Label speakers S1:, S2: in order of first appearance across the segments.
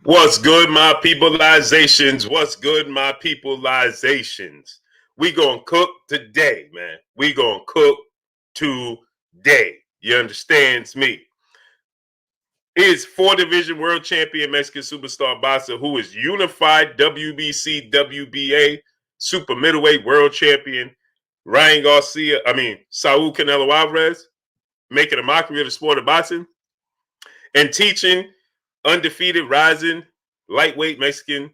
S1: What's good, my peopleizations? What's good, my peopleizations? We gonna cook today, man. We gonna cook today. You understands me? Is four-division world champion Mexican superstar boxer who is unified WBC, WBA, super middleweight world champion Saul Canelo Alvarez, making a mockery of the sport of boxing and teaching undefeated rising lightweight Mexican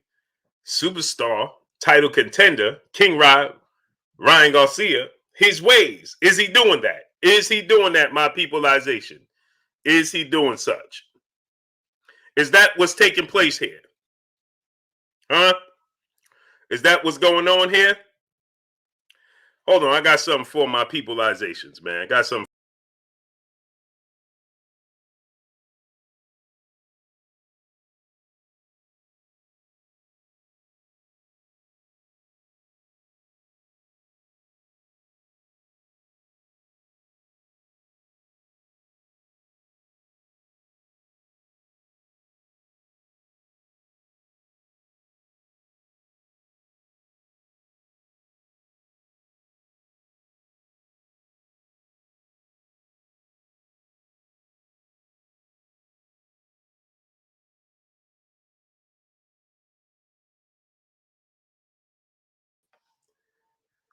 S1: superstar title contender Ryan Garcia his ways. Is he doing that? Is he doing that, my peopleization? Is he doing such? Is that what's taking place here? Huh? Is that what's going on here? Hold on, I got something for my peopleizations, man. I got something.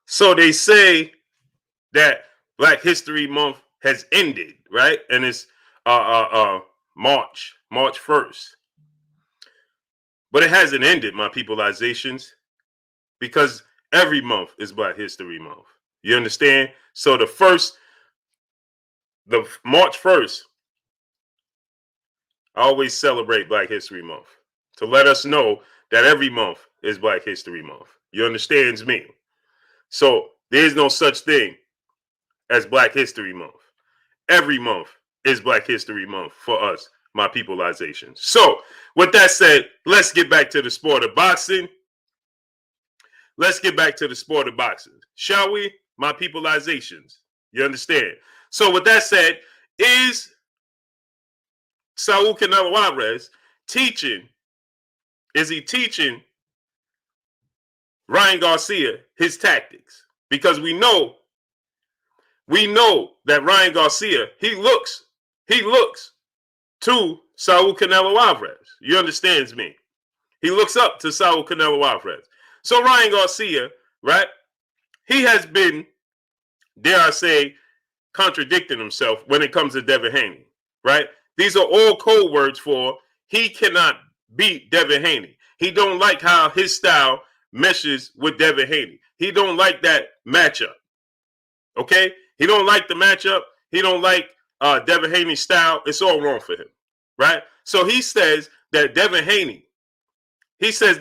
S1: So they say that Black History Month has ended, right? And it's March 1st. But it hasn't ended, my peopleizations, because every month is Black History Month. You understand? So the March 1st, I always celebrate Black History Month to let us know that every month is Black History Month. You understands me? So there's no such thing as Black History Month. Every month is Black History Month for us, my peopleization. So with that said, let's get back to the sport of boxing. Let's get back to the sport of boxing, shall we, my peopleizations? You understand? So with that said, is Saul Canelo Alvarez teaching? Is he teaching Ryan Garcia his tactics? Because we know that Ryan Garcia, he looks to Saul Canelo Alvarez. You understands me? He looks up to Saul Canelo Alvarez. So Ryan Garcia, right? He has been, dare I say, contradicting himself when it comes to Devin Haney, right? These are all code words for he cannot beat Devin Haney. He don't like how his style meshes with Devin Haney. He don't like that matchup. Okay? He don't like the matchup. He don't like Devin Haney's style. It's all wrong for him, right? So he says that Devin Haney, right? He says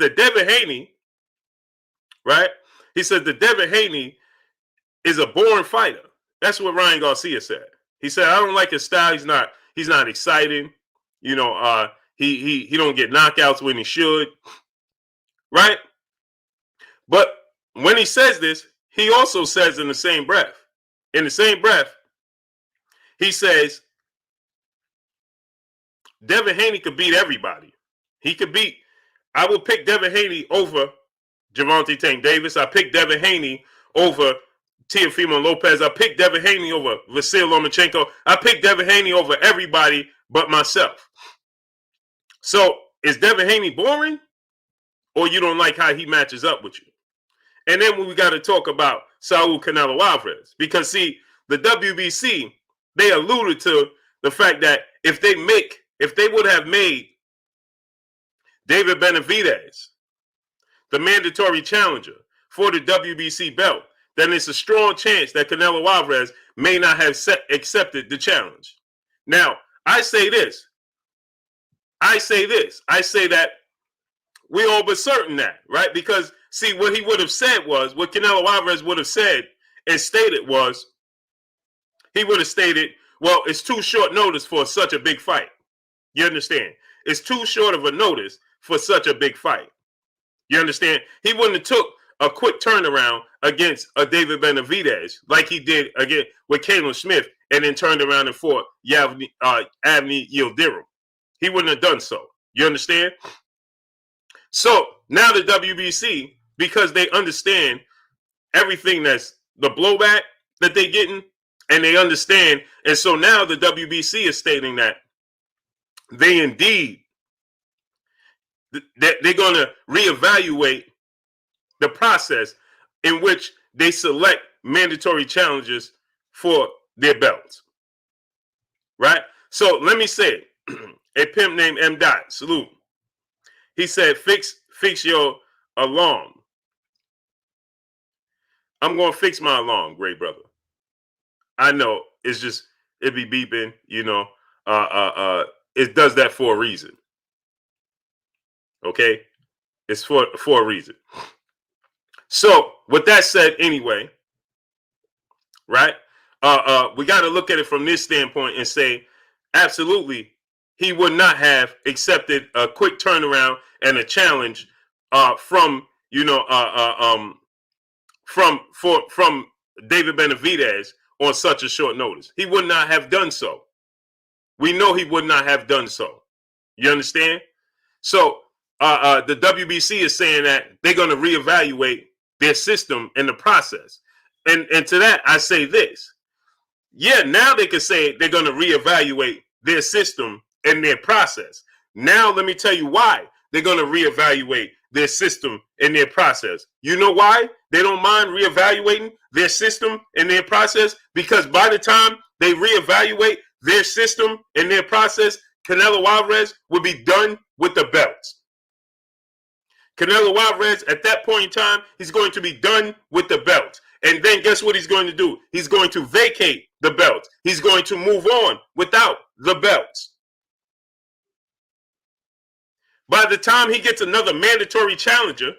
S1: that Devin Haney is a born fighter. That's what Ryan Garcia said. He said, I don't like his style. He's not exciting. You know, he don't get knockouts when he should. Right? But when he says this, he also says in the same breath, he says, Devin Haney could beat everybody. I will pick Devin Haney over Gervonta Tank Davis. I picked Devin Haney over Teofimo Lopez. I picked Devin Haney over Vasyl Lomachenko. I picked Devin Haney over everybody but myself. So is Devin Haney boring? Or you don't like how he matches up with you? And then we got to talk about Saul Canelo Alvarez. Because, see, the WBC, they alluded to the fact that if they would have made David Benavidez the mandatory challenger for the WBC belt, then it's a strong chance that Canelo Alvarez may not have accepted the challenge. Now, I say that we all but certain that, right? Because, see, what he would have said was, what Canelo Alvarez would have said and stated was, he would have stated, well, it's too short notice for such a big fight. You understand? It's too short of a notice for such a big fight. You understand? He wouldn't have took a quick turnaround against a David Benavidez like he did again with Caleb Smith and then turned around and fought Avni Yildirim. He wouldn't have done so. You understand? So now the WBC, because they understand everything that's the blowback that they're getting, and they understand, and so now the WBC is stating that they indeed they're going to reevaluate the process in which they select mandatory challenges for their belts. Right? So let me say it. A pimp named M. Dot, salute. He said, fix your alarm. I'm going to fix my alarm, great brother. I know it's just, it be beeping, you know. It does that for a reason. Okay? It's for a reason. So, with that said, anyway, right? We got to look at it from this standpoint and say, absolutely, he would not have accepted a quick turnaround and a challenge from David Benavidez on such a short notice. He would not have done so. We know he would not have done so. You understand? So the WBC is saying that they're going to reevaluate their system and the process. And to that, I say this. Yeah, now they can say they're going to reevaluate their system and their process. Now, let me tell you why they're going to reevaluate their system and their process. You know why they don't mind reevaluating their system and their process? Because by the time they reevaluate their system and their process, Canelo Alvarez will be done with the belts. Canelo Alvarez, at that point in time, he's going to be done with the belt. And then guess what he's going to do? He's going to vacate the belt. He's going to move on without the belts. By the time he gets another mandatory challenger,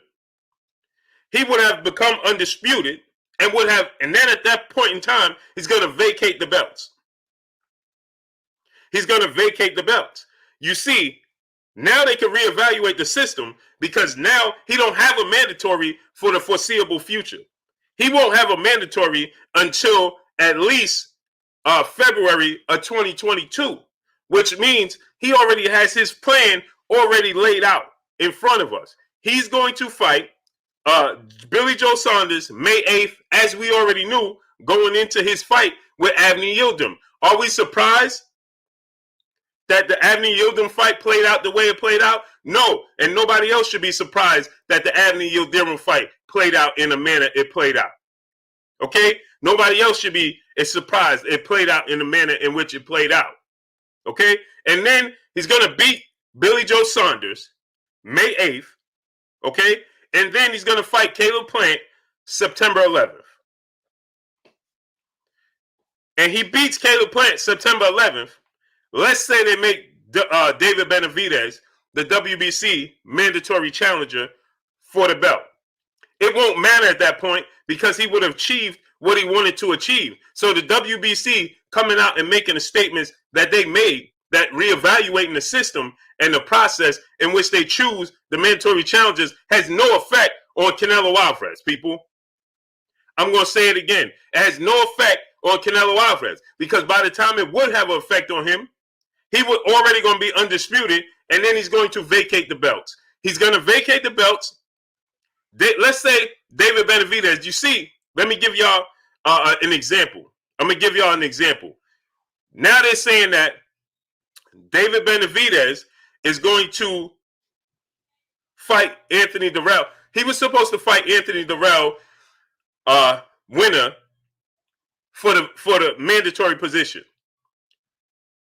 S1: he would have become undisputed and then at that point in time, he's going to vacate the belts. He's going to vacate the belts. You see, now they can reevaluate the system because now he don't have a mandatory for the foreseeable future. He won't have a mandatory until at least February of 2022, which means he already has his plan already laid out in front of us. He's going to fight Billy Joe Saunders May 8th, as we already knew, going into his fight with Avni Yildirim. Are we surprised that the Avni Yildirim fight played out the way it played out? No, and nobody else should be surprised that the Avni Yildirim fight played out in the manner it played out. Okay? Nobody else should be surprised it played out in the manner in which it played out. Okay? And then he's going to beat Billy Joe Saunders May 8th. Okay? And then he's going to fight Caleb Plant September 11th. And he beats Caleb Plant September 11th. Let's say they make David Benavidez the WBC mandatory challenger for the belt. It won't matter at that point because he would have achieved what he wanted to achieve. So the WBC coming out and making the statements that they made, that reevaluating the system and the process in which they choose the mandatory challenges has no effect on Canelo Alvarez, people. I'm going to say it again. It has no effect on Canelo Alvarez because by the time it would have an effect on him, he was already going to be undisputed, and then he's going to vacate the belts. He's going to vacate the belts. Let's say David Benavidez. You see, let me give y'all an example. I'm going to give y'all an example. Now they're saying that David Benavidez is going to fight Anthony Durrell. He was supposed to fight Anthony Durrell winner for the mandatory position.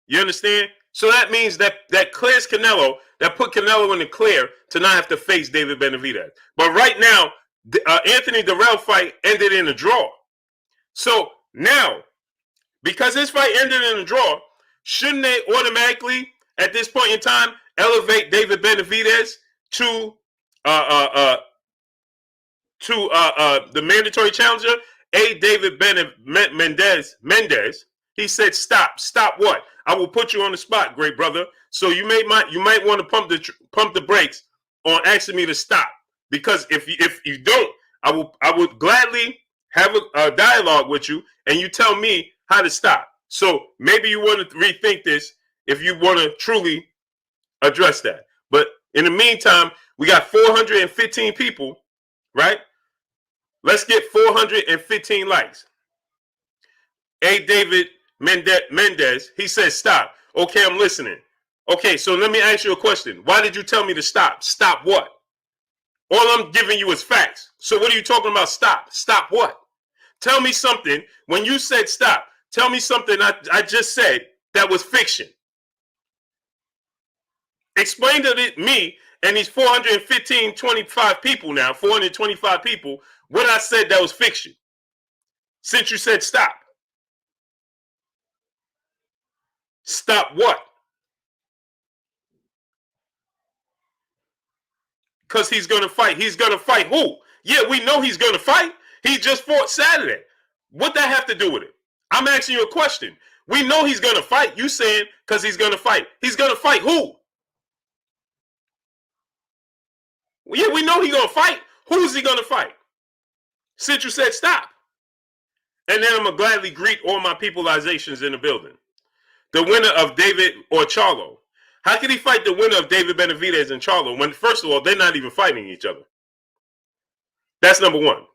S1: You understand? So that means that clears Canelo, that put Canelo in the clear to not have to face David Benavidez. But right now, the Anthony Durrell fight ended in a draw. So now, because this fight ended in a draw, shouldn't they automatically, at this point in time, elevate David Benavidez to the mandatory challenger? David Mendez, he said, "Stop what? I will put you on the spot, great brother. So you might want to pump the brakes on asking me to stop, because if you don't, I would gladly have a dialogue with you, and you tell me how to stop. So maybe you want to rethink this if you want to truly address that. But In the meantime, we got 415 people, right? Let's get 415 likes. A. David Mendez, he says stop. Okay, I'm listening. Okay, so let me ask you a question. Why did you tell me to stop? Stop what? All I'm giving you is facts. So what are you talking about stop? Stop what? Tell me something. When you said stop, tell me something I just said that was fiction. Explain to me and these 25 people now, 425 people, what I said that was fiction. Since you said stop. Stop what? Because he's going to fight. He's going to fight who? Yeah, we know he's going to fight. He just fought Saturday. What that have to do with it? I'm asking you a question. We know he's going to fight. You saying because he's going to fight. He's going to fight who? Yeah, we know he's going to fight. Who's he going to fight? Since you said stop. And then I'm going to gladly greet all my peopleizations in the building. The winner of David or Charlo. How can he fight the winner of David Benavidez and Charlo when, first of all, they're not even fighting each other? That's number one.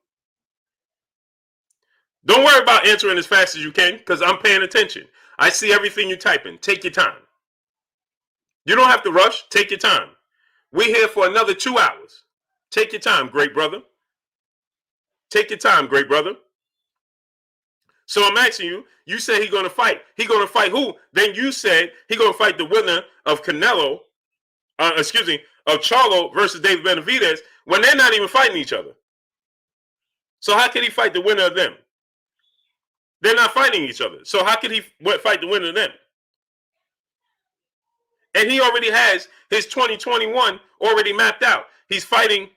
S1: Don't worry about answering as fast as you can because I'm paying attention. I see everything you're typing. Take your time. You don't have to rush. Take your time. We're here for another 2 hours. Take your time, great brother. Take your time, great brother. So I'm asking you, you said he's going to fight. He's going to fight who? Then you said he's going to fight the winner of Canelo, of Charlo versus David Benavidez when they're not even fighting each other. So how can he fight the winner of them? They're not fighting each other. So how can he fight the winner of them? And he already has his 2021 already mapped out. He's fighting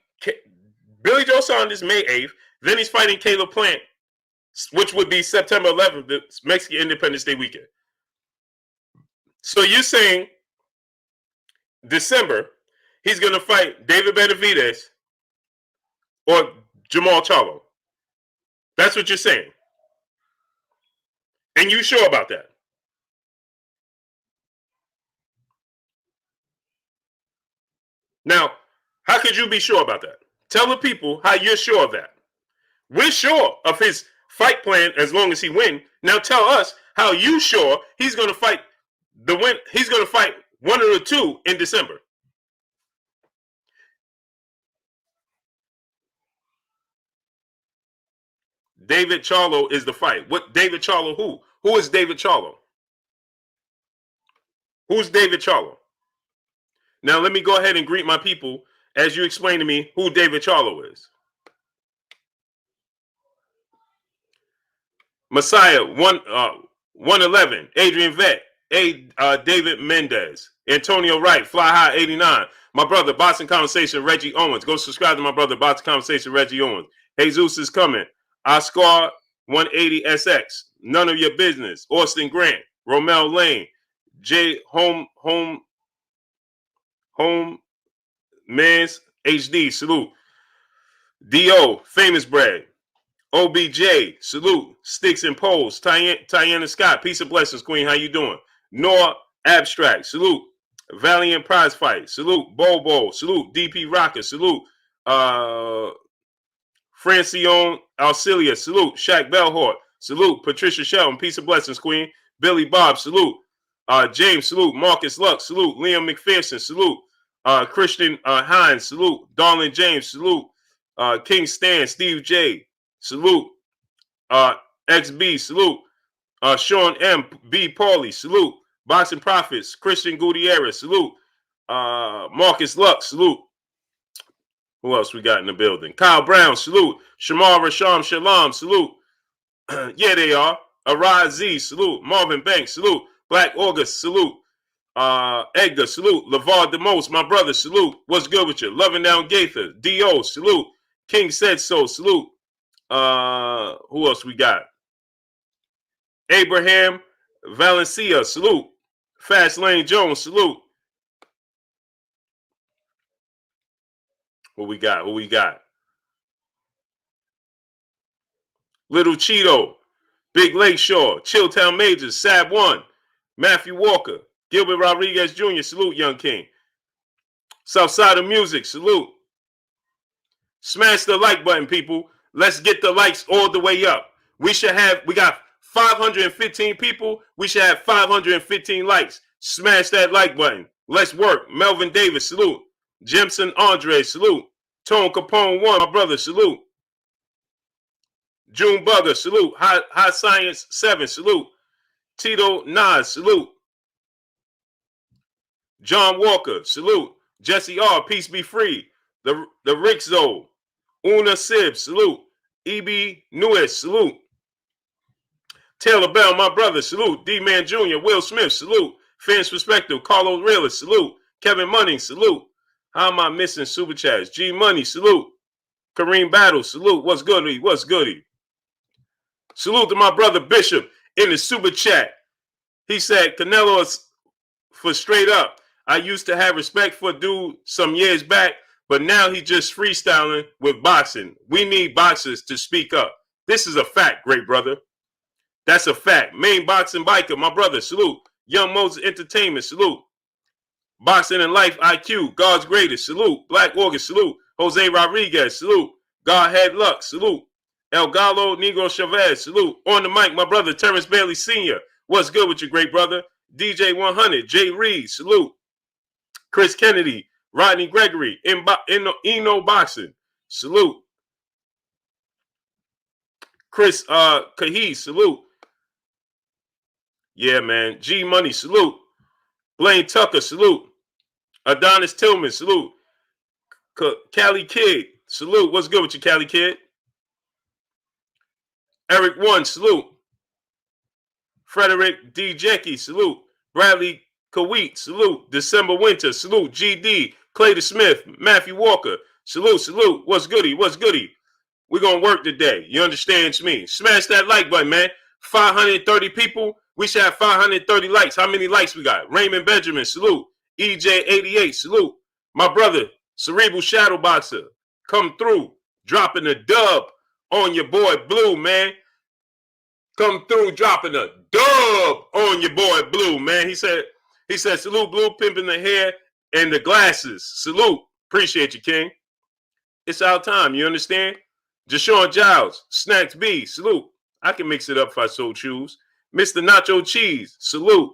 S1: Billy Joe Saunders May 8th. Then he's fighting Caleb Plant, which would be September 11th, the Mexican Independence Day weekend. So you're saying December, he's going to fight David Benavidez or Jamal Charlo. That's what you're saying. And you sure about that? Now, how could you be sure about that? Tell the people how you're sure of that. We're sure of his fight plan as long as he wins. Now tell us how you sure he's going to fight he's going to fight one of the two in December. David Charlo is the fight. What David Charlo who? Who is David Charlo? Who's David Charlo? Now let me go ahead and greet my people as you explain to me who David Charlo is. Messiah 111, Adrian Vett, David Mendez, Antonio Wright, Fly High 89, my brother Boxing Conversation Reggie Owens. Go subscribe to my brother Boxing Conversation Reggie Owens. Jesus is coming. Oscar 180 SX, None of Your Business. Austin Grant, Romel Lane, J Home Mans HD, salute. Do Famous Bread. OBJ, salute. Sticks and Poles. Tiana Scott, peace and blessings, Queen. How you doing? Noah Abstract, salute. Valiant Prize Fight, salute. Bobo, salute. DP Rocker, salute. Francione Alcilia, salute. Shaq Bellhort, salute. Patricia Shelton, peace and blessings, Queen. Billy Bob, salute. James, salute. Marcus Lux, salute. Liam McPherson, salute. Christian Hines, salute. Darlin James, salute. King Stan, Steve J, salute. XB, salute. Sean M. B. Pauly, salute. Boxing Profits, Christian Gutierrez, salute. Marcus Lux, salute. Who else we got in the building? Kyle Brown, salute. Shamar Rasham Shalom, salute. Yeah, they are. Araz Z, salute. Marvin Banks, salute. Black August, salute. Edgar, salute. LeVar DeMose, my brother, salute. What's good with you? Loving Down Gaither, D.O., salute. King Said So, salute. Who else we got? Abraham Valencia, salute. Fast Lane Jones, salute. What we got? Who we got? Little Cheeto, Big Lake Shore, Chilltown Majors, Sab 1, Matthew Walker, Gilbert Rodriguez Jr., salute, Young King. Southside of Music, salute. Smash the like button, people. Let's get the likes all the way up. We got 515 people. We should have 515 likes. Smash that like button. Let's work. Melvin Davis, salute. Jimson Andre, salute. Tone Capone 1, my brother, salute. June Bugger, salute. High Science 7, salute. Tito Nas, salute. John Walker, salute. Jesse R, peace be free. The Rixzo, Una Sib, salute. E.B. Nuez, salute. Taylor Bell, my brother, salute. D-Man Jr., Will Smith, salute. Fans Perspective, Carlos Realist, salute. Kevin Munning, salute. How am I missing Super Chats? G Money, salute. Kareem Battle, salute. What's goody? What's goody? Salute to my brother Bishop in the Super Chat. He said, Canelo is for straight up. I used to have respect for dude some years back, but now he just freestyling with boxing. We need boxers to speak up. This is a fact, great brother. That's a fact. Main Boxing Biker, my brother, salute. Young Moses Entertainment, salute. Boxing and Life IQ, God's Greatest, salute. Black August, salute. Jose Rodriguez, salute. Godhead Luck, salute. El Gallo Negro Chavez, salute. On the mic, my brother, Terrence Bailey Sr. What's good with you, great brother? DJ 100, Jay Reed, salute. Chris Kennedy, Rodney Gregory, Eno Boxing, salute. Chris Cahy, salute. Yeah, man. G Money, salute. Blaine Tucker, salute. Adonis Tillman, salute. Cali Kid, salute. What's good with you, Cali Kid? Eric One, salute. Frederick D. Jecky, salute. Bradley Kawit, salute. December Winter, salute. GD, Clayton Smith, Matthew Walker, salute, salute. What's goody? What's goody? We're going to work today. You understand me? Smash that like button, man. 530 people. We should have 530 likes. How many likes we got? Raymond Benjamin, salute. EJ88, salute. My brother, Cerebral Shadow Boxer, come through. Dropping a dub on your boy Blue, man. Come through dropping a dub on your boy Blue, man. He said, salute, Blue, pimping the hair and the glasses. Salute. Appreciate you, King. It's our time, you understand? Jashawn Giles, Snacks B, salute. I can mix it up if I so choose. Mr. Nacho Cheese, salute.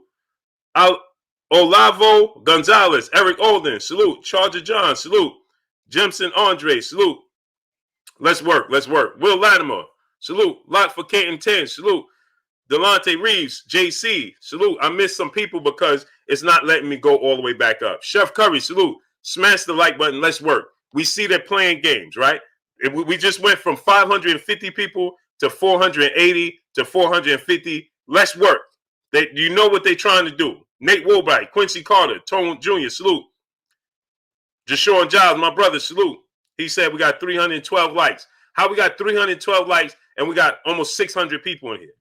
S1: Olavo Gonzalez, Eric Olden, salute. Charger John, salute. Jimson Andre, salute. Let's work, let's work. Will Latimer, salute. Lock for Caton 10, salute. Delonte Reeves, JC, salute. I missed some people because it's not letting me go all the way back up. Chef Curry, salute. Smash the like button, let's work. We see they're playing games, right? We just went from 550 people to 480 to 450. Let's work. You know what they're trying to do. Nate Woolbright, Quincy Carter, Tone Jr., salute. Jashawn Giles, my brother, salute. He said we got 312 likes. How we got 312 likes and we got almost 600 people in here?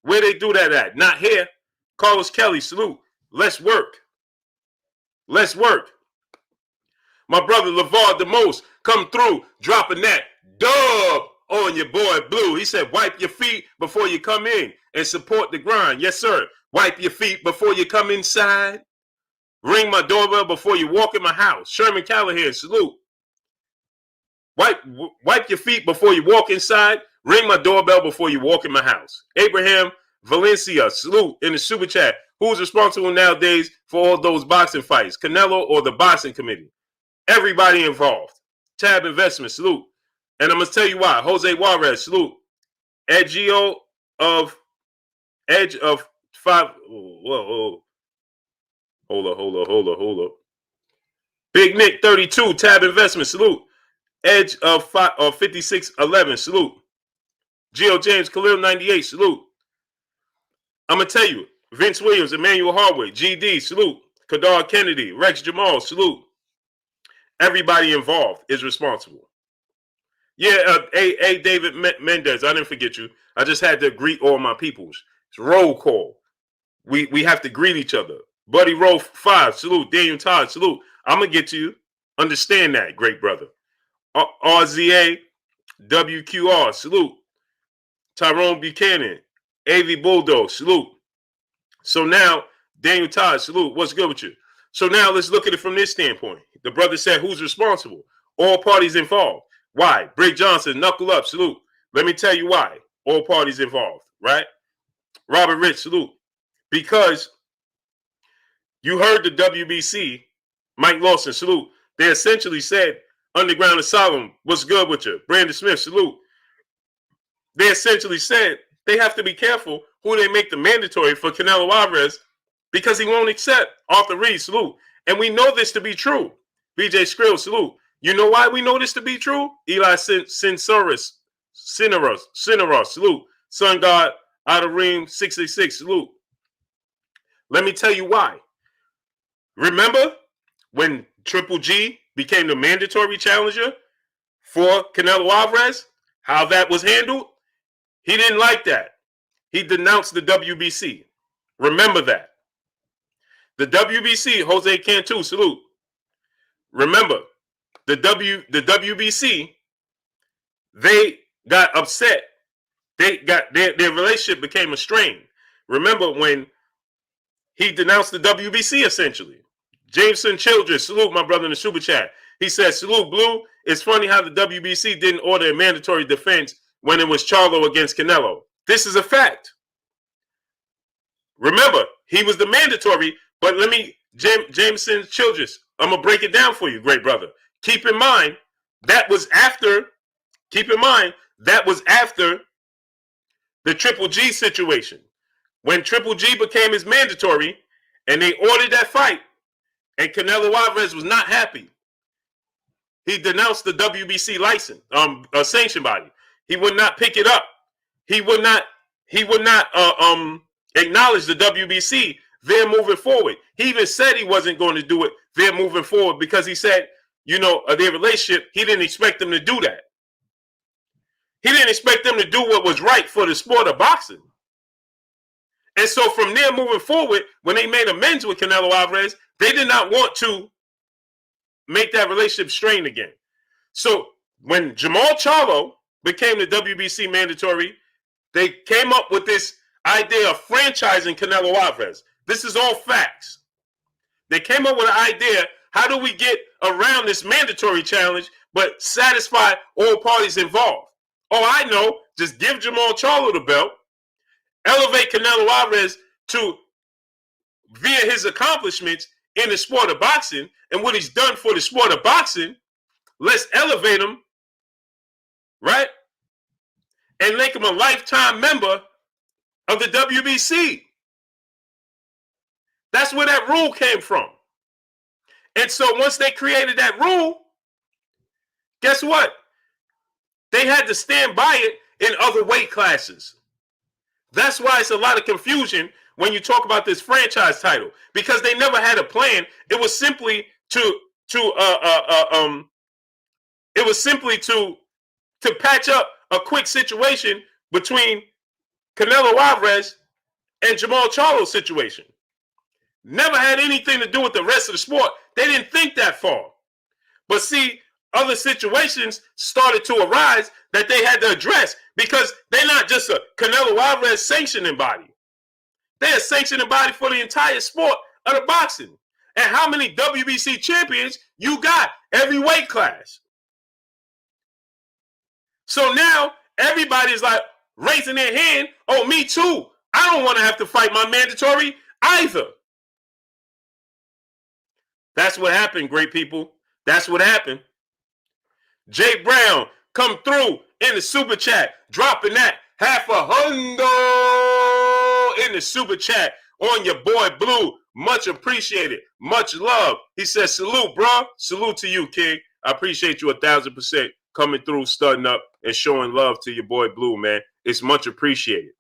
S1: Where they do that at? Not here. Carlos Kelly, salute. Let's work. Let's work. My brother LeVar DeMose, come through, dropping that dub on your boy Blue. He said, wipe your feet before you come in and support the grind. Yes, sir. Wipe your feet before you come inside. Ring my doorbell before you walk in my house. Sherman Callahan, salute. Wipe your feet before you walk inside. Ring my doorbell before you walk in my house. Abraham Valencia, salute in the super chat. Who's responsible nowadays for all those boxing fights? Canelo or the boxing committee? Everybody involved. Tab Investment, salute. And I'm going to tell you why. Jose Juarez, salute. Edge of 5. Whoa. Hold up. Big Nick 32, Tab Investment, salute. Edge of 5611, salute. Geo James Khalil 98, salute. I'm going to tell you. Vince Williams, Emmanuel Hardway, GD, salute. Kadar Kennedy, Rex Jamal, salute. Everybody involved is responsible. Yeah, David Mendez, I didn't forget you. I just had to greet all my peoples. It's roll call. We have to greet each other. Buddy Roll 5, salute. Daniel Todd, salute. I'm going to get to you. Understand that, great brother. RZA, WQR, salute. Tyrone Buchanan, AV Bulldog, salute. So now, Daniel Todd, salute. What's good with you? So now let's look at it from this standpoint. The brother said, who's responsible? All parties involved. Why? Brick Johnson, knuckle up, salute. Let me tell you why. All parties involved, right? Robert Rich, salute. Because you heard the WBC, Mike Lawson, salute. They essentially said, Underground Asylum, what's good with you? Brandon Smith, salute. They essentially said they have to be careful who they make the mandatory for Canelo Alvarez because he won't accept Arthur Reed, salute. And we know this to be true. BJ Skrill, salute. You know why we know this to be true? Eli Cineros, salute. Sun God, out of Ream, 666, salute. Let me tell you why. Remember when Triple G became the mandatory challenger for Canelo Alvarez? How that was handled? He didn't like that. He denounced the WBC. Remember that. The WBC, Jose Cantu, salute. Remember, the WBC, they got upset. They got their relationship became a strain. Remember when he denounced the WBC essentially. Jameson Childress, salute my brother in the super chat. He said, salute Blue. It's funny how the WBC didn't order a mandatory defense when it was Charlo against Canelo. This is a fact. Remember, he was the mandatory, but let me, Jameson Childress, I'm going to break it down for you, great brother. Keep in mind, that was after the Triple G situation. When Triple G became his mandatory and they ordered that fight and Canelo Alvarez was not happy, he denounced the WBC license, sanction body. He would not pick it up. He would not acknowledge the WBC. They're moving forward. He even said he wasn't going to do it. They're moving forward because he said, their relationship, he didn't expect them to do that. He didn't expect them to do what was right for the sport of boxing. And so from there moving forward, when they made amends with Canelo Alvarez, they did not want to make that relationship strained again. So when Jamal Charlo became the WBC mandatory, they came up with this idea of franchising Canelo Alvarez. This is all facts. They came up with an idea, how do we get around this mandatory challenge but satisfy all parties involved? Oh, I know. Just give Jamal Charlo the belt, elevate Canelo Alvarez via his accomplishments in the sport of boxing and what he's done for the sport of boxing. Let's elevate him, right? And make him a lifetime member of the WBC. That's where that rule came from. And so once they created that rule, guess what? They had to stand by it in other weight classes. That's why it's a lot of confusion when you talk about this franchise title, because they never had a plan. It was simply to patch up a quick situation between Canelo Alvarez and Jamal Charlo's situation. Never had anything to do with the rest of the sport. They didn't think that far. But see, other situations started to arise that they had to address because they're not just a Canelo Alvarez sanctioning body. They're a sanctioning body for the entire sport of the boxing. And how many WBC champions you got? Every weight class. So now everybody's like raising their hand. Oh, me too. I don't want to have to fight my mandatory either. That's what happened, great people. That's what happened. Jay Brown, come through in the super chat, dropping that $500 in the super chat on your boy Blue. Much appreciated. Much love. He says, salute, bro. Salute to you, King. I appreciate you 1,000% coming through, studying up, and showing love to your boy Blue, man. It's much appreciated.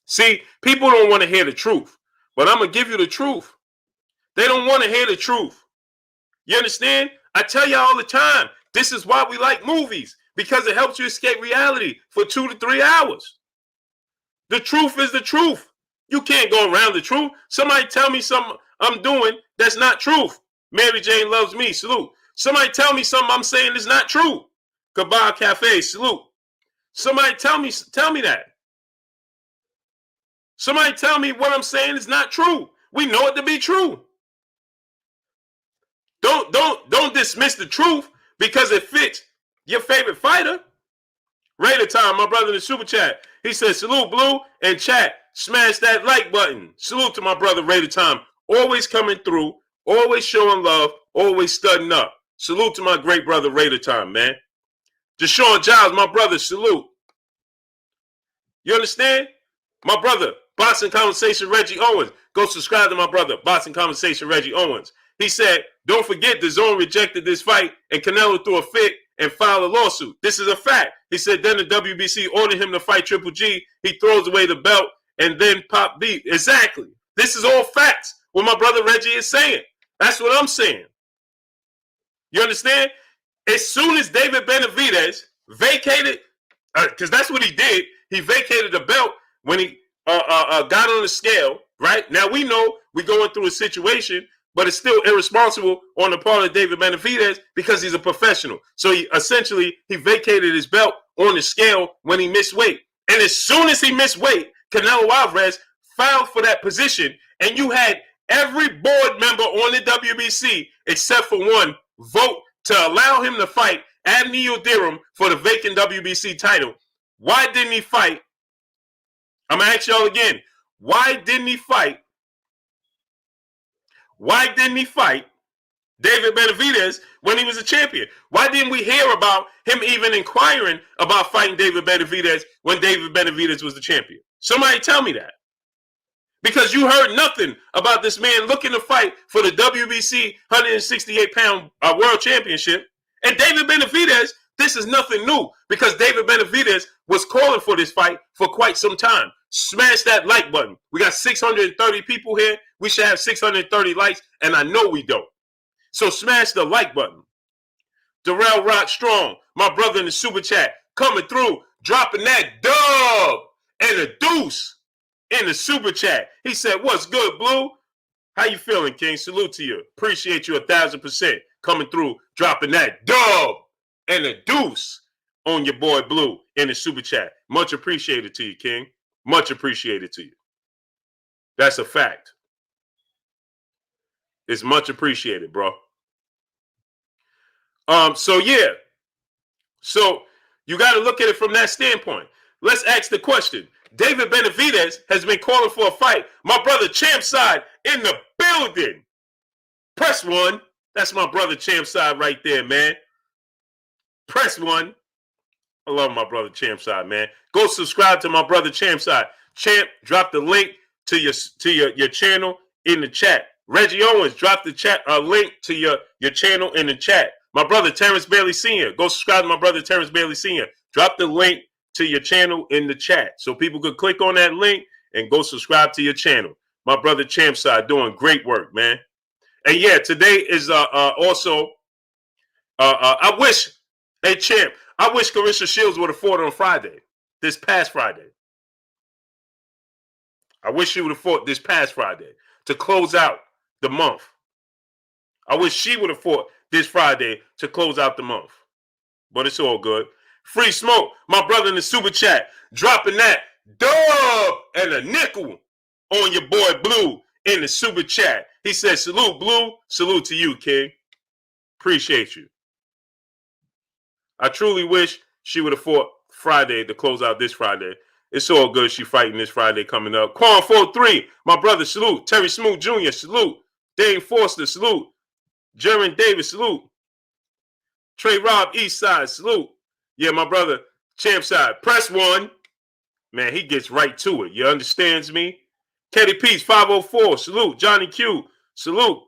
S1: See, people don't want to hear the truth, but I'm going to give you the truth. They don't want to hear the truth. You understand? I tell you all the time, this is why we like movies, because it helps you escape reality for 2 to 3 hours. The truth is the truth. You can't go around the truth. Somebody tell me something I'm doing that's not truth. Mary Jane loves me. Salute. Somebody tell me something I'm saying is not true. Cabal Cafe. Salute. Somebody tell me that. Somebody tell me what I'm saying is not true. We know it to be true. Don't dismiss the truth because it fits your favorite fighter. Raider Time, my brother in the super chat. He says, salute, Blue, and chat. Smash that like button. Salute to my brother, Raider Time. Always coming through, always showing love, always studying up. Salute to my great brother, Raider Time, man. Deshaun Giles, my brother, salute. You understand? My brother, Boxing Conversation, Reggie Owens. Go subscribe to my brother, Boxing Conversation, Reggie Owens. He said, don't forget the zone rejected this fight and Canelo threw a fit and filed a lawsuit. This is a fact. He said then the WBC ordered him to fight Triple G. He throws away the belt and then pop beat. Exactly. This is all facts. What my brother Reggie is saying. That's what I'm saying. You understand? As soon as David Benavidez vacated, because that's what he did, he vacated the belt when he got on the scale, right? Now we know we're going through a situation, but it's still irresponsible on the part of David Benavidez because he's a professional. So he vacated his belt on the scale when he missed weight. And as soon as he missed weight, Canelo Alvarez filed for that position, and you had every board member on the WBC, except for one, vote to allow him to fight at Neil Durham for the vacant WBC title. Why didn't he fight? I'm going to ask y'all again. Why didn't he fight? Why didn't he fight David Benavidez when he was a champion? Why didn't we hear about him even inquiring about fighting David Benavidez when David Benavidez was the champion? Somebody tell me that. Because you heard nothing about this man looking to fight for the WBC 168-pound world championship. And David Benavidez, this is nothing new because David Benavidez was calling for this fight for quite some time. Smash that like button. We got 630 people here. We should have 630 likes, and I know we don't. So smash the like button. Darrell Rock Strong, my brother in the super chat, coming through, dropping that dub and a deuce in the super chat. He said, what's good, Blue? How you feeling, King? Salute to you. Appreciate you 1,000% coming through, dropping that dub and a deuce on your boy Blue in the super chat. Much appreciated to you, King. Much appreciated to you. That's a fact. It's much appreciated, bro. So yeah. So you got to look at it from that standpoint. Let's ask the question. David Benavidez has been calling for a fight. My brother Champside in the building. Press one. That's my brother Champside right there, man. Press one. I love my brother Champside, man. Go subscribe to my brother Champside. Champ, drop the link to your channel in the chat. Reggie Owens, drop the link to your channel in the chat. My brother Terrence Bailey Sr. Go subscribe to my brother Terrence Bailey Sr. Drop the link to your channel in the chat so people could click on that link and go subscribe to your channel. My brother Champside doing great work, man. And yeah, today is also I wish, hey Champ, I wish Carissa Shields would have fought on Friday, this past Friday. I wish she would have fought this past Friday to close out the month. I wish she would have fought this Friday to close out the month. But it's all good. Free Smoke, my brother in the super chat, dropping that dub and a nickel on your boy Blue in the super chat. He says, salute, Blue. Salute to you, King. Appreciate you. I truly wish she would have fought Friday to close out this Friday. It's all good. She fighting this Friday coming up. Quan 43, my brother, salute. Terry Smoot Jr., salute. Dane Foster, salute. Jeremy Davis, salute. Trey Rob Eastside, salute. Yeah, my brother, Champside, press one. Man, he gets right to it. You understands me? Ketty Peace, 504, salute. Johnny Q, salute.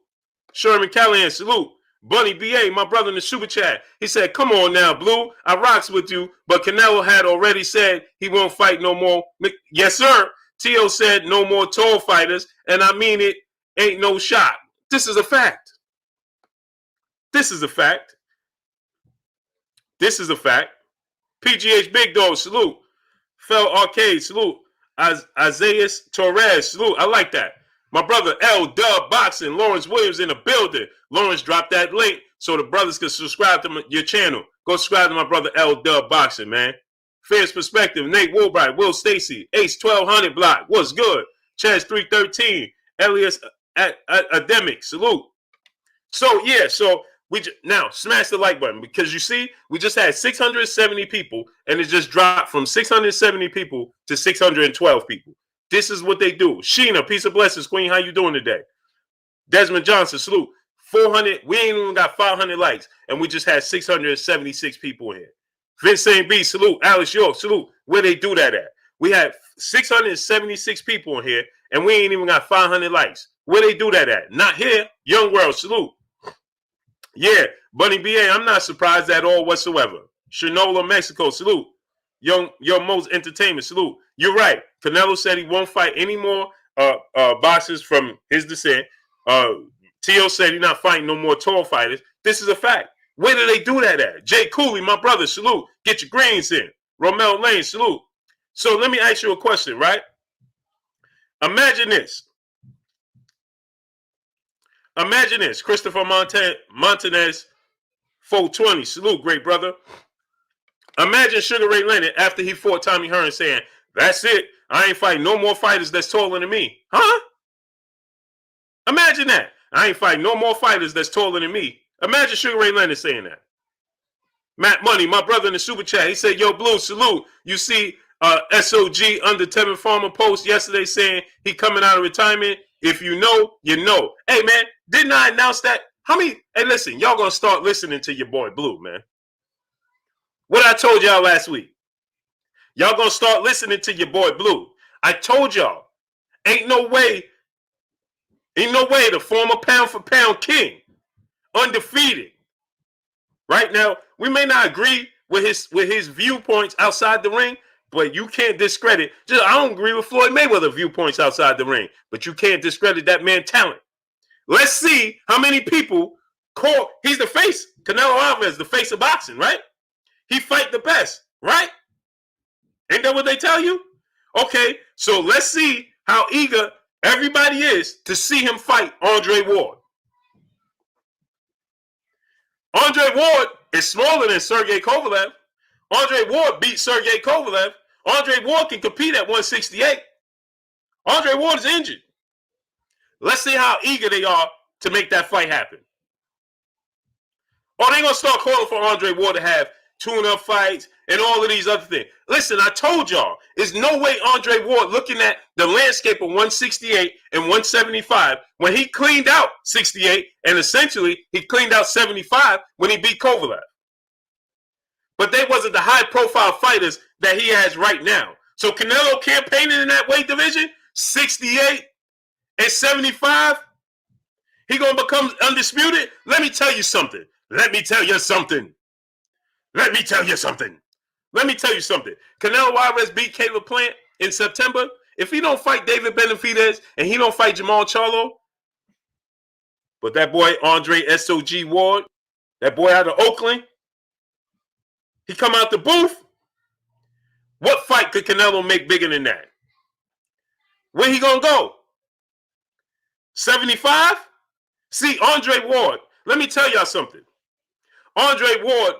S1: Sherman Callahan, salute. Bunny B.A., my brother in the super chat. He said, come on now, Blue. I rocks with you, but Canelo had already said he won't fight no more. Yes, sir. T.O. said no more tall fighters, and I mean it, ain't no shot. This is a fact. This is a fact. This is a fact. PGH Big Dog, salute. Fell Arcade, salute. Isaiah Torres, salute. I like that. My brother L Dub Boxing, Lawrence Williams in the building. Lawrence dropped that link so the brothers can subscribe to your channel. Go subscribe to my brother L Dub Boxing, man. Fierce Perspective, Nate Woolbright, Will Stacy, Ace 1200 Block, what's good? Chaz 313, Elias Ademic, salute. So yeah, so now smash the like button, because you see, we just had 670 people, and it just dropped from 670 people to 612 people. This is what they do. Sheena, peace of blessings, Queen. How you doing today? Desmond Johnson, salute. 400. We ain't even got 500 likes, and we just had 676 people in here. Vincent B, salute. Alex York, salute. Where they do that at? We had 676 people in here, and we ain't even got 500 likes. Where they do that at? Not here. Young World, salute. Yeah, Bunny BA, I'm not surprised at all whatsoever. Shinola, Mexico, salute. Young Most Entertainment, salute. You're right. Canelo said he won't fight any more boxers from his descent. Tio said he's not fighting no more tall fighters. This is a fact. Where do they do that at? Jay Cooley, my brother, salute. Get your greens in. Romel Lane, salute. So let me ask you a question, right? Imagine this. Imagine this. Christopher Montanez, 420, salute, great brother. Imagine Sugar Ray Leonard after he fought Tommy Hearn saying, that's it. I ain't fighting no more fighters that's taller than me. Huh? Imagine that. I ain't fighting no more fighters that's taller than me. Imagine Sugar Ray Leonard saying that. Matt Money, my brother in the super chat, he said, yo, Blue, salute. You see SOG under Tevin Farmer post yesterday saying he coming out of retirement. If you know, you know. Hey, man, didn't I announce that? How many? Hey, listen, y'all going to start listening to your boy Blue, man. What I told y'all last week. Y'all going to start listening to your boy Blue. I told y'all, ain't no way the former pound-for-pound king, undefeated. Right now, we may not agree with his viewpoints outside the ring, but you can't discredit. I don't agree with Floyd Mayweather viewpoints outside the ring, but you can't discredit that man's talent. Let's see how many people call. He's the face. Canelo Alvarez, the face of boxing, right? He fight the best, right? Ain't that what they tell you? Okay, so let's see how eager everybody is to see him fight Andre Ward. Andre Ward is smaller than Sergey Kovalev. Andre Ward beat Sergey Kovalev. Andre Ward can compete at 168. Andre Ward is injured. Let's see how eager they are to make that fight happen. Or they're going to start calling for Andre Ward to have tune-up fights and all of these other things. Listen, I told y'all, there's no way Andre Ward looking at the landscape of 168 and 175 when he cleaned out 68 and essentially he cleaned out 75 when he beat Kovalev. But they wasn't the high-profile fighters that he has right now. So Canelo campaigning in that weight division, 68 and 75, he going to become undisputed? Let me tell you something. Let me tell you something. Canelo Alvarez beat Caleb Plant in September. If he don't fight David Benavidez and he don't fight Jamal Charlo, but that boy Andre SOG Ward, that boy out of Oakland, he come out the booth. What fight could Canelo make bigger than that? Where he gonna go? 75? See, Andre Ward, let me tell y'all something. Andre Ward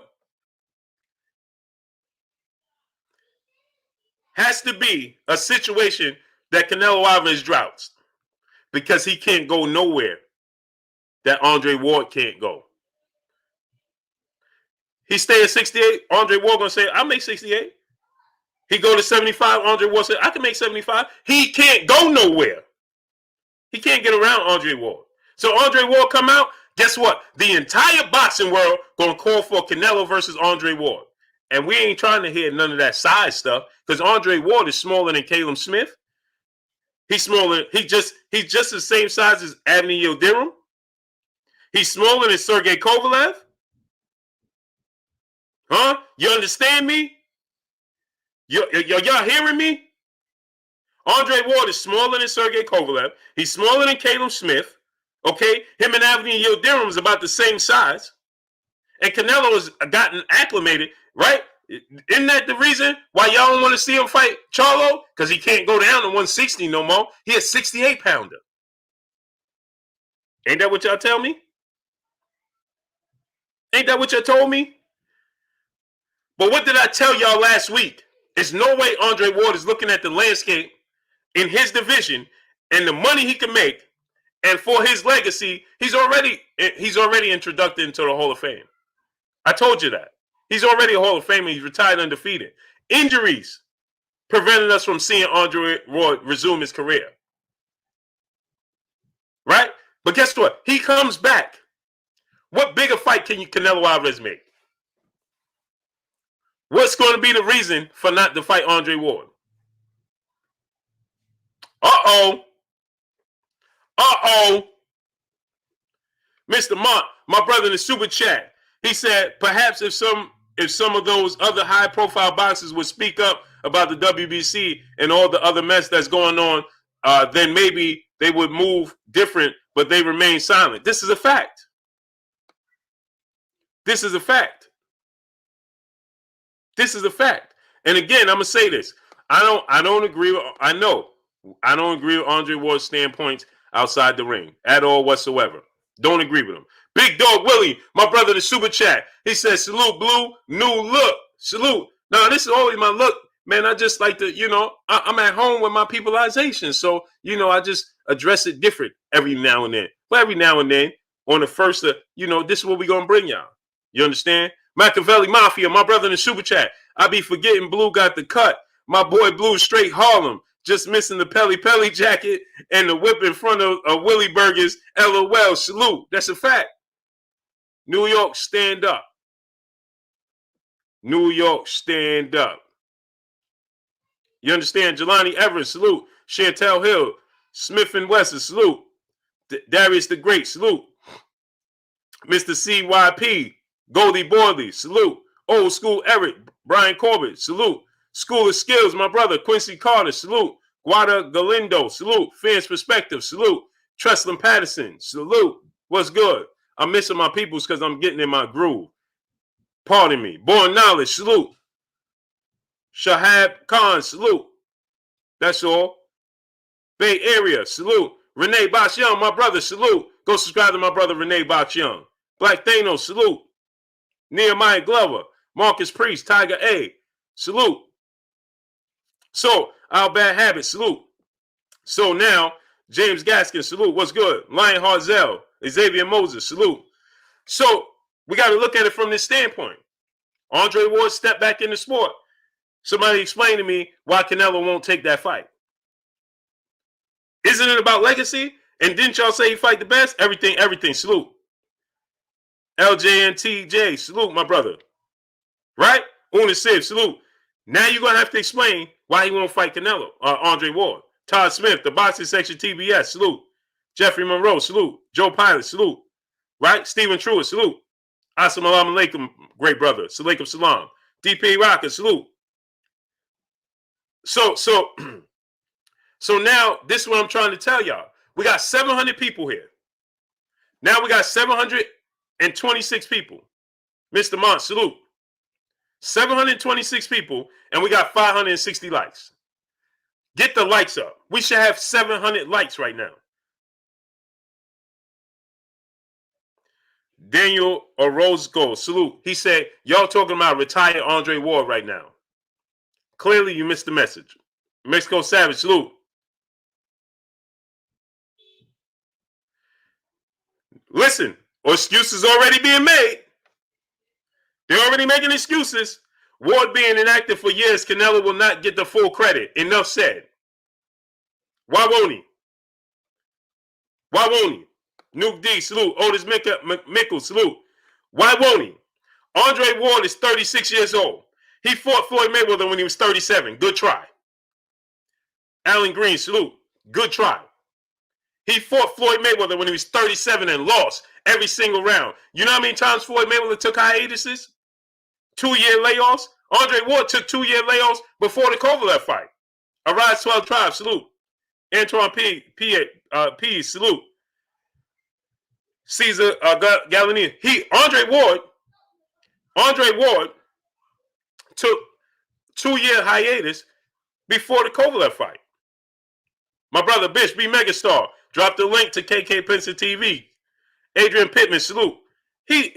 S1: has to be a situation that Canelo Alvarez droughts because he can't go nowhere that Andre Ward can't go. He stay at 68, Andre Ward gonna say, I'll make 68. He go to 75, Andre Ward say, I can make 75. He can't go nowhere. He can't get around Andre Ward. So Andre Ward come out, guess what? The entire boxing world gonna call for Canelo versus Andre Ward. And we ain't trying to hear none of that size stuff because Andre Ward is smaller than Caleb Smith. He's smaller. He's just the same size as Abney Yildirim. He's smaller than Sergey Kovalev. Huh? You understand me? Y'all hearing me? Andre Ward is smaller than Sergey Kovalev. He's smaller than Caleb Smith. Okay? Him and Abney Yildirim is about the same size. And Canelo has gotten acclimated, right? Isn't that the reason why y'all don't want to see him fight Charlo? Because he can't go down to 160 no more. He a 68-pounder. Ain't that what y'all tell me? Ain't that what y'all told me? But what did I tell y'all last week? There's no way Andre Ward is looking at the landscape in his division and the money he can make And for his legacy, he's already introduced into the Hall of Fame. I told you that. He's already a Hall of Famer. He's retired undefeated. Injuries prevented us from seeing Andre Ward resume his career. Right? But guess what? He comes back. What bigger fight can Canelo Alvarez make? What's going to be the reason for not to fight Andre Ward? Uh-oh. Mr. Mont, my brother in the super chat, he said perhaps if some of those other high-profile boxers would speak up about the WBC and all the other mess that's going on, then maybe they would move different, but they remain silent. This is a fact. This is a fact. This is a fact. And again, I'm gonna say this. I don't agree with Andre Ward's standpoints outside the ring at all whatsoever. Don't agree with him. Big Dog Willie, my brother, the super chat. He says, salute, Blue, new look. Salute. Now, this is always my look. Man, I just like to, I'm at home with my peopleization. So, I just address it different every now and then. But every now and then, on the first, this is what we're going to bring y'all. You understand? Machiavelli Mafia, my brother in the super chat. I be forgetting Blue got the cut. My boy Blue straight Harlem. Just missing the Pelly jacket and the whip in front of Willie Burgers. LOL. Salute. That's a fact. New York, stand up. New York, stand up. You understand? Jelani Everett, salute. Chantel Hill, Smith and Wesson, salute. Darius the Great, salute. Mr. CYP, Goldie Boydley, salute. Old School Eric, Brian Corbett, salute. School of Skills, my brother, Quincy Carter, salute. Guada Galindo, salute. Fans Perspective, salute. Treslin Patterson, salute. What's good? I'm missing my peoples because I'm getting in my groove. Pardon me. Born Knowledge, salute. Shahab Khan, salute. That's all. Bay Area, salute. Renee Box Young, my brother, salute. Go subscribe to my brother, Renee Box Young. Black Thanos, salute. Nehemiah Glover, Marcus Priest, Tiger A, salute. So, Our Bad Habits, salute. So now, James Gaskin, salute. What's good? Lion Hartzell, Xavier Moses, salute. So, we got to look at it from this standpoint. Andre Ward stepped back in the sport. Somebody explain to me why Canelo won't take that fight. Isn't it about legacy? And didn't y'all say he fight the best? Everything, salute. LJNTJ, salute, my brother. Right? Una Siv, salute. Now you're going to have to explain why he won't fight Canelo, Andre Ward. Todd Smith, the boxing section TBS, salute. Jeffrey Monroe, salute. Joe Pilot, salute. Right? Stephen Truitt, salute. Assalamu alaikum, great brother. Salaikum salam. DP Rocker, salute. So now this is what I'm trying to tell y'all. We got 700 people here. Now we got 726 people. Mr. Mont, salute. 726 people, and we got 560 likes. Get the likes up. We should have 700 likes right now. Daniel Orozco, salute. He said, y'all talking about retired Andre Ward right now. Clearly, you missed the message. Mexico Savage, salute. Listen, excuses already being made. They're already making excuses. Ward being inactive for years, Canelo will not get the full credit. Enough said. Why won't he? Why won't he? Nuke D, salute. Otis Mickle, salute. Why won't he? Andre Ward is 36 years old. He fought Floyd Mayweather when he was 37. Good try. Alan Green, salute. Good try. He fought Floyd Mayweather when he was 37 and lost every single round. You know how many times Floyd Mayweather took hiatuses? 2-year layoffs? Andre Ward took 2-year layoffs before the Kovalev fight. Arise 12 Tribes, salute. Antoine P, salute. Caesar Galliani. Andre Ward took 2-year hiatus before the Kovalev fight. My brother Bish B Megastar dropped the link to KK Penson TV. Adrian Pittman, salute. He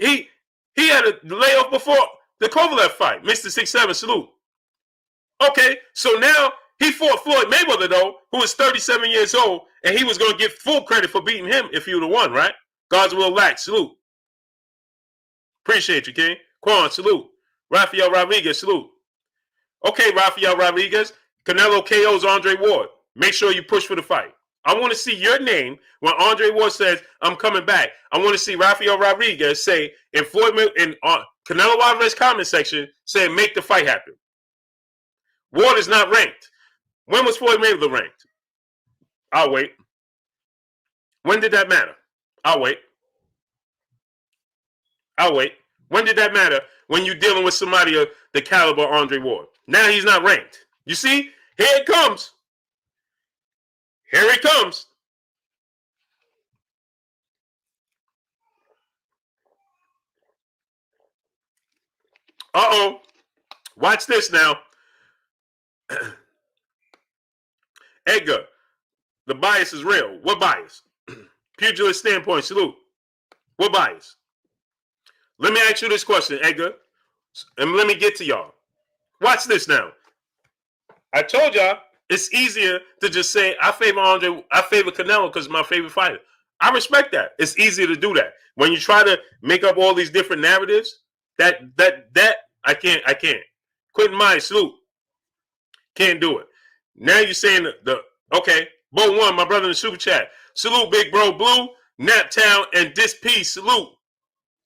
S1: had a layoff before the Kovalev fight. Mr. 6'7", salute. Okay, so now he fought Floyd Mayweather, though, who is 37 years old, And he was going to get full credit for beating him if he would have won, right? God's will lack. Salute. Appreciate you, King. Quan, salute. Rafael Rodriguez, salute. Okay, Rafael Rodriguez. Canelo KO's Andre Ward. Make sure you push for the fight. I want to see your name when Andre Ward says, I'm coming back. I want to see Rafael Rodriguez say in Canelo Alvarez comment section, say, make the fight happen. Ward is not ranked. When was Floyd Mayweather ranked? I'll wait. When did that matter? I'll wait. I'll wait. When did that matter when you're dealing with somebody of the caliber of Andre Ward? Now he's not ranked. You see? Here it comes. Here it comes. Uh-oh. Watch this now. Edgar, the bias is real. What bias? Pugilist standpoint, salute. What bias? Let me ask you this question, Edgar, and let me get to y'all. Watch this now. I told y'all it's easier to just say I favor Canelo because it's my favorite fighter. I respect that. It's easier to do that. When you try to make up all these different narratives, that I can't. Quentin Myers, salute. Can't do it. Now you're saying okay, Bo One, my brother in the super chat. Salute, Big Bro Blue, Naptown, and This Piece, salute.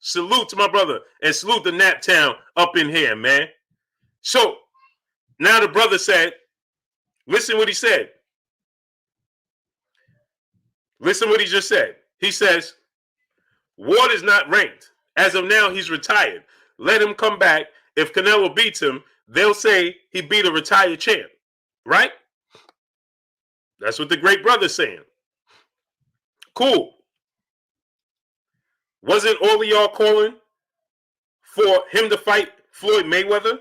S1: Salute to my brother, and salute the Naptown up in here, man. So, now the brother said, listen what he said. Listen what he just said. He says, Ward is not ranked. As of now, he's retired. Let him come back. If Canelo beats him, they'll say he beat a retired champ. Right? That's what the great brother's saying. Cool. Wasn't all of y'all calling for him to fight Floyd Mayweather?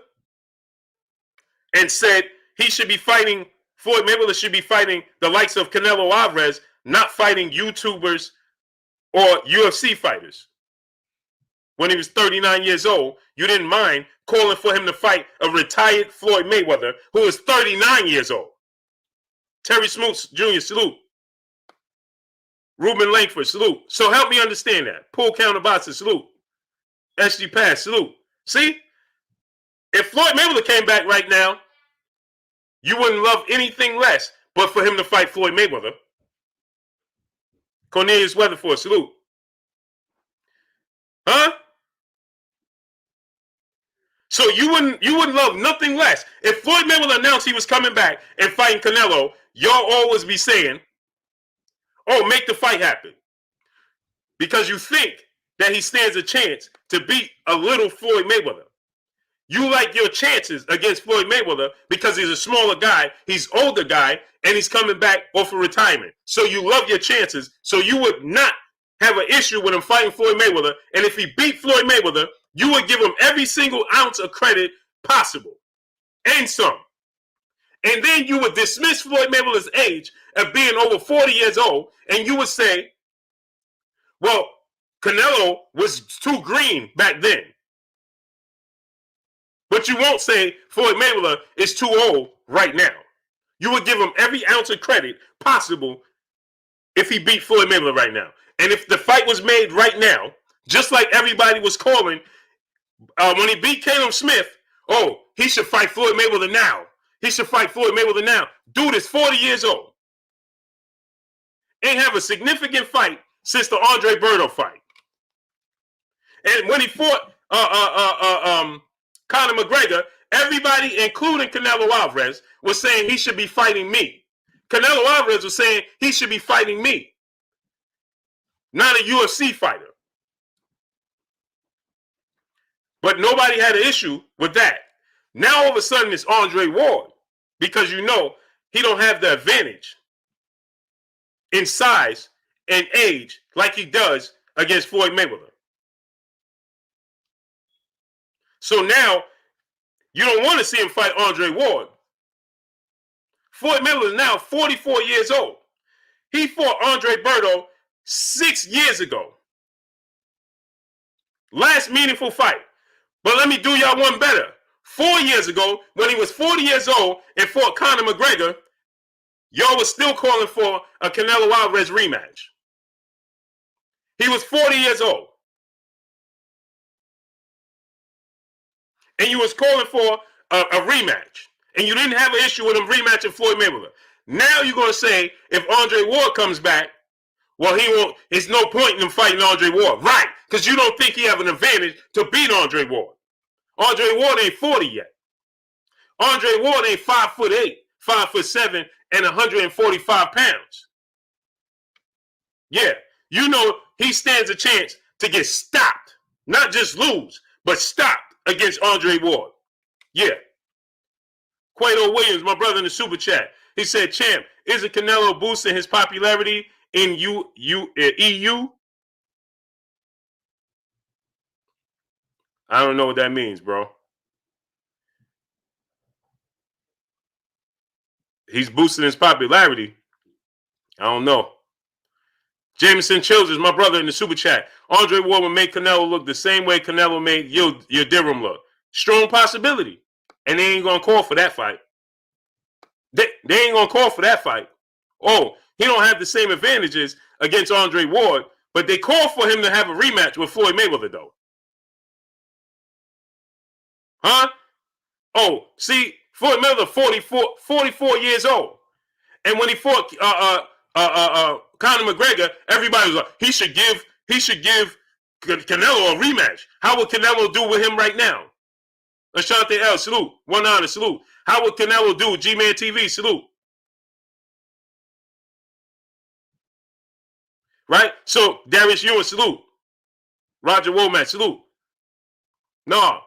S1: And said he should be fighting, Floyd Mayweather should be fighting the likes of Canelo Alvarez, not fighting YouTubers or UFC fighters. When he was 39 years old, you didn't mind calling for him to fight a retired Floyd Mayweather who is 39 years old. Terry Smoots Jr., salute. Ruben Langford, salute. So help me understand that. Pull Counterboxer, salute. SG Pass, salute. See? If Floyd Mayweather came back right now, you wouldn't love anything less but for him to fight Floyd Mayweather. Cornelius Weatherford, salute. Huh? So you wouldn't love nothing less. If Floyd Mayweather announced he was coming back and fighting Canelo, y'all always be saying, oh, make the fight happen. Because you think that he stands a chance to beat a little Floyd Mayweather. You like your chances against Floyd Mayweather because he's a smaller guy, he's an older guy, and he's coming back off of retirement. So you love your chances. So you would not have an issue with him fighting Floyd Mayweather. And if he beat Floyd Mayweather, you would give him every single ounce of credit possible. And some. And then you would dismiss Floyd Mayweather's age of being over 40 years old. And you would say, well, Canelo was too green back then. But you won't say Floyd Mayweather is too old right now. You would give him every ounce of credit possible if he beat Floyd Mayweather right now. And if the fight was made right now, just like everybody was calling when he beat Caleb Smith, oh, he should fight Floyd Mayweather now. He should fight Floyd Mayweather now. Dude is 40 years old. Ain't have a significant fight since the Andre Berto fight. And when he fought Conor McGregor, everybody, including Canelo Alvarez, was saying he should be fighting me. Canelo Alvarez was saying he should be fighting me, not a UFC fighter. But nobody had an issue with that. Now all of a sudden it's Andre Ward because you know he don't have the advantage in size and age like he does against Floyd Mayweather. So now you don't want to see him fight Andre Ward. Floyd Mayweather is now 44 years old. He fought Andre Berto 6 years ago. Last meaningful fight. But let me do y'all one better. 4 years ago, when he was 40 years old and fought Conor McGregor, Y'all was still calling for a Canelo Alvarez rematch. He was 40 years old. And you was calling for a rematch. And you didn't have an issue with him rematching Floyd Mayweather. Now you're going to say, if Andre Ward comes back, well, he won't. There's no point in him fighting Andre Ward. Right, because you don't think he have an advantage to beat Andre Ward. Andre Ward ain't 40 yet. Andre Ward ain't 5'8", 5'7", and 145 pounds. Yeah, you know he stands a chance to get stopped. Not just lose, but stopped against Andre Ward. Yeah. Quato Williams, my brother in the super chat. He said, champ, is it Canelo boosting his popularity in EU? I don't know what that means, bro. He's boosting his popularity. I don't know. Jameson Childers, my brother in the super chat. Andre Ward will make Canelo look the same way Canelo made Yildirim look. Strong possibility. And they ain't going to call for that fight. They ain't going to call for that fight. Oh, he don't have the same advantages against Andre Ward, but they call for him to have a rematch with Floyd Mayweather, though. Huh? Oh, see, Floyd Mayweather 44 years old. And when he fought Conor McGregor, everybody was like, he should give Canelo a rematch. How would Canelo do with him right now? Ashante L, salute. 1 salute. How would Canelo do with G-Man TV? Salute. Right? So, Darius Ewan, salute. Roger Womack, salute. No.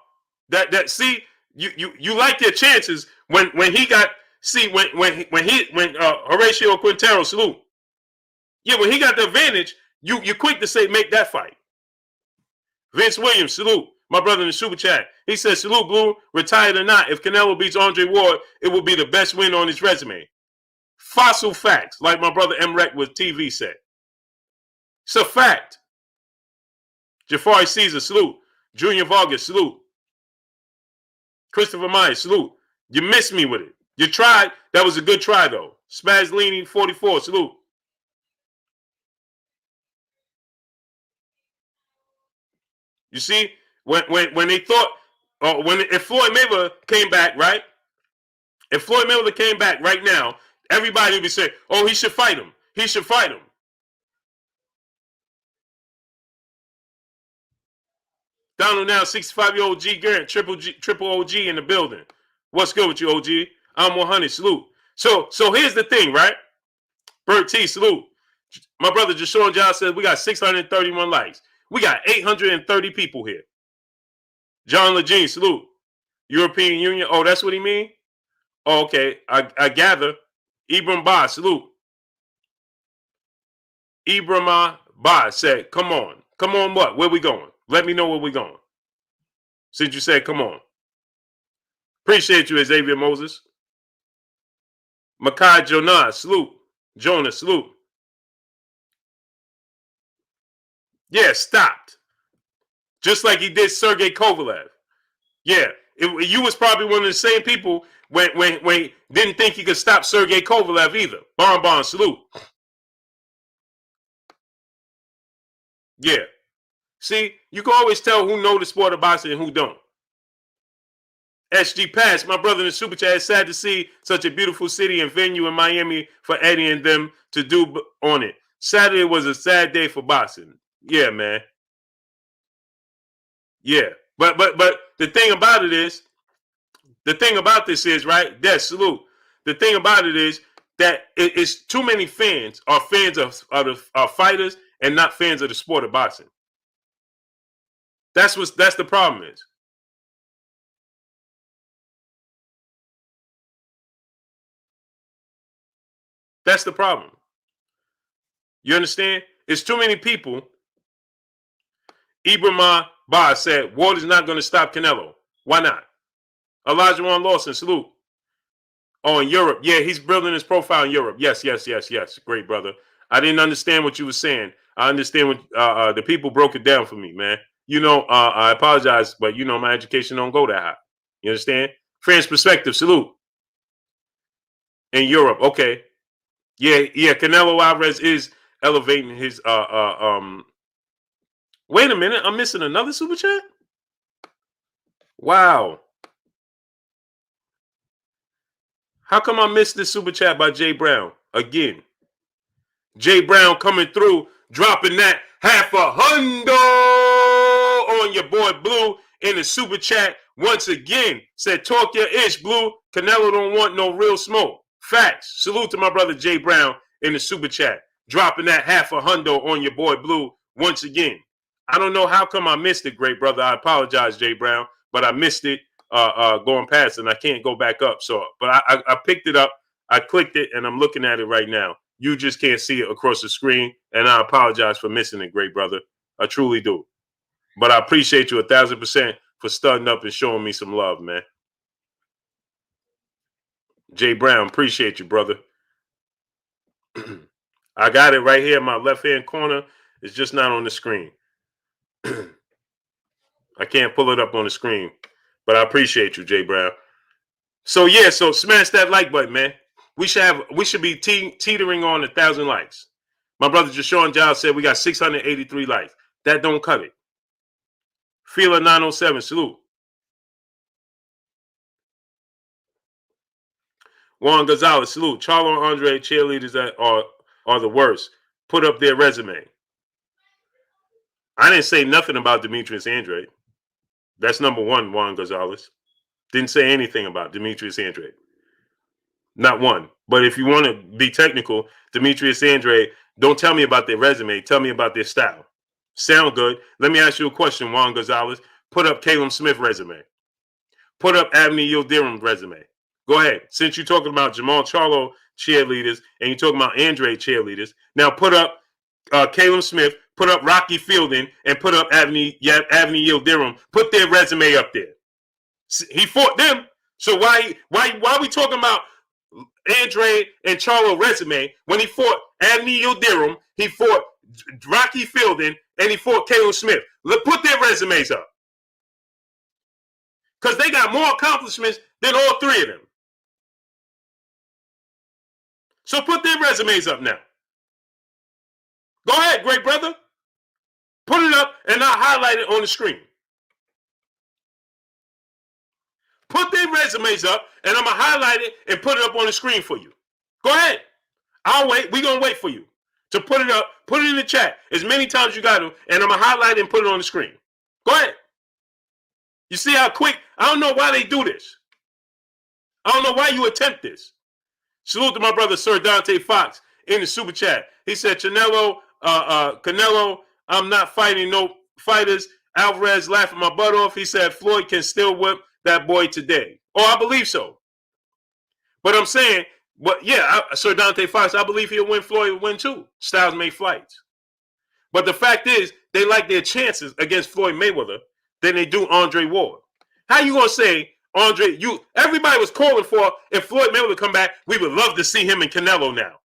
S1: See, you like your chances when he got, see, when Horatio Quintero, salute. Yeah, when he got the advantage, you're quick to say make that fight. Vince Williams, salute. My brother in the super chat. He says, salute, Blue, retired or not. If Canelo beats Andre Ward, it will be the best win on his resume. Fossil facts, like my brother M. Rec with TV said. It's a fact. Jafari Caesar, salute. Junior Vargas, salute. Christopher Myers, salute. You missed me with it. You tried. That was a good try, though. Spazlini, 44, salute. You see, when they thought, if Floyd Mayweather came back, right? If Floyd Mayweather came back right now, everybody would be saying, oh, he should fight him. He should fight him. Donald now, 65-year-old G Garrett, triple OG in the building. What's good with you, OG? I'm 100, salute. So here's the thing, right? Bert T, salute. My brother Jashawn Giles says we got 631 likes. We got 830 people here. John Lejeune, salute. European Union. Oh, that's what he mean? Oh, okay. I gather. Ibram Ba, salute. Ibram Ba said, come on. Come on what? Where we going? Let me know where we going. Since you said, come on. Appreciate you, Xavier Moses. Makai Jonas, salute. Jonas, salute. Yeah, stopped. Just like he did Sergey Kovalev. Yeah, you was probably one of the same people when didn't think he could stop Sergey Kovalev either. Bon, salute. Yeah. See, you can always tell who know the sport of boxing and who don't. SG Pass, my brother in the super chat, it's sad to see such a beautiful city and venue in Miami for Eddie and them to do on it. Saturday was a sad day for boxing. Yeah, man. Yeah. But the thing about this is, right? Yes, salute. The thing about it is that it's too many fans are fans of fighters and not fans of the sport of boxing. That's the problem is. That's the problem. You understand? It's too many people. Ibram Ba said, Ward is not going to stop Canelo. Why not? Elijah Juan Lawson, salute. Oh, in Europe. Yeah, he's building his profile in Europe. Yes. Great, brother. I didn't understand what you were saying. I understand what the people broke it down for me, man. You know, I apologize, but you know my education don't go that high. You understand? France perspective, salute. In Europe, okay. Yeah. Canelo Alvarez is elevating his Wait a minute, I'm missing another super chat? Wow. How come I missed this super chat by Jay Brown? Again. Jay Brown coming through, dropping that $500 on your boy Blue in the super chat once again. Said, talk your ish, Blue. Canelo don't want no real smoke. Facts. Salute to my brother Jay Brown in the super chat, dropping that $500 on your boy Blue once again. I don't know how come I missed it, great brother. I apologize, Jay Brown, but I missed it going past, and I can't go back up. So, but I picked it up, I clicked it, and I'm looking at it right now. You just can't see it across the screen, and I apologize for missing it, great brother. I truly do. But I appreciate you 1,000% for starting up and showing me some love, man. Jay Brown, appreciate you, brother. I got it right here in my left-hand corner. It's just not on the screen. I can't pull it up on the screen, but I appreciate you, Jay Brown. So yeah, so smash that like button, man. We should be teetering on 1,000 likes. My brother Jashawn Giles said we got 683 likes. That don't cut it. Feeler 907, salute. Juan Gonzalez, salute. Charlo and Andre cheerleaders that are the worst. Put up their resume. I didn't say nothing about Demetrius Andrade. That's number one, Juan Gonzalez. Didn't say anything about Demetrius Andrade. Not one. But if you want to be technical, Demetrius Andrade, don't tell me about their resume. Tell me about their style. Sound good? Let me ask you a question, Juan Gonzalez. Put up Caleb Smith resume. Put up Avni Yildirim resume. Go ahead. Since you're talking about Jamal Charlo cheerleaders and you're talking about Andrade cheerleaders, now put up Caleb Smith, put up Rocky Fielding, and put up Avni Yildirim. Put their resume up there. He fought them. So why are we talking about Andrade and Charlo resume when he fought Avni Yildirim, he fought Rocky Fielding, and he fought Caleb Smith? Put their resumes up. Because they got more accomplishments than all three of them. So put their resumes up now. Go ahead, great brother. Put it up and I'll highlight it on the screen. Put their resumes up and I'm going to highlight it and put it up on the screen for you. Go ahead. I'll wait. We're going to wait for you to put it up. Put it in the chat as many times as you got to, and I'm going to highlight it and put it on the screen. Go ahead. You see how quick? I don't know why they do this. I don't know why you attempt this. Salute to my brother, Sir Dante Fox, in the super chat. He said, Canelo, I'm not fighting no fighters. Alvarez laughing my butt off. He said, Floyd can still whip that boy today. Oh, I believe so. But I'm saying, Sir Dante Fox, I believe he'll win. Floyd will win too. Styles make flights. But the fact is, they like their chances against Floyd Mayweather than they do Andre Ward. How you going to say, Andre, everybody was calling for, if Floyd Mayweather come back, we would love to see him in Canelo now.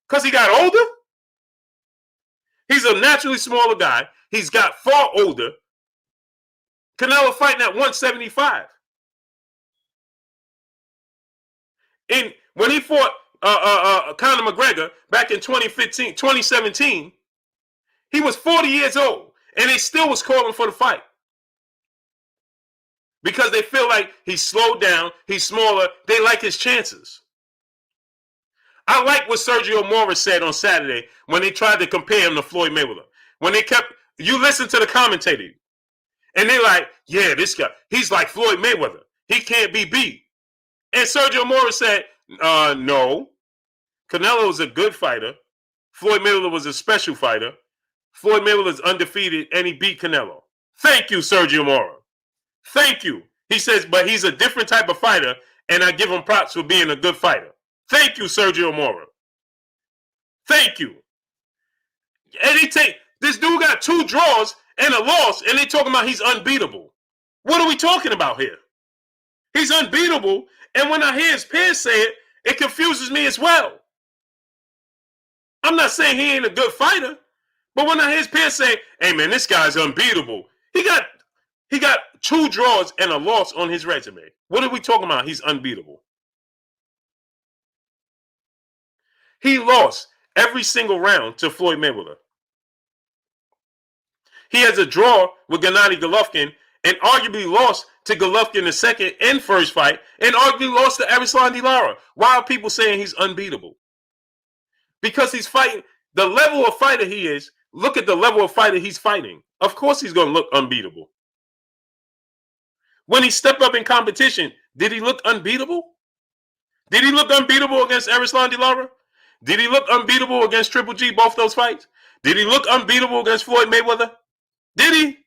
S1: Because he got older? He's a naturally smaller guy. He's got far older. Canelo fighting at 175. And when he fought Conor McGregor back in 2017, he was 40 years old. And they still was calling for the fight. Because they feel like he's slowed down, he's smaller, they like his chances. I like what Sergio Morris said on Saturday when they tried to compare him to Floyd Mayweather. When you listen to the commentator, and they're like, yeah, this guy, he's like Floyd Mayweather. He can't be beat. And Sergio Morris said, no. Canelo was a good fighter. Floyd Mayweather was a special fighter. Floyd Mayweather is undefeated, and he beat Canelo. Thank you, Sergio Morris. Thank you. He says, but he's a different type of fighter, and I give him props for being a good fighter. Thank you, Sergio Mora. Thank you. And this dude got 2 draws and a loss, and they talking about he's unbeatable. What are we talking about here? He's unbeatable, and when I hear his peers say it, it confuses me as well. I'm not saying he ain't a good fighter, but when I hear his peers say, hey man, this guy's unbeatable, he got 2 draws and a loss on his resume. What are we talking about? He's unbeatable. He lost every single round to Floyd Mayweather. He has a draw with Gennady Golovkin and arguably lost to Golovkin the second and first fight and arguably lost to Erislan De Lara. Why are people saying he's unbeatable? Because he's fighting. The level of fighter he is, look at the level of fighter he's fighting. Of course he's going to look unbeatable. When he stepped up in competition, did he look unbeatable? Did he look unbeatable against Erislan De Lara? Did he look unbeatable against Triple G, both those fights? Did he look unbeatable against Floyd Mayweather? Did he?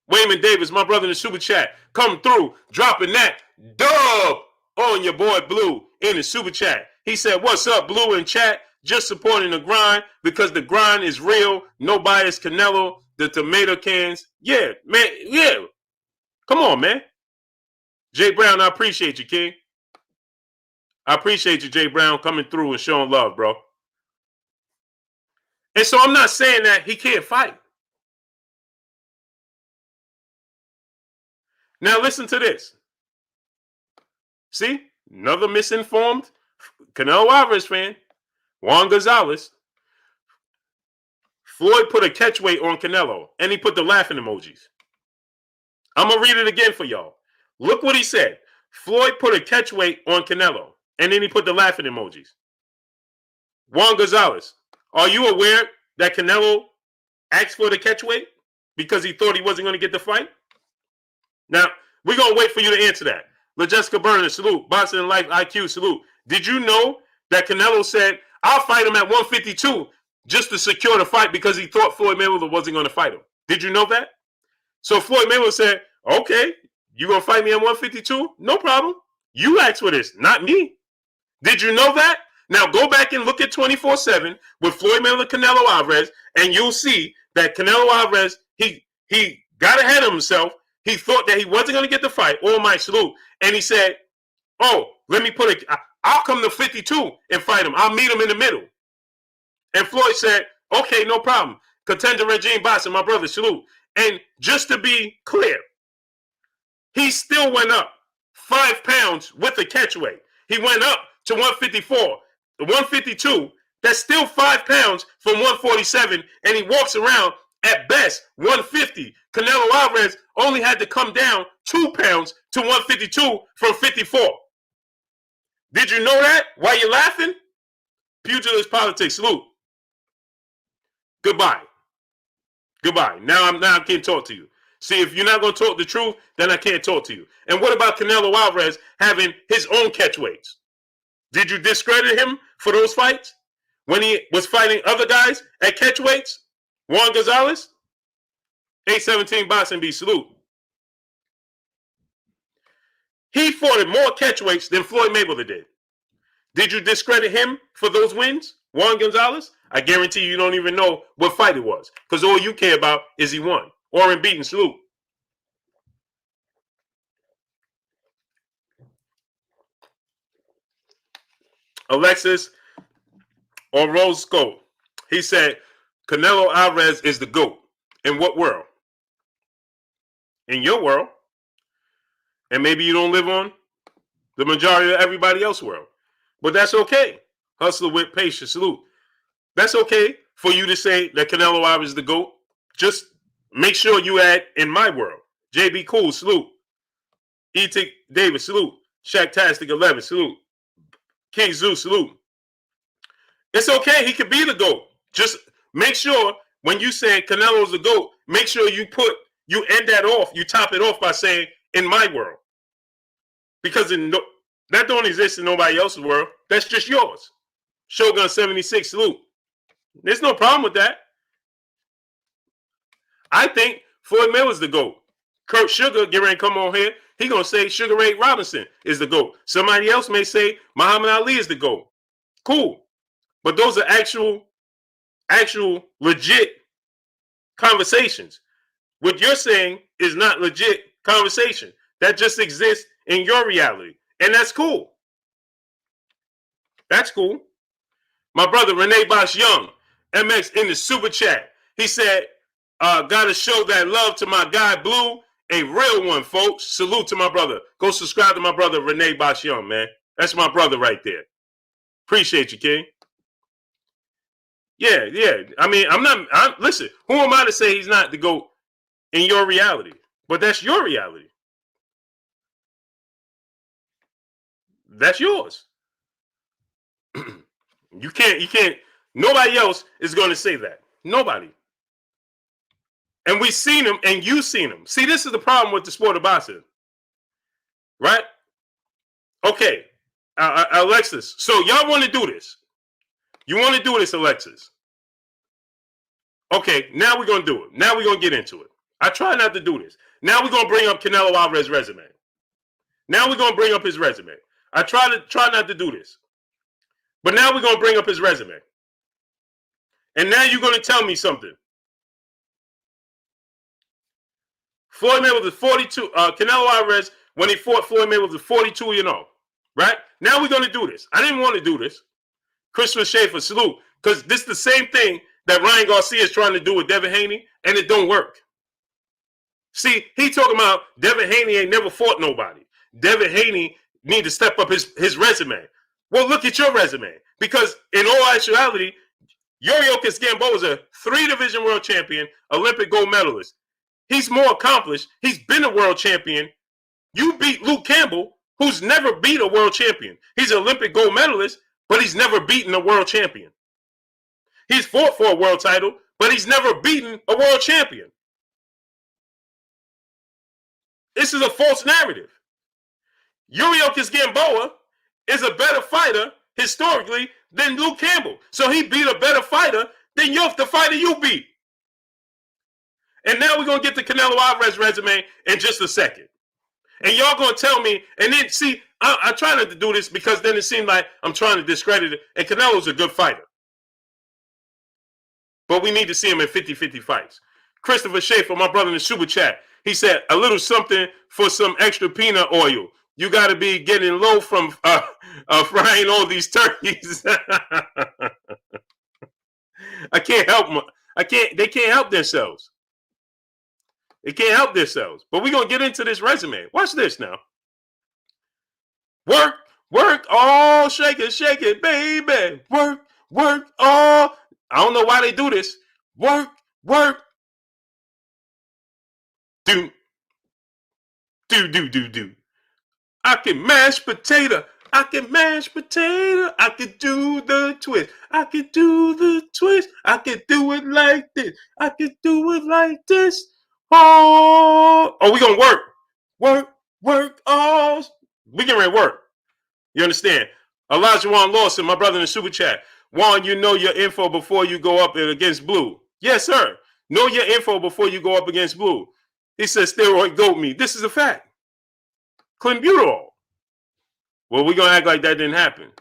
S1: Wayman Davis, my brother in the super chat, come through, dropping that dub on your boy Blue in the super chat. He said, what's up, Blue, in chat? Just supporting the grind because the grind is real. No bias, Canelo, the tomato cans. Yeah, man, yeah. Come on, man. Jay Brown, I appreciate you, King. I appreciate you, Jay Brown, coming through and showing love, bro. And so I'm not saying that he can't fight. Now listen to this. See, another misinformed Canelo Alvarez fan, Juan Gonzalez. Floyd put a catch weight on Canelo, and he put the laughing emojis. I'm going to read it again for y'all. Look what he said. Floyd put a catch weight on Canelo, and then he put the laughing emojis. Juan Gonzalez, are you aware that Canelo asked for the catch weight because he thought he wasn't going to get the fight? Now, we're going to wait for you to answer that. LaJessica Burner, salute. Boxing and Life IQ, salute. Did you know that Canelo said, I'll fight him at 152 just to secure the fight because he thought Floyd Mayweather wasn't going to fight him? Did you know that? So Floyd Mayweather said, okay, you going to fight me at 152? No problem. You asked for this, not me. Did you know that? Now go back and look at 24/7 with Floyd Mayweather, Canelo Alvarez, and you'll see that Canelo Alvarez, he got ahead of himself. He thought that he wasn't going to get the fight. All my salute. And he said, oh, let me put it. I'll come to 52 and fight him. I'll meet him in the middle. And Floyd said, okay, no problem. Contender Regime Boxing, my brother, salute. And just to be clear, he still went up 5 pounds with the catch weight. He went up to 154, 152. That's still 5 pounds from 147. And he walks around at best 150. Canelo Alvarez only had to come down 2 pounds to 152 from 54. Did you know that? Why you laughing? Pugilist politics, salute. Goodbye. Goodbye. Now I can't talk to you. See, if you're not going to talk the truth, then I can't talk to you. And what about Canelo Alvarez having his own catch weights? Did you discredit him for those fights? When he was fighting other guys at catch weights? Juan Gonzalez? 817 Boxing B, salute. He fought at more catch weights than Floyd Mayweather did. Did you discredit him for those wins, Juan Gonzalez? I guarantee you don't even know what fight it was, because all you care about is he won. Or Unbeaten, salute. Alexis Orozco. He said, Canelo Alvarez is the GOAT. In what world? In your world. And maybe you don't live on the majority of everybody else's world. But that's okay. Hustler with patience, salute. That's okay for you to say that Canelo Alvarez is the GOAT. Just make sure you add in my world. JB Cool, salute. E.T. Davis, salute. Shacktastic 11, salute. King Zeus, salute. It's okay. He could be the GOAT. Just make sure when you say Canelo's the GOAT, make sure you end that off. You top it off by saying, in my world. Because that don't exist in nobody else's world. That's just yours. Shogun 76, salute. There's no problem with that. I think Floyd Mayweather's the GOAT. Kurt Sugar, get ready to come on here. He going to say Sugar Ray Robinson is the GOAT. Somebody else may say Muhammad Ali is the GOAT. Cool. But those are actual legit conversations. What you're saying is not legit conversation. That just exists in your reality. And that's cool. That's cool. My brother, Renee Bosch Young, MX in the super chat. He said, gotta show that love to my guy Blue. A real one, folks. Salute to my brother. Go subscribe to my brother, Renee Bosch Young, man. That's my brother right there. Appreciate you, King. Yeah. I mean, listen, who am I to say he's not the GOAT in your reality? But that's your reality. That's yours. You can't, nobody else is going to say that. Nobody. And we've seen him, and you've seen him. See, this is the problem with the sport of boxing. Right? Okay. Alexis. So y'all want to do this. You want to do this, Alexis. Okay, now we're going to do it. Now we're going to get into it. I try not to do this. Now we're going to bring up Canelo Alvarez's resume. Now we're going to bring up his resume. I try not to do this. But now we're going to bring up his resume. And now you're going to tell me something. Floyd Mayweather was 42. Canelo Alvarez, when he fought Floyd Mayweather, was 42-0. Right? Now we're going to do this. I didn't want to do this. Christopher Schaefer, salute. Because this is the same thing that Ryan Garcia is trying to do with Devin Haney, and it don't work. See, he talking about Devin Haney ain't never fought nobody. Devin Haney need to step up his resume. Well, look at your resume. Because in all actuality, Yuriorkis Gamboa is a 3-division world champion, Olympic gold medalist. He's more accomplished. He's been a world champion. You beat Luke Campbell, who's never beat a world champion. He's an Olympic gold medalist, but he's never beaten a world champion. He's fought for a world title, but he's never beaten a world champion. This is a false narrative. Yuriorkis Gamboa is a better fighter historically than Luke Campbell. So he beat a better fighter than the fighter you beat. And now we're going to get the Canelo Alvarez resume in just a second. And y'all going to tell me, and then see, I try not to do this because then it seems like I'm trying to discredit it. And Canelo's a good fighter. But we need to see him in 50-50 fights. Christopher Schaefer, my brother in the super chat, he said, a little something for some extra peanut oil. You got to be getting low from frying all these turkeys. I can't help them. They can't help themselves. They can't help themselves. But we're going to get into this resume. Watch this now. Work, oh, shake it, baby. Work, oh. I don't know why they do this. Work. Do. I can mash potato. I can do the twist. I can do it like this. Oh, we gonna work. Oh, we getting ready to work. You understand? Elijah Juan Lawson, my brother in the super chat. Juan, you know your info before you go up against Blue. Yes, sir. Know your info before you go up against Blue. He says steroid goat meat. This is a fact. Clenbuterol. Well, we're going to act like that didn't happen.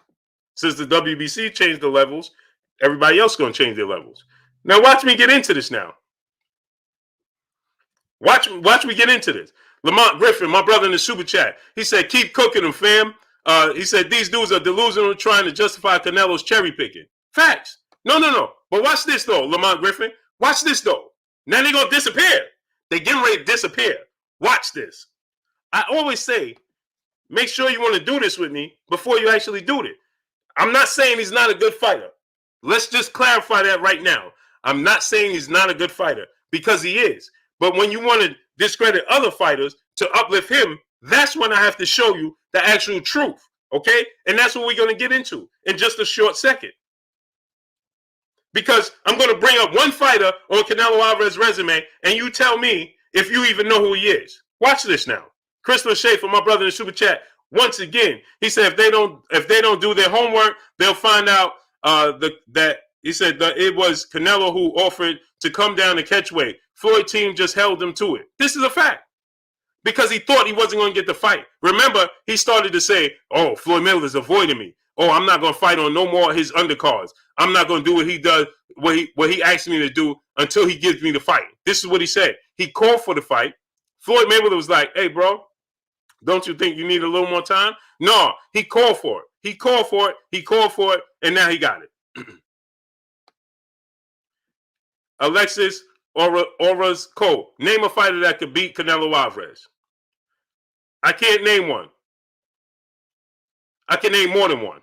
S1: Since the WBC changed the levels, everybody else going to change their levels. Now, watch me get into this now. Watch me get into this. Lamont Griffin, my brother in the super chat, he said, keep cooking them, fam. He said, these dudes are delusional trying to justify Canelo's cherry picking. Facts. No. But watch this, though, Lamont Griffin. Watch this, though. Now they're going to disappear. They're getting ready to disappear. Watch this. I always say, make sure you want to do this with me before you actually do it. I'm not saying he's not a good fighter. Let's just clarify that right now. I'm not saying he's not a good fighter because he is. But when you want to discredit other fighters to uplift him, that's when I have to show you the actual truth. Okay? And that's what we're going to get into in just a short second. Because I'm going to bring up one fighter on Canelo Alvarez's resume, and you tell me if you even know who he is. Watch this now. Christopher Schaefer, my brother in the super chat, once again, he said if they don't do their homework, they'll find out that he said that it was Canelo who offered to come down and catch weight. Floyd team just held him to it. This is a fact. Because he thought he wasn't going to get the fight. Remember, he started to say, oh, Floyd Mayweather's avoiding me. Oh, I'm not going to fight on no more of his undercards. I'm not going to do what he does, what he asked me to do until he gives me the fight. This is what he said. He called for the fight. Floyd Mayweather was like, hey, bro, don't you think you need a little more time? No, he called for it. He called for it, and now he got it. Alexis Auras Cole. Name a fighter that could beat Canelo Alvarez. I can't name one. I can name more than one.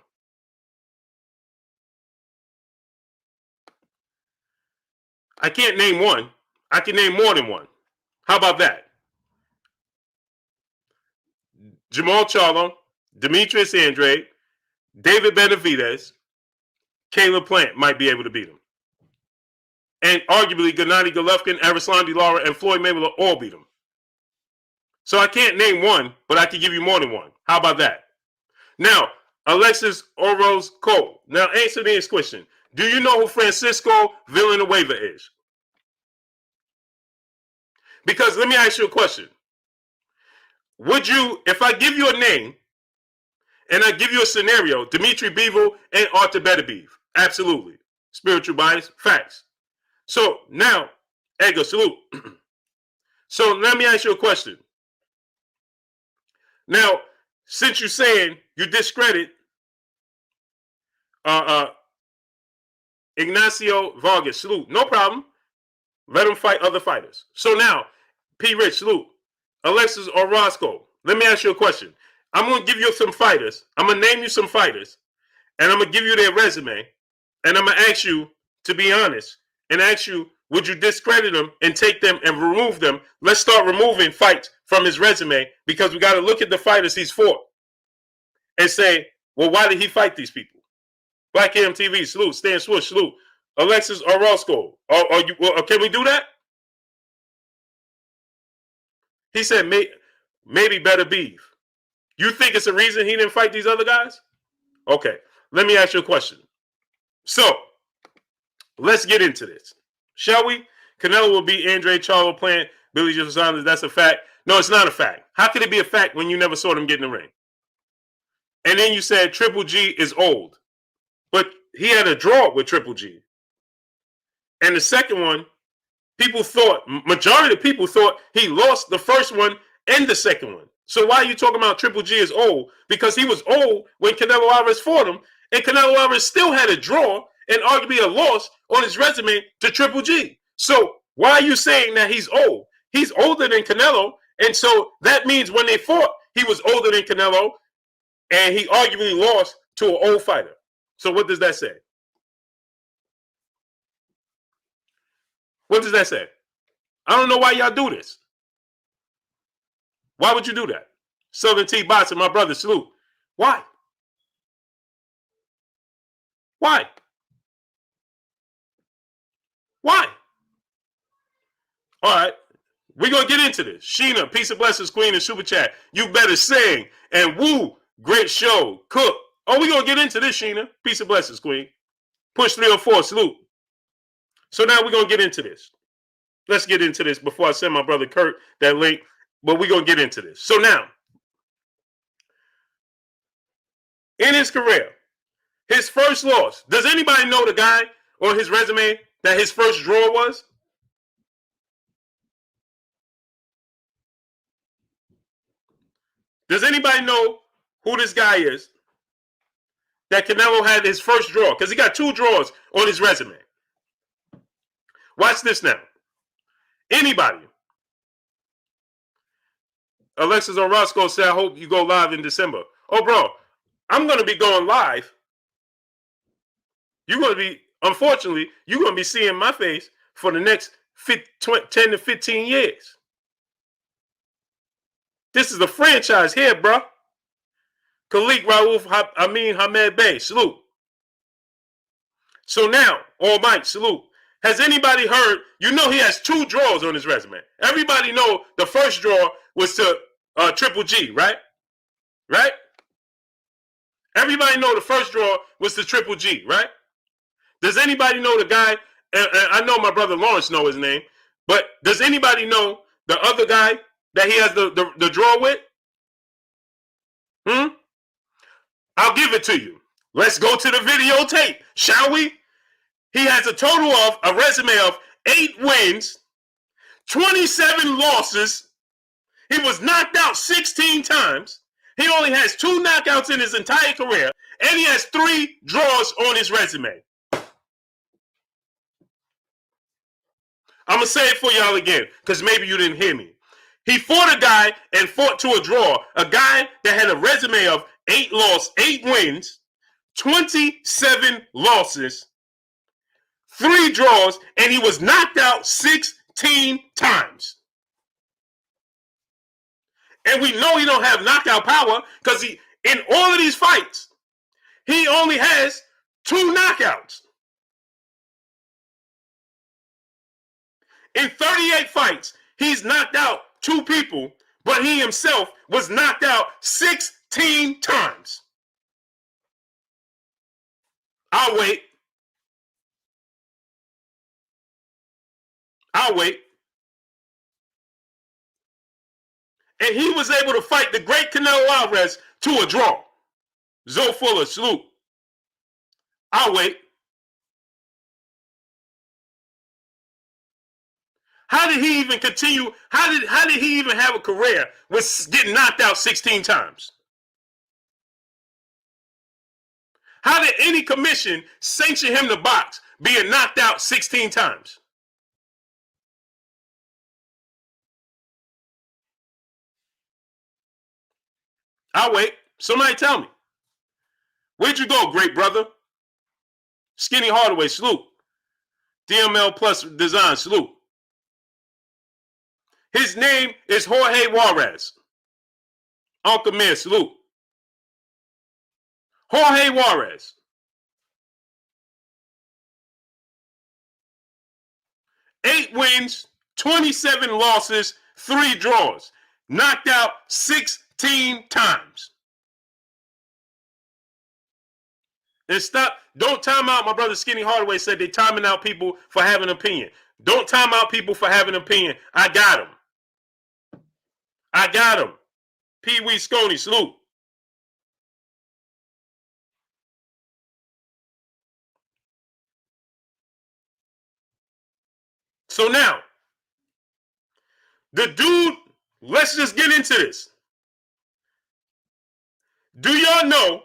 S1: I can't name one. I can name more than one. How about that? Jamal Charlo, Demetrius Andrade, David Benavidez, Caleb Plant might be able to beat him. And arguably, Gennady Golovkin, Arislandi Lara, and Floyd Mayweather all beat him. So I can't name one, but I can give you more than one. How about that? Now, Alexis Orozco. Now, answer this question. Do you know who Francisco Villanueva is? Because let me ask you a question. Would you, if I give you a name and I give you a scenario, Dimitri Bivol and Artur Beterbiev? Absolutely. Spiritual bias, facts. So now, Edgar, salute. So let me ask you a question. Now, since you're saying you discredit Ignacio Vargas, salute. No problem. Let him fight other fighters. So now, P. Rich, salute. Alexis Orozco, let me ask you a question. I'm going to give you some fighters. I'm going to name you some fighters, and I'm going to give you their resume, and I'm going to ask you to be honest and ask you, would you discredit them and take them and remove them? Let's start removing fights from his resume because we got to look at the fighters he's fought and say, well, why did he fight these people? Black Cam TV, salute. Stan Swoosh, salute. Alexis Orozco, can we do that? He said, maybe Beterbiev. You think it's a reason he didn't fight these other guys? Okay, let me ask you a question. So, let's get into this. Shall we? Canelo will beat Andre Charlo Plant, Billy Joe Saunders. That's a fact. No, it's not a fact. How could it be a fact when you never saw them get in the ring? And then you said Triple G is old. But he had a draw with Triple G. And the second one, majority of people thought he lost the first one and the second one. So why are you talking about Triple G is old? Because he was old when Canelo Alvarez fought him, and Canelo Alvarez still had a draw and arguably a loss on his resume to Triple G. So why are you saying that he's old? He's older than Canelo, and so that means when they fought, he was older than Canelo, and he arguably lost to an old fighter. So what does that say? What does that say? I don't know why y'all do this. Why would you do that? Southern T. Botson, my brother, salute. Why? Why? Why? All right. We're going to get into this. Sheena, peace and blessings, queen, and super chat. You better sing. And woo, great show. Cook. Oh, we're going to get into this, Sheena. Peace and blessings, queen. Push 304, salute. So now we're going to get into this. Let's get into this before I send my brother Kurt that link. But we're going to get into this. So now, in his career, his first loss. Does anybody know the guy on his resume that his first draw was? Does anybody know who this guy is that Canelo had his first draw? Because he got 2 draws on his resume. Watch this now. Anybody? Alexis Orozco said, I hope you go live in December. Oh, bro, I'm going to be going live. You're going to be, unfortunately, you're going to be seeing my face for the next 10 to 15 years. This is a franchise here, bro. Khalik Raouf Amin Hamed Bey, salute. So now, all might, salute. Has anybody heard, you know he has 2 draws on his resume. Everybody know the first draw was to Triple G, right? Right? Everybody know the first draw was to Triple G, right? Does anybody know the guy, and I know my brother Lawrence know his name, but does anybody know the other guy that he has the draw with? I'll give it to you. Let's go to the videotape, shall we? He has a total of a resume of 8 wins, 27 losses. He was knocked out 16 times. He only has 2 knockouts in his entire career, and he has 3 draws on his resume. I'm going to say it for y'all again, because maybe you didn't hear me. He fought a guy and fought to a draw, a guy that had a resume of 8 wins, 27 losses, 3 draws, and he was knocked out 16 times. And we know he don't have knockout power because he, in all of these fights, he only has 2 knockouts. In 38 fights, he's knocked out 2 people, but he himself was knocked out 16 times. I'll wait. I'll wait. And he was able to fight the great Canelo Alvarez to a draw. Zoe Fuller, salute. I'll wait. How did he even continue? How did he even have a career with getting knocked out 16 times? How did any commission sanction him to box being knocked out 16 times? I'll wait. Somebody tell me. Where'd you go, great brother? Skinny Hardaway, salute. DML Plus Design, salute. His name is Jorge Juarez. Uncle Mir, salute. Jorge Juarez. 8 wins, 27 losses, 3 draws. Knocked out 16 times. And stop. Don't time out. My brother Skinny Hardaway said they're timing out people for having an opinion. Don't time out people for having an opinion. I got him. I got him. Pee Wee Sconey, salute. So now, the dude, let's just get into this. Do y'all know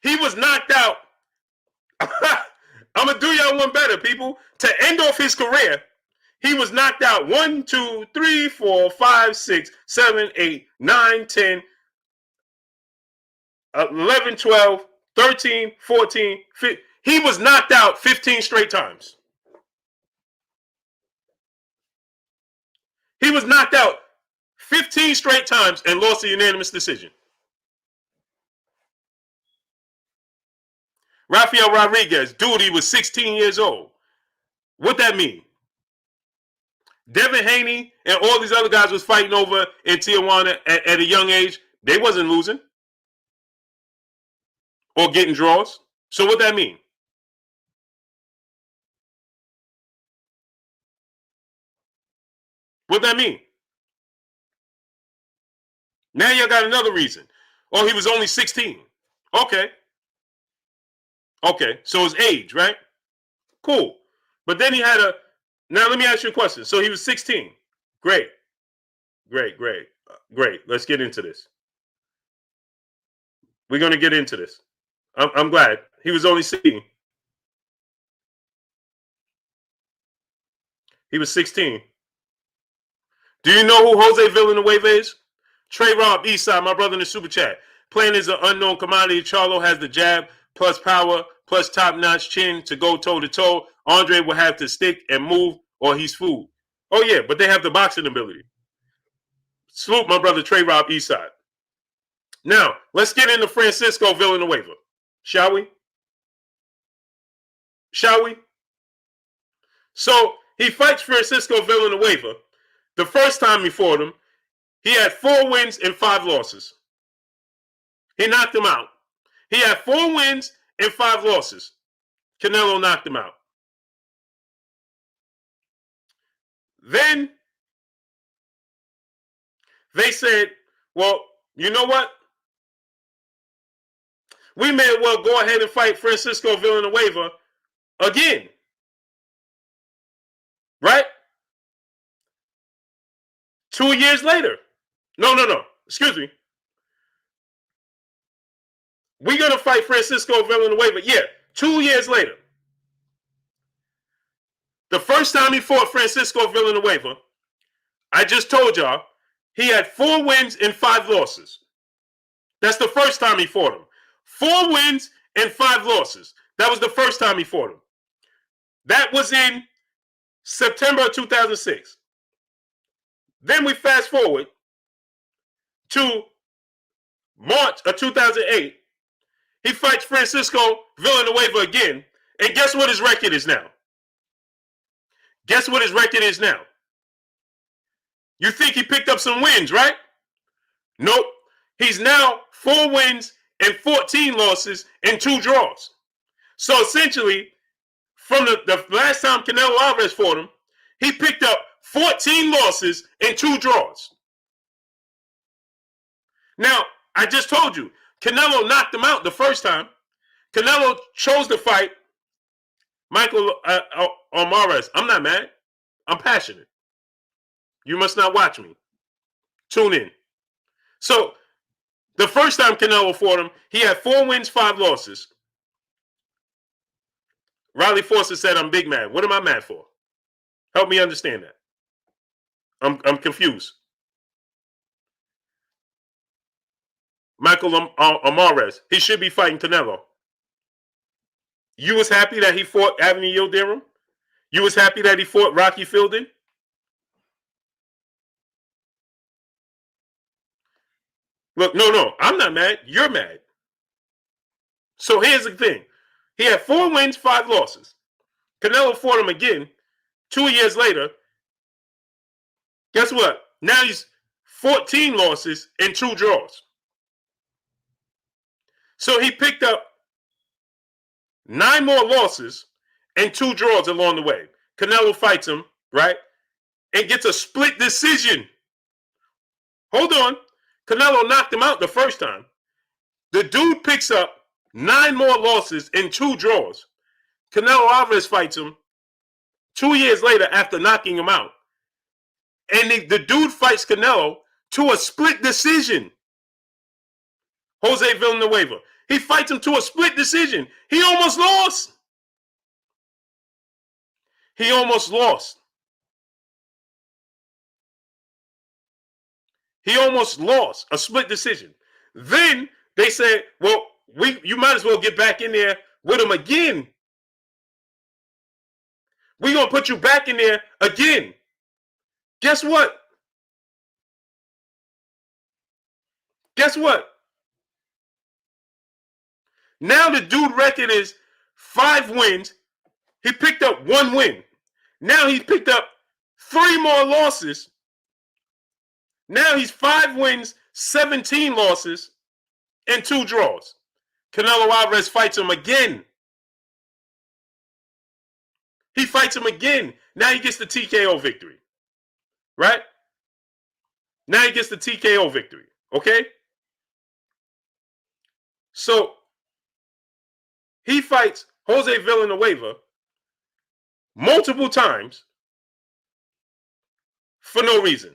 S1: he was knocked out? I'm going to do y'all one better, people. To end off his career, he was knocked out 1, 2, 3, 4, 5, 6, 7, 8, 9, 10, 11, 12, 13, 14, 15. He was knocked out 15 straight times. He was knocked out 15 straight times and lost a unanimous decision. Rafael Rodriguez, dude, he was 16 years old. What that mean? Devin Haney and all these other guys was fighting over in Tijuana at a young age. They wasn't losing or getting draws. So what that mean? What that mean? Now you got another reason. Oh, he was only 16. Okay. Okay, so his age, right? Cool. But then he had a... Now let me ask you a question. So he was 16. Great. Great. Let's get into this. We're going to get into this. I'm glad. He was only 16. He was 16. Do you know who Jose Villanueva is? Trey Rob, Eastside, my brother in the super chat. Playing is an unknown commodity. Charlo has the jab, plus power, plus top-notch chin to go toe-to-toe. Andre will have to stick and move or he's food. Oh, yeah, but they have the boxing ability. Salute my brother Trey Rob, Eastside. Now, let's get into Francisco Villanueva. Shall we? Shall we? So, he fights Francisco Villanueva. The first time he fought him, he had 4 wins and 5 losses. He knocked him out. He had 4 wins and 5 losses. Canelo knocked him out. Then they said, well, you know what? We may as well go ahead and fight Francisco Villanueva again. Right? 2 years later. No. Excuse me. We're going to fight Francisco Villanueva. Yeah, 2 years later. The first time he fought Francisco Villanueva, I just told y'all, he had 4 wins and 5 losses. That's the first time he fought him. 4 wins and 5 losses. That was the first time he fought him. That was in September of 2006. Then we fast forward to March of 2008. He fights Francisco Villanueva again. And guess what his record is now? Guess what his record is now? You think he picked up some wins, right? Nope. He's now 4 wins and 14 losses and 2 draws. So essentially, from the last time Canelo Alvarez fought him, he picked up 14 losses and 2 draws. Now, I just told you, Canelo knocked him out the first time. Canelo chose to fight Michael Alvarez. I'm not mad. I'm passionate. You must not watch me. Tune in. So, the first time Canelo fought him, he had 4 wins, 5 losses. Riley Forster said, I'm big mad. What am I mad for? Help me understand that. I'm confused. Michael Alvarez, he should be fighting Canelo. You was happy that he fought Avenue Yildirim? You was happy that he fought Rocky Fielding? Look, no, I'm not mad. You're mad. So here's the thing. He had 4 wins, 5 losses. Canelo fought him again 2 years later. Guess what? Now he's 14 losses and 2 draws. So he picked up 9 more losses and 2 draws along the way. Canelo fights him, right? And gets a split decision. Hold on. Canelo knocked him out the first time. The dude picks up 9 more losses and 2 draws. Canelo Alvarez fights him 2 years later after knocking him out. And the dude fights Canelo to a split decision. Jose Villanueva. He fights him to a split decision. He almost lost. He almost lost. He almost lost a split decision. Then they said, well, you might as well get back in there with him again. We're going to put you back in there again. Guess what? Guess what? Now the dude record is 5 wins. He picked up 1 win. Now he's picked up 3 more losses. Now he's 5 wins, 17 losses, and 2 draws. Canelo Alvarez fights him again. He fights him again. Now he gets the TKO victory. Right? Now he gets the TKO victory. Okay? So, he fights Jose Villanueva multiple times for no reason.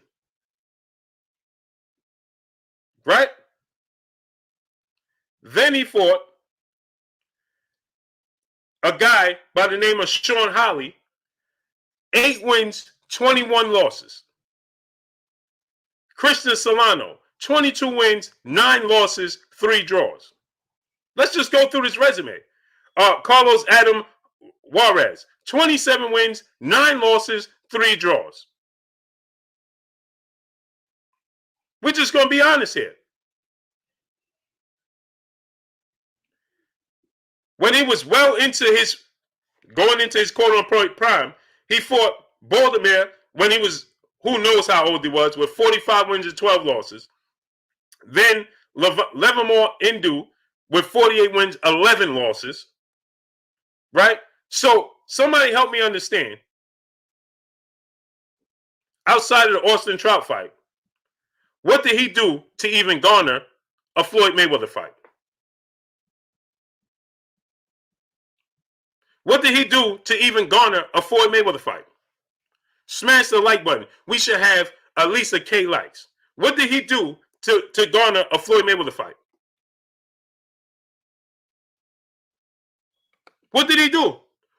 S1: Right? Then he fought a guy by the name of Sean Holly, 8 wins, 21 losses. Christian Solano, 22 wins, 9 losses, 3 draws. Let's just go through this resume. Carlos Adam Juarez, 27 wins, 9 losses, 3 draws. We're just going to be honest here. When he was well into going into his quote-unquote prime, he fought Baltimore when he was, who knows how old he was, with 45 wins and 12 losses. Then Levermore Indu with 48 wins, 11 losses. Right? So, somebody help me understand. Outside of the Austin Trout fight, what did he do to even garner a Floyd Mayweather fight? What did he do to even garner a Floyd Mayweather fight? Smash the like button. We should have at least a K likes. What did he do to garner a Floyd Mayweather fight? What did he do?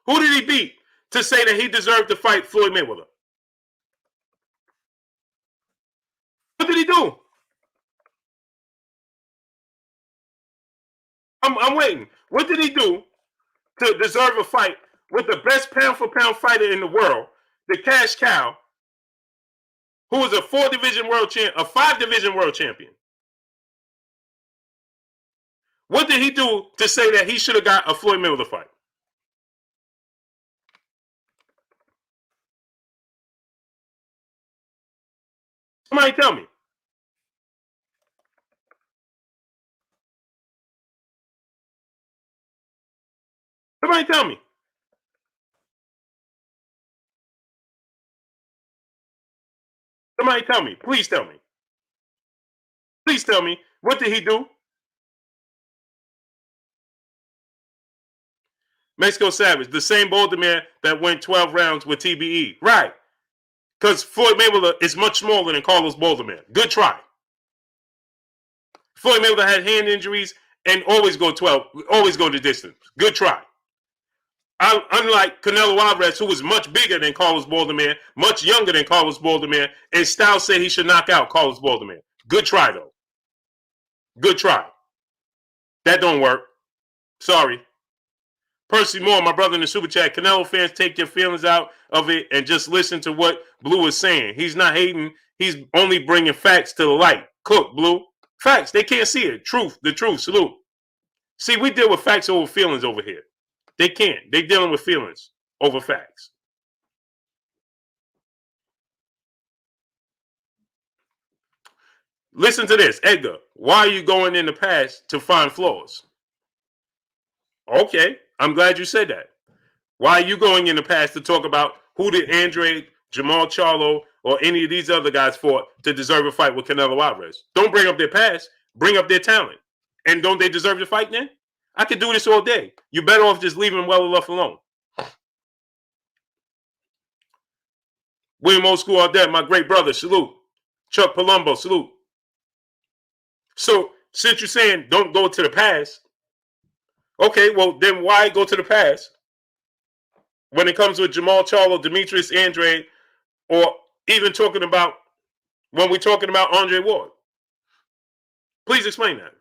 S1: Who did he beat to say that he deserved to fight Floyd Mayweather? What did he do? I'm waiting. What did he do to deserve a fight with the best pound-for-pound fighter in the world, the cash cow, who is a 4-division world champ, a 5-division world champion. What did he do to say that he should have got a Floyd Mayweather fight? Somebody tell me. Somebody tell me. Somebody tell me. Please tell me. Please tell me. What did he do? Mexico Savage, the same Boulder man that went 12 rounds with TBE. Right. Because Floyd Mayweather is much smaller than Carlos Boulder man. Good try. Floyd Mayweather had hand injuries and always go 12, always go the distance. Good try. Unlike Canelo Alvarez, who was much bigger than Carlos Boulder man, much younger than Carlos Boulder man, and Styles said he should knock out Carlos Boulder man. Good try, though. Good try. That don't work. Sorry. Percy Moore, my brother in the super chat, Canelo fans, take your feelings out of it and just listen to what Blue is saying. He's not hating. He's only bringing facts to the light. Cook, Blue. Facts. They can't see it. Truth. The truth. Salute. See, we deal with facts over feelings over here. They can't. They dealing with feelings over facts. Listen to this. Edgar, why are you going in the past to find flaws? Okay. I'm glad you said that. Why are you going in the past to talk about who did Andre, Jamal Charlo, or any of these other guys fought to deserve a fight with Canelo Alvarez? Don't bring up their past. Bring up their talent. And don't they deserve to fight then? I could do this all day. You're better off just leaving well enough alone. William Old School all dead, my great brother, salute. Chuck Palumbo, salute. So, since you're saying don't go to the past, okay, well, then why go to the past when it comes with Jamal Charlo, Demetrius Andrade, or even talking about when we're talking about Andre Ward? Please explain that.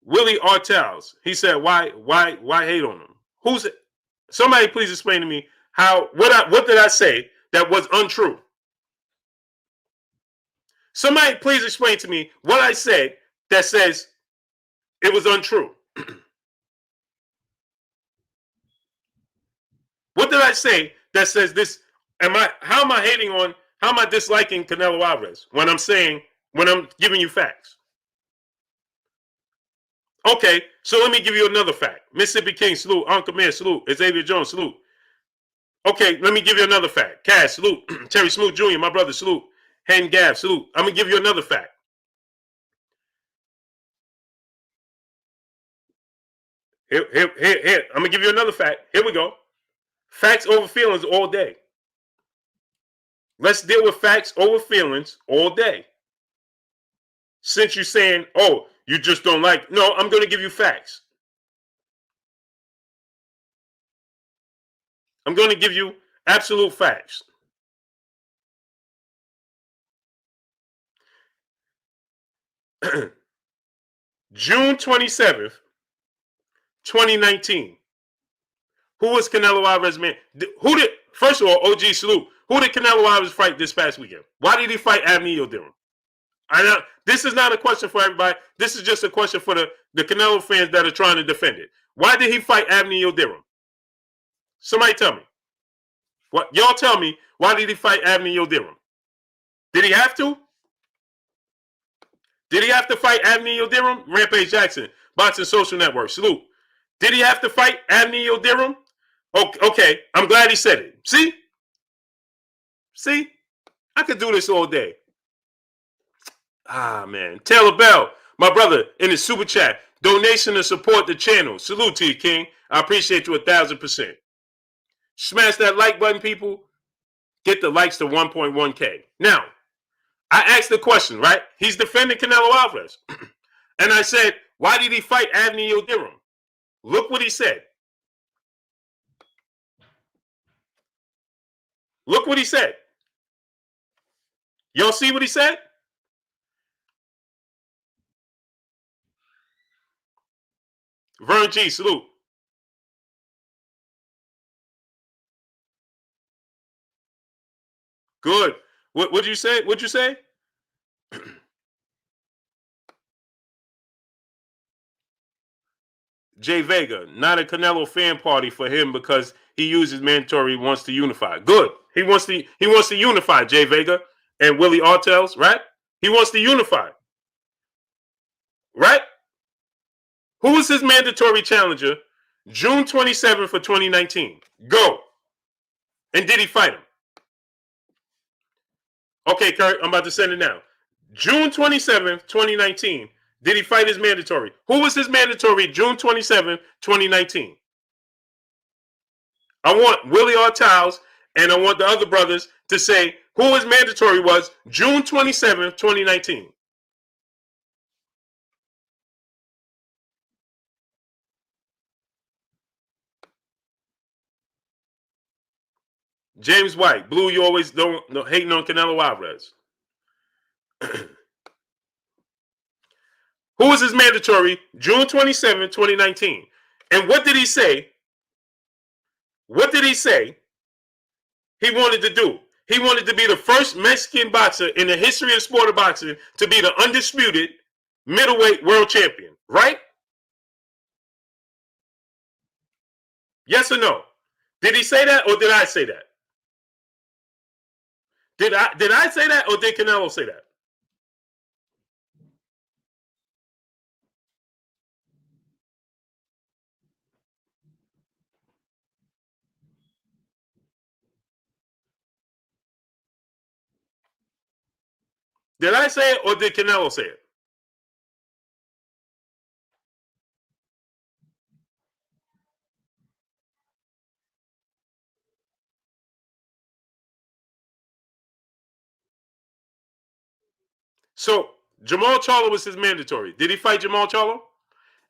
S1: Willie Artels, he said, why hate on him? Who's it? Somebody please explain to me what did I say that was untrue? Somebody please explain to me what I said that says it was untrue. What did I say that says this? How am I disliking Canelo Alvarez when I'm giving you facts? Okay, so let me give you another fact. Mississippi King, salute. Uncle Man, salute. Xavier Jones, salute. Okay, let me give you another fact. Cass, salute. Terry Smoot Jr., my brother, salute. Hen Gav, salute. I'm going to give you another fact. Here. I'm going to give you another fact. Here we go. Facts over feelings all day. Let's deal with facts over feelings all day. Since you're saying, oh, you just don't like. No, I'm going to give you facts. I'm going to give you absolute facts. June 27th, 2019. Who was Canelo Alvarez man? First of all, OG salute. Who did Canelo Alvarez fight this past weekend? Why did he fight Abney Yildirim? This is not a question for everybody. This is just a question for the Canelo fans that are trying to defend it. Why did he fight Abney Yildirim? Somebody tell me. What y'all tell me? Why did he fight Abney Yildirim? Did he have to? Did he have to fight Abney Yildirim? Rampage Jackson, Boxing Social Network, salute. Did he have to fight Abney Yildirim? Okay, I'm glad he said it. See, I could do this all day. Ah, man. Taylor Bell, my brother, in the super chat. Donation to support the channel. Salute to you, King. I appreciate you 1,000%. Smash that like button, people. Get the likes to 1.1K. Now, I asked the question, right? He's defending Canelo Alvarez. And I said, why did he fight Abney Yildirim? Look what he said. Look what he said. Y'all see what he said? Vern G, salute. Good. What'd you say? What'd you say? Jay Vega, not a Canelo fan party for him because he uses mandatory, wants to unify. Good. He wants to unify, Jay Vega and Willie Artels, right? He wants to unify. Right? Who was his mandatory challenger June 27th for 2019? Go. And did he fight him? Okay, Kurt, I'm about to send it now. June 27th, 2019. Did he fight his mandatory? Who was his mandatory June 27th, 2019? I want Willie Artels and I want the other brothers to say who his mandatory was June 27th, 2019. James White, Blue, you always don't hating on Canelo Alvarez. Who was his mandatory June 27, 2019? And what did he say? What did he say he wanted to do? He wanted to be the first Mexican boxer in the history of sport of boxing to be the undisputed middleweight world champion, right? Yes or no? Did he say that or did I say that? Did I say that or did Canelo say that? Did I say it or did Canelo say it? So Jamal Charlo was his mandatory. Did he fight Jamal Charlo?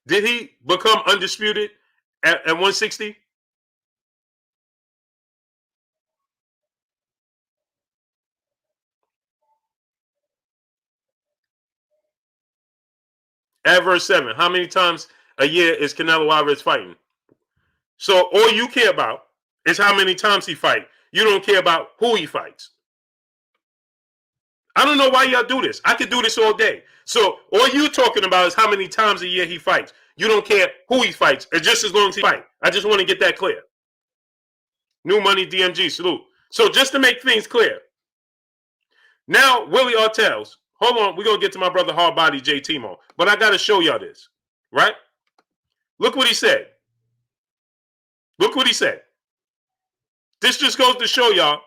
S1: Did he become undisputed at 160? Adverse 7. How many times a year is Canelo Alvarez fighting? So all you care about is how many times he fight. You don't care about who he fights. I don't know why y'all do this. I could do this all day. So all you talking about is how many times a year he fights. You don't care who he fights, and just as long as he fights. I just want to get that clear. New Money DMG, salute. So just to make things clear, now Willie Artels, hold on, we're going to get to my brother Hard Body J Timo, but I got to show y'all this, right? Look what he said. Look what he said. This just goes to show y'all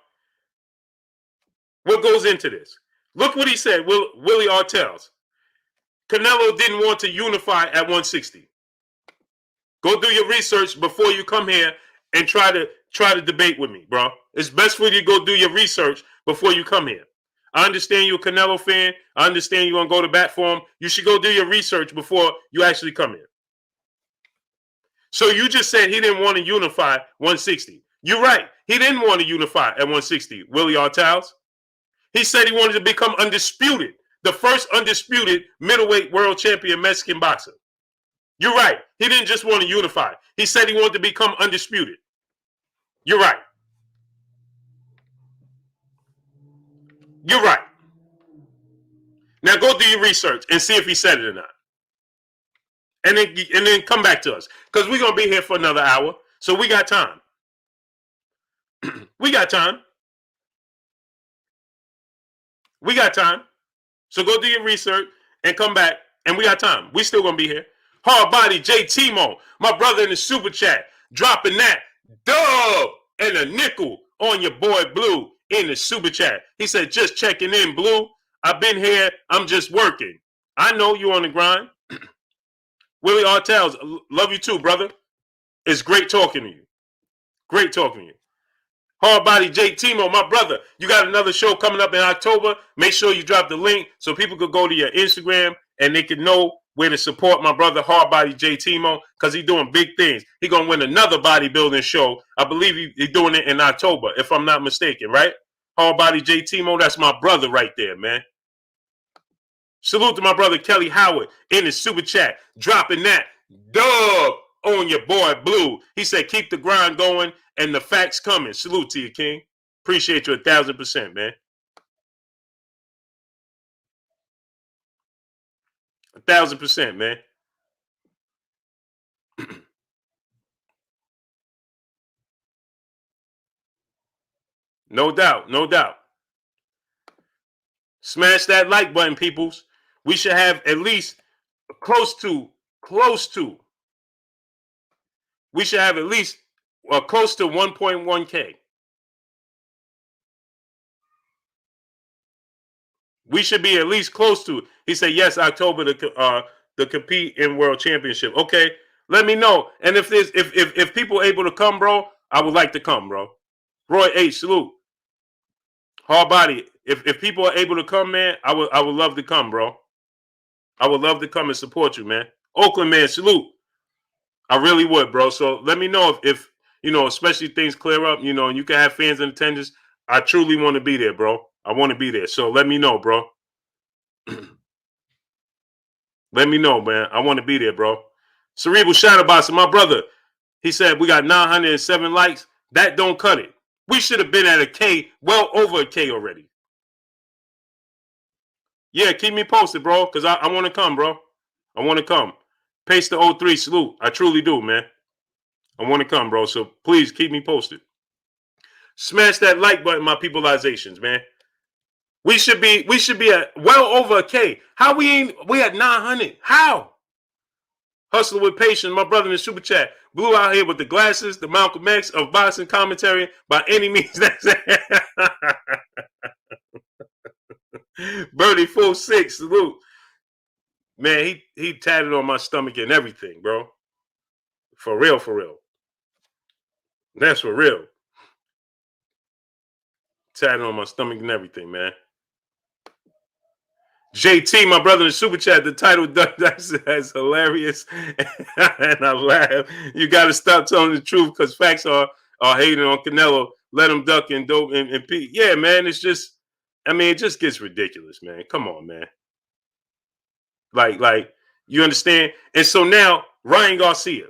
S1: what goes into this. Look what he said, Willie Artels. Canelo didn't want to unify at 160. Go do your research before you come here and try to debate with me, bro. It's best for you to go do your research before you come here. I understand you're a Canelo fan. I understand you're going to go to bat for him. You should go do your research before you actually come here. So you just said he didn't want to unify 160. You're right. He didn't want to unify at 160, Willie Artels. He said he wanted to become undisputed, the first undisputed middleweight world champion Mexican boxer. You're right. He didn't just want to unify. He said he wanted to become undisputed. You're right. You're right. Now go do your research and see if he said it or not. And then come back to us. Because we're going to be here for another hour. So we got time. We got time. We got time. So go do your research and come back. And we got time. We still going to be here. Hard Body J Timo, my brother in the super chat, dropping that dub and a nickel on your boy Blue in the super chat. He said, just checking in, Blue. I've been here. I'm just working. I know you on the grind. Willie Artels, love you too, brother. It's great talking to you. Great talking to you. Hard Body J Timo, my brother. You got another show coming up in October. Make sure you drop the link so people could go to your Instagram and they can know where to support my brother Hard Body J Timo because he's doing big things. He's going to win another bodybuilding show. I believe he's doing it in October, if I'm not mistaken, right? Hard Body J Timo, that's my brother right there, man. Salute to my brother Kelly Howard in the super chat, dropping that dub on your boy Blue. He said, keep the grind going and the facts coming. Salute to you, King. Appreciate you 1,000%, man. 1,000%, man. No doubt, no doubt. Smash that like button, peoples. We should have at least close to. We should have at least close to 1.1K. We should be at least close to. He said yes, October to compete in World Championship. Okay, let me know. And if people are able to come, bro, I would like to come, bro. Roy H, salute. Hard body. If people are able to come, man, I would love to come, bro. I would love to come and support you, man. Oakland, man, salute. I really would, bro. So let me know if you know, especially things clear up, you know, and you can have fans in attendance. I truly want to be there, bro. I want to be there. So let me know, bro. Let me know, man. I want to be there, bro. Cerebral Shadowboxer, my brother. He said we got 907 likes. That don't cut it. We should have been at a K, well over a K already. Yeah, keep me posted, bro, because I want to come, bro. I want to come. Paste the 03, salute. I truly do, man. I want to come, bro. So please keep me posted. Smash that like button, my peopleizations, man. We should be at well over a K. How we at 900? How? Hustler with patience, my brother in the super chat. Blue out here with the glasses, the Malcolm X of boxing commentary by any means necessary. Birdie 46, salute. Man, he tatted on my stomach and everything, bro. For real, for real. That's for real. Tatted on my stomach and everything, man. JT, my brother in the super chat, the title that's hilarious. And I laugh. You got to stop telling the truth because facts are hating on Canelo. Let him duck and dope and Pete. Yeah, man, it's just, I mean, it just gets ridiculous, man. Come on, man. Like, you understand? And so now, Ryan Garcia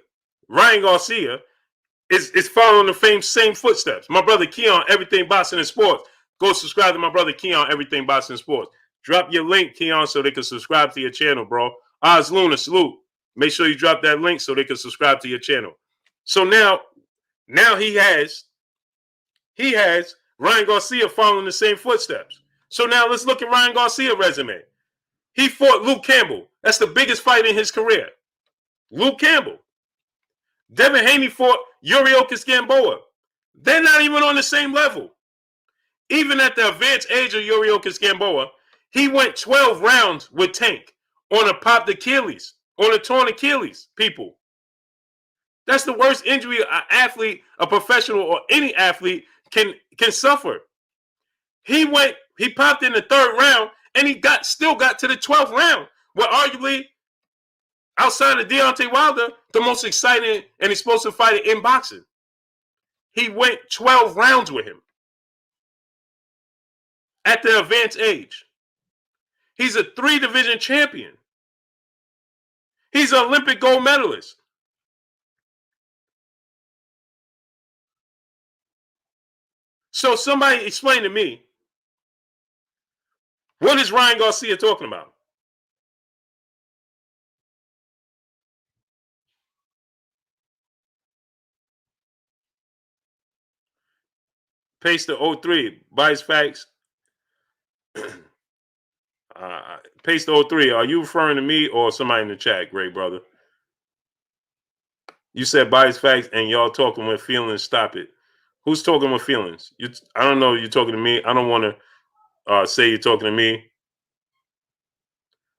S1: is following the same footsteps. My brother Keon, Everything Boxing and Sports. Go subscribe to my brother Keon, Everything Boxing and Sports. Drop your link, Keon, so they can subscribe to your channel, bro. Oz Luna, salute. Make sure you drop that link so they can subscribe to your channel. So now he has Ryan Garcia following the same footsteps. So now let's look at Ryan Garcia's resume. He fought Luke Campbell. That's the biggest fight in his career. Luke Campbell. Devin Haney fought Yuriorkis Gamboa. They're not even on the same level. Even at the advanced age of Yuriorkis Gamboa, he went 12 rounds with Tank on a popped Achilles, on a torn Achilles, people. That's the worst injury an athlete, a professional, or any athlete can suffer. He popped in the third round, and he still got to the 12th round. Well, arguably, outside of Deontay Wilder, the most exciting and explosive fighter in boxing. He went 12 rounds with him at the advanced age. He's a 3-division champion. He's an Olympic gold medalist. So somebody explain to me, what is Ryan Garcia talking about? Paste the 03, Bias Facts. Paste the 03. Are you referring to me or somebody in the chat, great brother? You said Bias Facts and y'all talking with feelings. Stop it. Who's talking with feelings? I don't know. You're talking to me. I don't want to say you're talking to me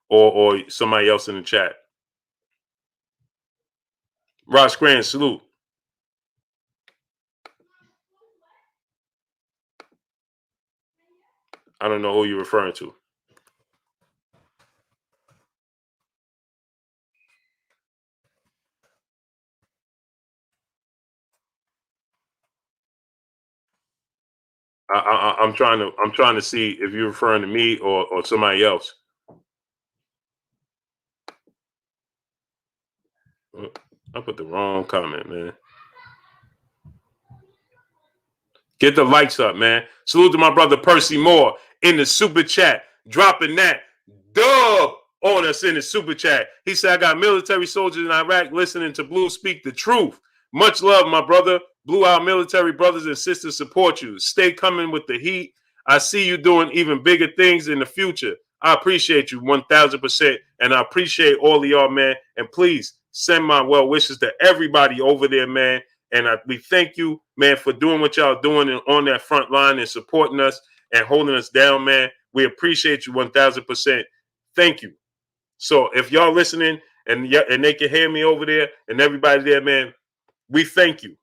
S1: or somebody else in the chat. Ross Grant, salute. I don't know who you're referring to. I'm trying to see if you're referring to me or somebody else. I put the wrong comment, man. Get the likes up, man. Salute to my brother Percy Moore in the super chat, dropping that dub on us in the super chat. He said, I got military soldiers in Iraq listening to Blue speak the truth. Much love, my brother. Blue, our military brothers and sisters support you. Stay coming with the heat. I see you doing even bigger things in the future. I appreciate you 1,000%, and I appreciate all of y'all, man. And please send my well wishes to everybody over there, man. And we thank you, man, for doing what y'all doing on that front line and supporting us and holding us down, man. We appreciate you 1,000%. Thank you. So if y'all listening and they can hear me over there and everybody there, man, we thank you.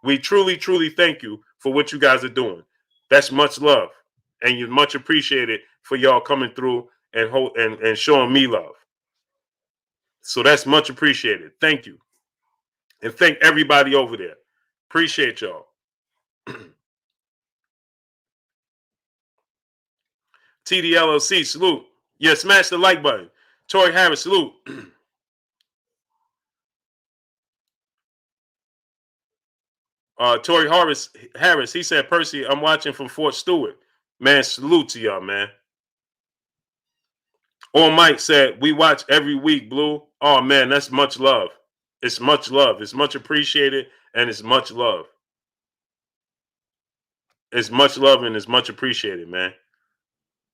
S1: We truly, truly thank you for what you guys are doing. That's much love, and you're much appreciated for y'all coming through and showing me love. So that's much appreciated. Thank you. And thank everybody over there. Appreciate y'all. TDLLC, salute. Yeah, smash the like button. Tori Harris, salute. Tori Harris, he said, Percy, I'm watching from Fort Stewart. Man, salute to y'all, man. Or Mike said, we watch every week, Blue. Oh, man, that's much love. It's much love. It's much appreciated, and it's much love. It's much love, and it's much appreciated, man.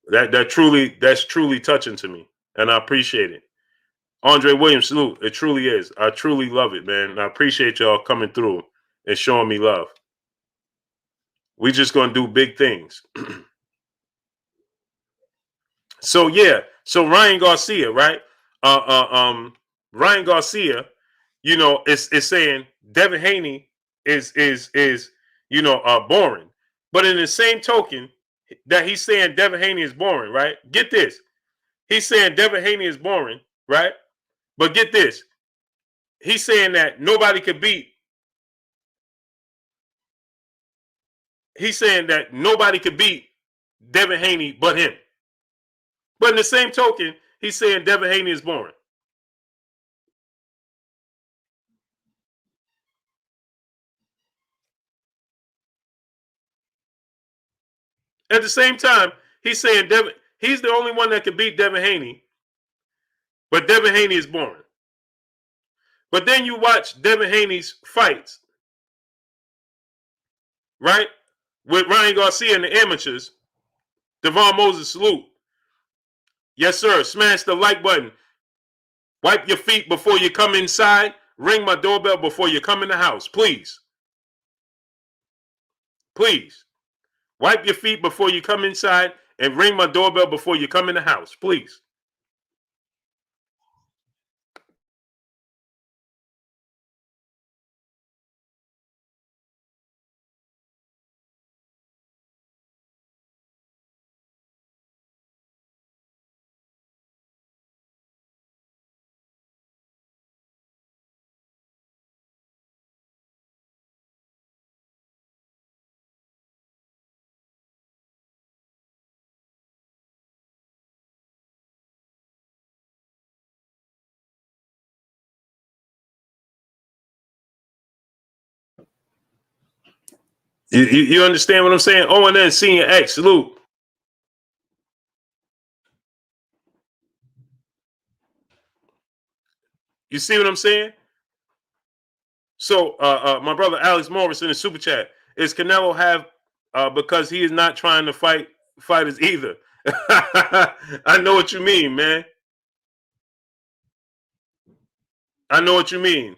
S1: That's truly touching to me, and I appreciate it. Andre Williams, salute. It truly is. I truly love it, man. And I appreciate y'all coming through and showing me love. We just gonna do big things. So yeah, so Ryan Garcia, right? Ryan Garcia, you know, is saying Devin Haney is boring. But in the same token that he's saying Devin Haney is boring, right? Get this. He's saying Devin Haney is boring, right? But get this. He's saying that nobody could beat. He's saying that nobody could beat Devin Haney but him. But in the same token, he's saying Devin Haney is boring. At the same time, he's saying he's the only one that can beat Devin Haney, but Devin Haney is boring. But then you watch Devin Haney's fights, right? With Ryan Garcia and the amateurs, Devon Moses, salute. Yes, sir. Smash the like button. Wipe your feet before you come inside. Ring my doorbell before you come in the house, please. Please. Wipe your feet before you come inside and ring my doorbell before you come in the house, please. You understand what I'm saying? Oh, and then Senior X, salute. You see what I'm saying? So, my brother Alex Morris in the super chat, is Canelo have because he is not trying to fight fighters either. I know what you mean, man. I know what you mean.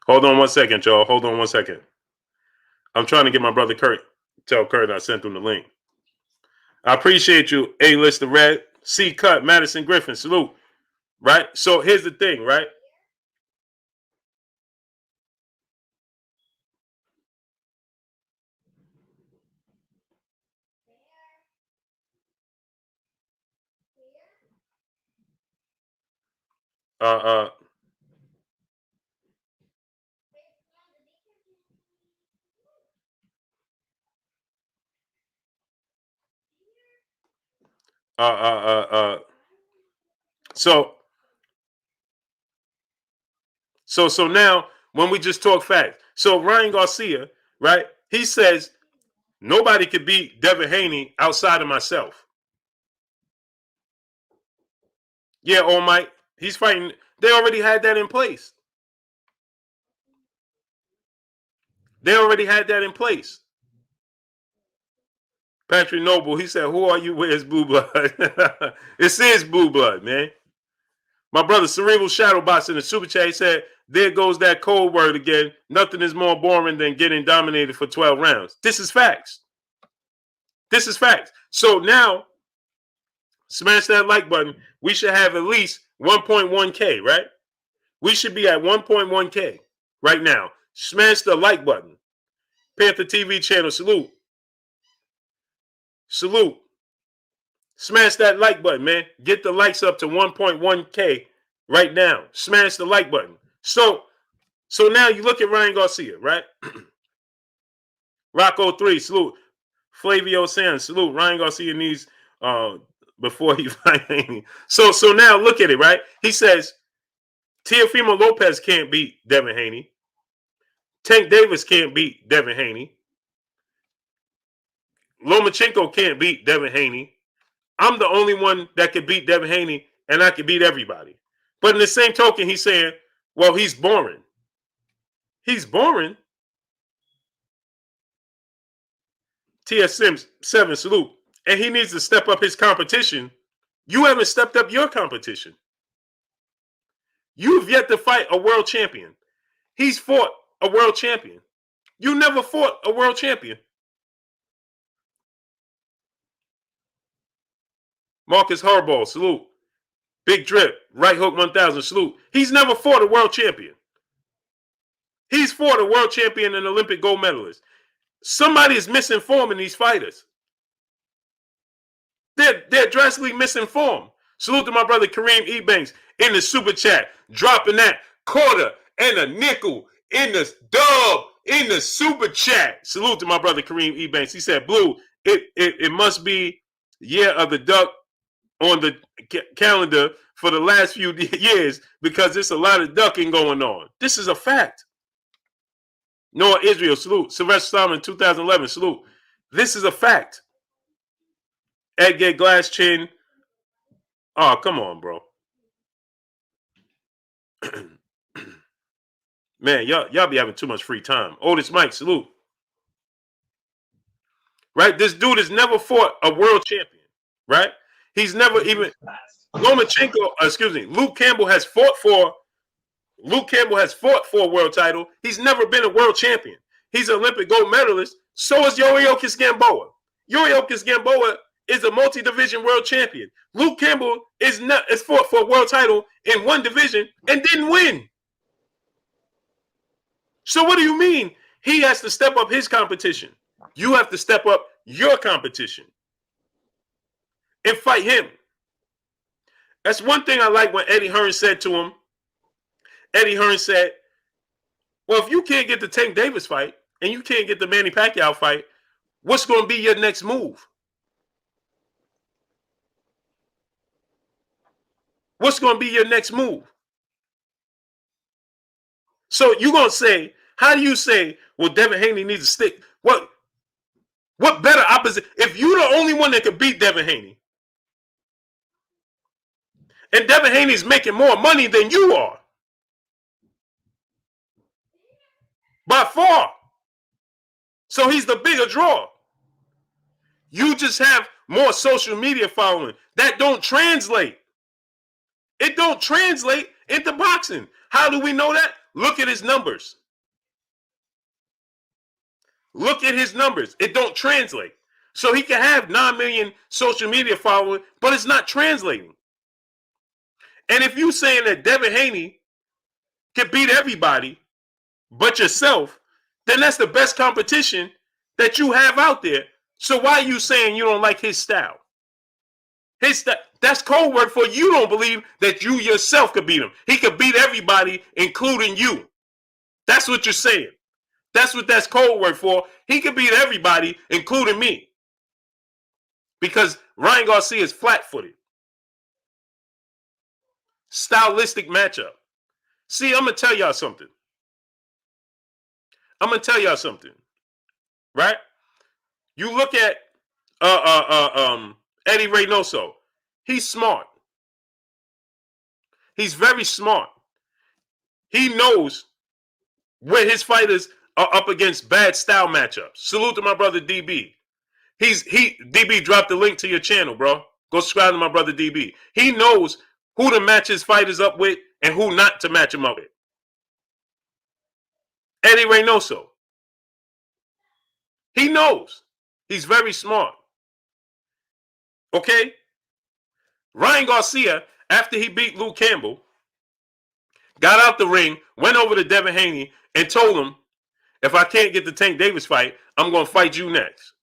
S1: Hold on one second, y'all. Hold on one second. I'm trying to get my brother Kurt. Tell Kurt I sent him the link. I appreciate you, A-Lister Red, C Cut, Madison Griffin. Salute. Right? So here's the thing, right? So now when we just talk facts, so Ryan Garcia, right? He says nobody could beat Devin Haney outside of myself. Yeah, All Might, he's fighting. They already had that in place. They already had that in place. Patrick Noble, he said, "Who are you? Where's Blue Blood?" It is Blue Blood, man. My brother Cerebral Shadowbox in the super chat, he said, "There goes that cold word again. Nothing is more boring than getting dominated for 12 rounds." This is facts. This is facts. So now, smash that like button. We should have at least 1.1K, right? We should be at 1.1K right now. Smash the like button. Panther TV channel, salute. Salute. Smash that like button, man. Get the likes up to 1.1K right now. Smash the like button. So now you look at Ryan Garcia, right? Rocco 3, salute. Flavio Sands, salute. Ryan Garcia needs before he fight Haney. So now look at it, right? He says Teofimo Lopez can't beat Devin Haney. Tank Davis can't beat Devin Haney. Lomachenko can't beat Devin Haney. I'm the only one that could beat Devin Haney, and I could beat everybody. But in the same token, he's saying, well, he's boring. He's boring. TS Sims 7, salute. And he needs to step up his competition. You haven't stepped up your competition. You've yet to fight a world champion. He's fought a world champion. You never fought a world champion. Marcus Harbaugh, salute. Big Drip, Right Hook 1000, salute. He's never fought a world champion. He's fought a world champion and Olympic gold medalist. Somebody is misinforming these fighters. They're drastically misinformed. Salute to my brother Kareem Ebanks in the super chat, dropping that quarter and a nickel in the dub in the super chat. Salute to my brother Kareem Ebanks. He said, "Blue, it must be year of the duck on the calendar for the last few years because there's a lot of ducking going on." This is a fact. Noah Israel, salute. Sylvester Stallman, 2011, salute. This is a fact. Edgar Glass Chin. Oh, come on, bro. Man, y'all be having too much free time. Otis Mike, salute. Right? This dude has never fought a world champion. Right? He's never even Luke Campbell has fought for a world title. He's never been a world champion. He's an Olympic gold medalist. So is Yuriorkis Gamboa. Yuriorkis Gamboa is a multi-division world champion. Luke Campbell is fought for a world title in one division and didn't win. So what do you mean? He has to step up his competition. You have to step up your competition and fight him. That's one thing I like when Eddie Hearn said to him. Eddie Hearn said, well, if you can't get the Tank Davis fight and you can't get the Manny Pacquiao fight, what's going to be your next move? What's going to be your next move? So you're going to say, how do you say, well, Devin Haney needs to stick? What better opposite? If you're the only one that can beat Devin Haney, and Devin Haney's making more money than you are, by far. So he's the bigger draw. You just have more social media following. That don't translate. It don't translate into boxing. How do we know that? Look at his numbers. Look at his numbers. It don't translate. So he can have 9 million social media following, but it's not translating. And if you're saying that Devin Haney can beat everybody but yourself, then that's the best competition that you have out there. So why are you saying you don't like his style? That's code word for you don't believe that you yourself could beat him. He could beat everybody, including you. That's what you're saying. That's what that's code word for. He could beat everybody, including me. because Ryan Garcia is flat-footed. Stylistic matchup. See, I'm going to tell y'all something. Right? You look at Eddie Reynoso. He's smart. He's very smart. He knows where his fighters are up against bad style matchups. Salute to my brother DB. DB dropped the link to your channel, bro. Go subscribe to my brother DB. He knows who to match his fighters up with and who not to match them up with. Eddie Reynoso. He knows. He's very smart. Okay? Ryan Garcia, after he beat Luke Campbell, got out the ring, went over to Devin Haney, and told him, if I can't get the Tank Davis fight, I'm going to fight you next.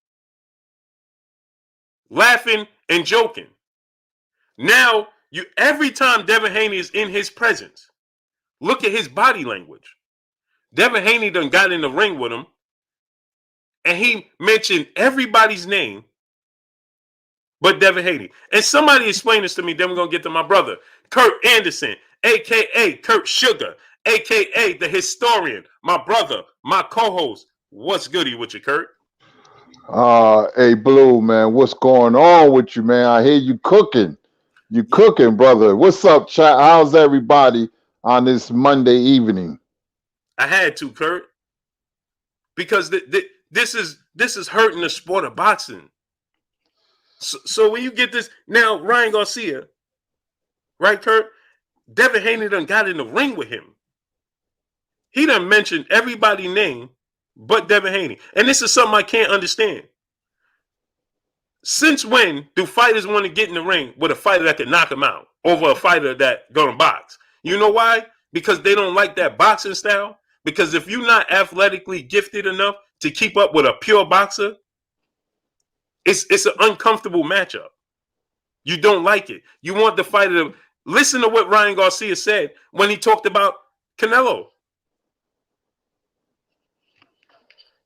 S1: Laughing and joking. Now, every time Devin Haney is in his presence, look at his body language. Devin Haney done got in the ring with him, and he mentioned everybody's name but Devin Haney. And somebody explain this to me, then we're going to get to my brother, Kurt Anderson, a.k.a. Kurt Sugar, a.k.a. the historian, my brother, my co-host. What's goody with you, Kurt?
S2: Hey, Blue, man, what's going on with you, man? I hear you cooking. You cooking, brother. What's up, chat? How's everybody on this Monday evening?
S1: I had to, Kurt, because this is hurting the sport of boxing. So when you get this, now Ryan Garcia, right, Kurt? Devin Haney done got in the ring with him. He done mentioned everybody's name but Devin Haney. And this is something I can't understand. Since when do fighters want to get in the ring with a fighter that can knock them out over a fighter that gonna box? You know why? Because they don't like that boxing style. Because if you're not athletically gifted enough to keep up with a pure boxer, it's an uncomfortable matchup. You don't like it. You want the fighter to listen to what Ryan Garcia said when he talked about Canelo.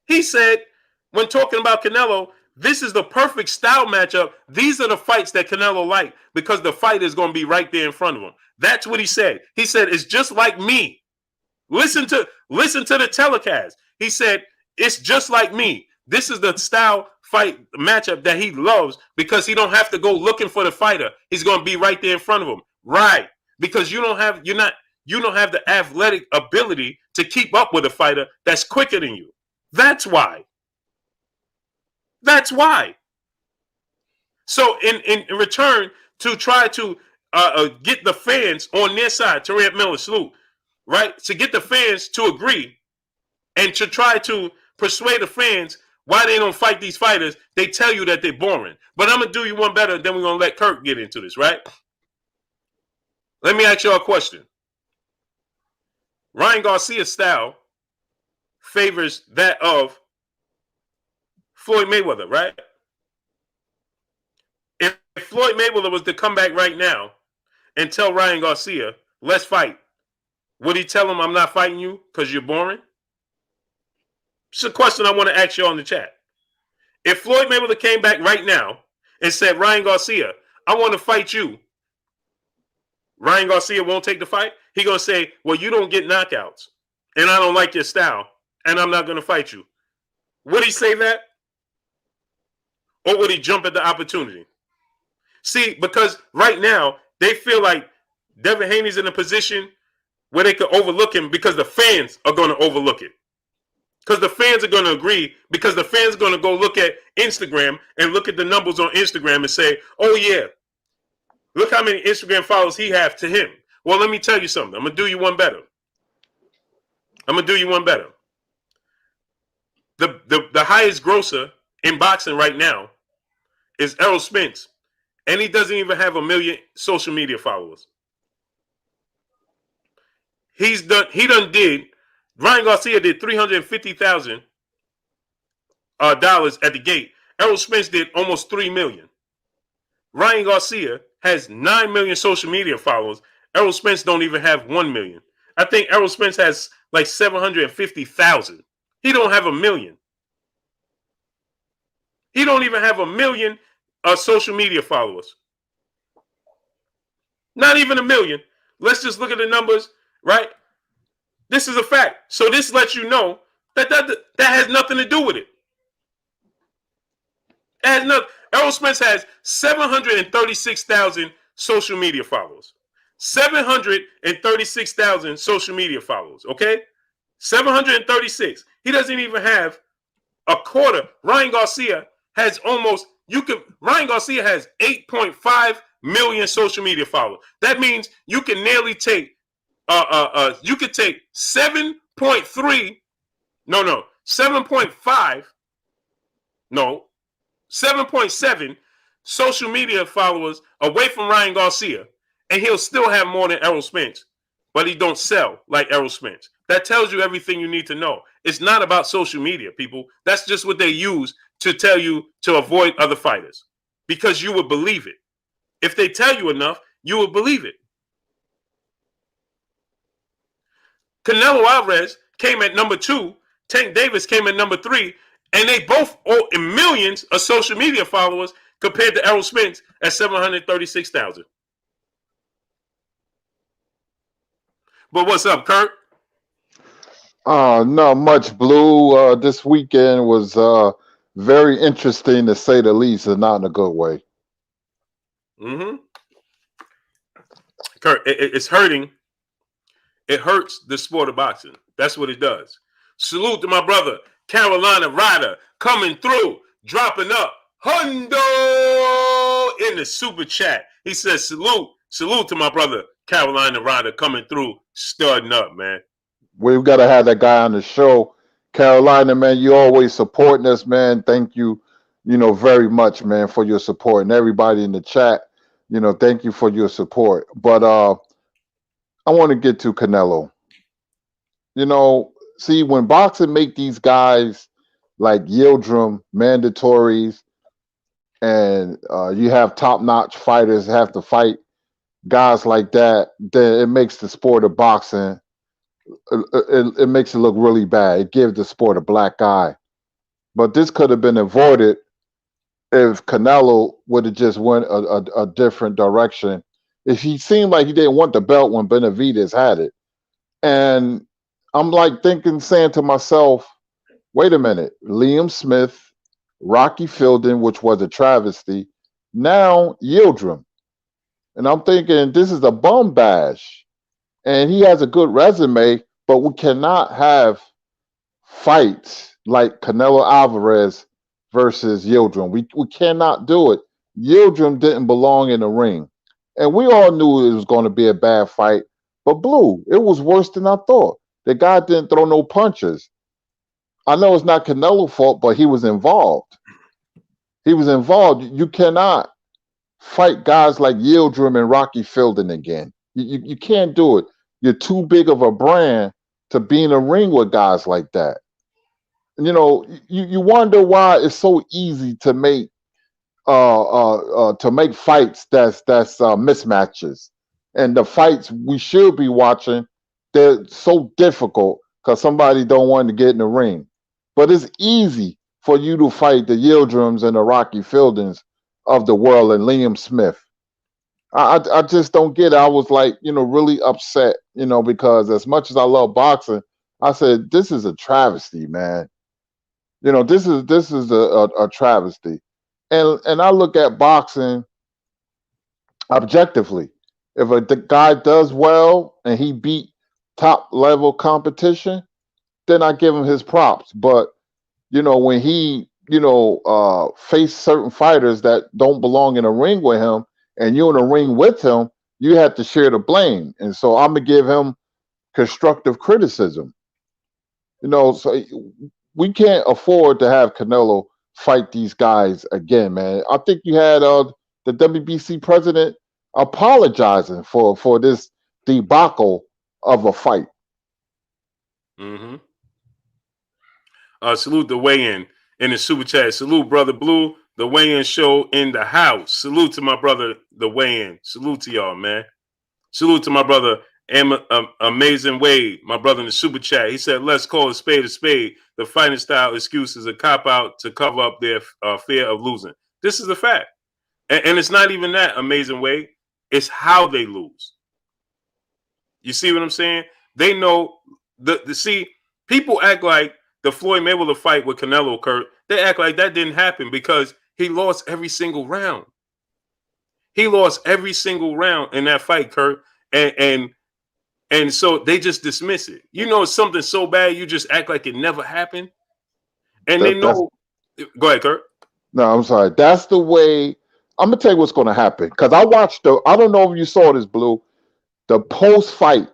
S1: He said, when talking about Canelo, this is the perfect style matchup. These are the fights that Canelo likes because the fight is going to be right there in front of him. That's what he said. He said, it's just like me. Listen to the telecast. He said, it's just like me. This is the style fight matchup that he loves because he don't have to go looking for the fighter. He's going to be right there in front of him. Right. Because you don't have the athletic ability to keep up with a fighter that's quicker than you. That's why. That's why. So in return to try to get the fans on their side, Tariq Miller, salute, right? To get the fans to agree and to try to persuade the fans why they don't fight these fighters, they tell you that they're boring. But I'm going to do you one better, then we're going to let Kirk get into this, right? Let me ask you a question. Ryan Garcia's style favors that of Floyd Mayweather, right? If Floyd Mayweather was to come back right now and tell Ryan Garcia, let's fight, would he tell him I'm not fighting you because you're boring? It's a question I want to ask you on the chat. If Floyd Mayweather came back right now and said, Ryan Garcia, I want to fight you, Ryan Garcia won't take the fight? He's going to say, well, you don't get knockouts, and I don't like your style, and I'm not going to fight you. Would he say that? Or would he jump at the opportunity? See, because right now, they feel like Devin Haney's in a position where they could overlook him because the fans are going to overlook it. Because the fans are going to agree, because the fans are going to go look at Instagram and look at the numbers on Instagram and say, oh, yeah, look how many Instagram followers he has to him. Well, let me tell you something. I'm going to do you one better. The highest grosser in boxing right now is Errol Spence, and he doesn't even have 1 million social media followers. Ryan Garcia did $350,000 at the gate. Errol Spence did almost $3 million. Ryan Garcia has 9 million social media followers. Errol Spence don't even have 1 million. I think Errol Spence has like 750,000. He don't have 1 million. He don't even have 1 million social media followers. Not even 1 million. Let's just look at the numbers, right? This is a fact. So this lets you know that has nothing to do with it. It has nothing. Errol Spence has 736,000 social media followers. 736,000 social media followers, okay? 736. He doesn't even have a quarter. Ryan Garcia has Ryan Garcia has 8.5 million social media followers. That means you can nearly take you could take 7.5 7.7 social media followers away from Ryan Garcia, and he'll still have more than Errol Spence, but he don't sell like Errol Spence. That tells you everything you need to know. It's not about social media, people. That's just what they use to tell you to avoid other fighters, because you would believe it. If they tell you enough, you would believe it. Canelo Alvarez came at number 2. Tank Davis came at number 3. And they both owe millions of social media followers compared to Errol Spence at 736,000. But what's up, Kurt?
S2: Not much, Blue. This weekend was very interesting, to say the least, and not in a good way.
S1: Mm-hmm. Kurt, it's hurting. It hurts the sport of boxing. That's what it does. Salute to my brother, Carolina Ryder, coming through, dropping up Hundo in the super chat. He says, salute to my brother, Carolina Ryder, coming through, studding up, man.
S2: We've got to have that guy on the show. Carolina, man, you always supporting us, man. Thank you, very much, man, for your support. And everybody in the chat, thank you for your support. But I want to get to Canelo. See, when boxing make these guys like Yildirim mandatories, and you have top-notch fighters have to fight guys like that, then it makes the sport of boxing, it makes it look really bad. It gives the sport a black eye. But this could have been avoided if Canelo would have just went a different direction. If he seemed like he didn't want the belt when Benavidez had it. And I'm like saying to myself, wait a minute, Liam Smith, Rocky Fielding, which was a travesty, now Yildirim. And I'm thinking, this is a bum bash. And he has a good resume, but we cannot have fights like Canelo Alvarez versus Yildirim. We cannot do it. Yildirim didn't belong in the ring. And we all knew it was going to be a bad fight. But Blue, it was worse than I thought. The guy didn't throw no punches. I know it's not Canelo's fault, but he was involved. He was involved. You cannot fight guys like Yildirim and Rocky Fielding again. You can't do it. You're too big of a brand to be in a ring with guys like that. You wonder why it's so easy to make fights that's mismatches. And the fights we should be watching, they're so difficult because somebody don't want to get in the ring. But it's easy for you to fight the Yildirims and the Rocky Fieldings of the world and Liam Smith. I just don't get it. I was like, really upset, because as much as I love boxing, I said, this is a travesty, man. This is a travesty. And I look at boxing objectively. If the guy does well and he beat top level competition, then I give him his props. But when he face certain fighters that don't belong in a ring with him, and you're in a ring with him, you have to share the blame. And so I'm gonna give him constructive criticism. So we can't afford to have Canelo fight these guys again, man. I think you had the WBC president apologizing for this debacle of a fight.
S1: Mm-hmm. Salute the weigh-in the super chat. Salute, Brother Blue, the weigh-in show in the house. Salute to my brother, the weigh-in. Salute to y'all, man. Salute to my brother, Amazing Wade, my brother in the super chat. He said, let's call a spade a spade. The fighting style excuse is a cop-out to cover up their fear of losing. This is a fact. And it's not even that amazing way. It's how they lose. You see what I'm saying? They know see, people act like the Floyd Mayweather fight with Canelo occurred. They act like that didn't happen because he lost every single round. He lost every single round in that fight, Kurt. And so they just dismiss it. You know, it's something so bad, you just act like it never happened. And they know. Go ahead, Kurt.
S2: No, I'm sorry. That's the way. I'm gonna tell you what's gonna happen. Because I watched I don't know if you saw this, Blue. The post-fight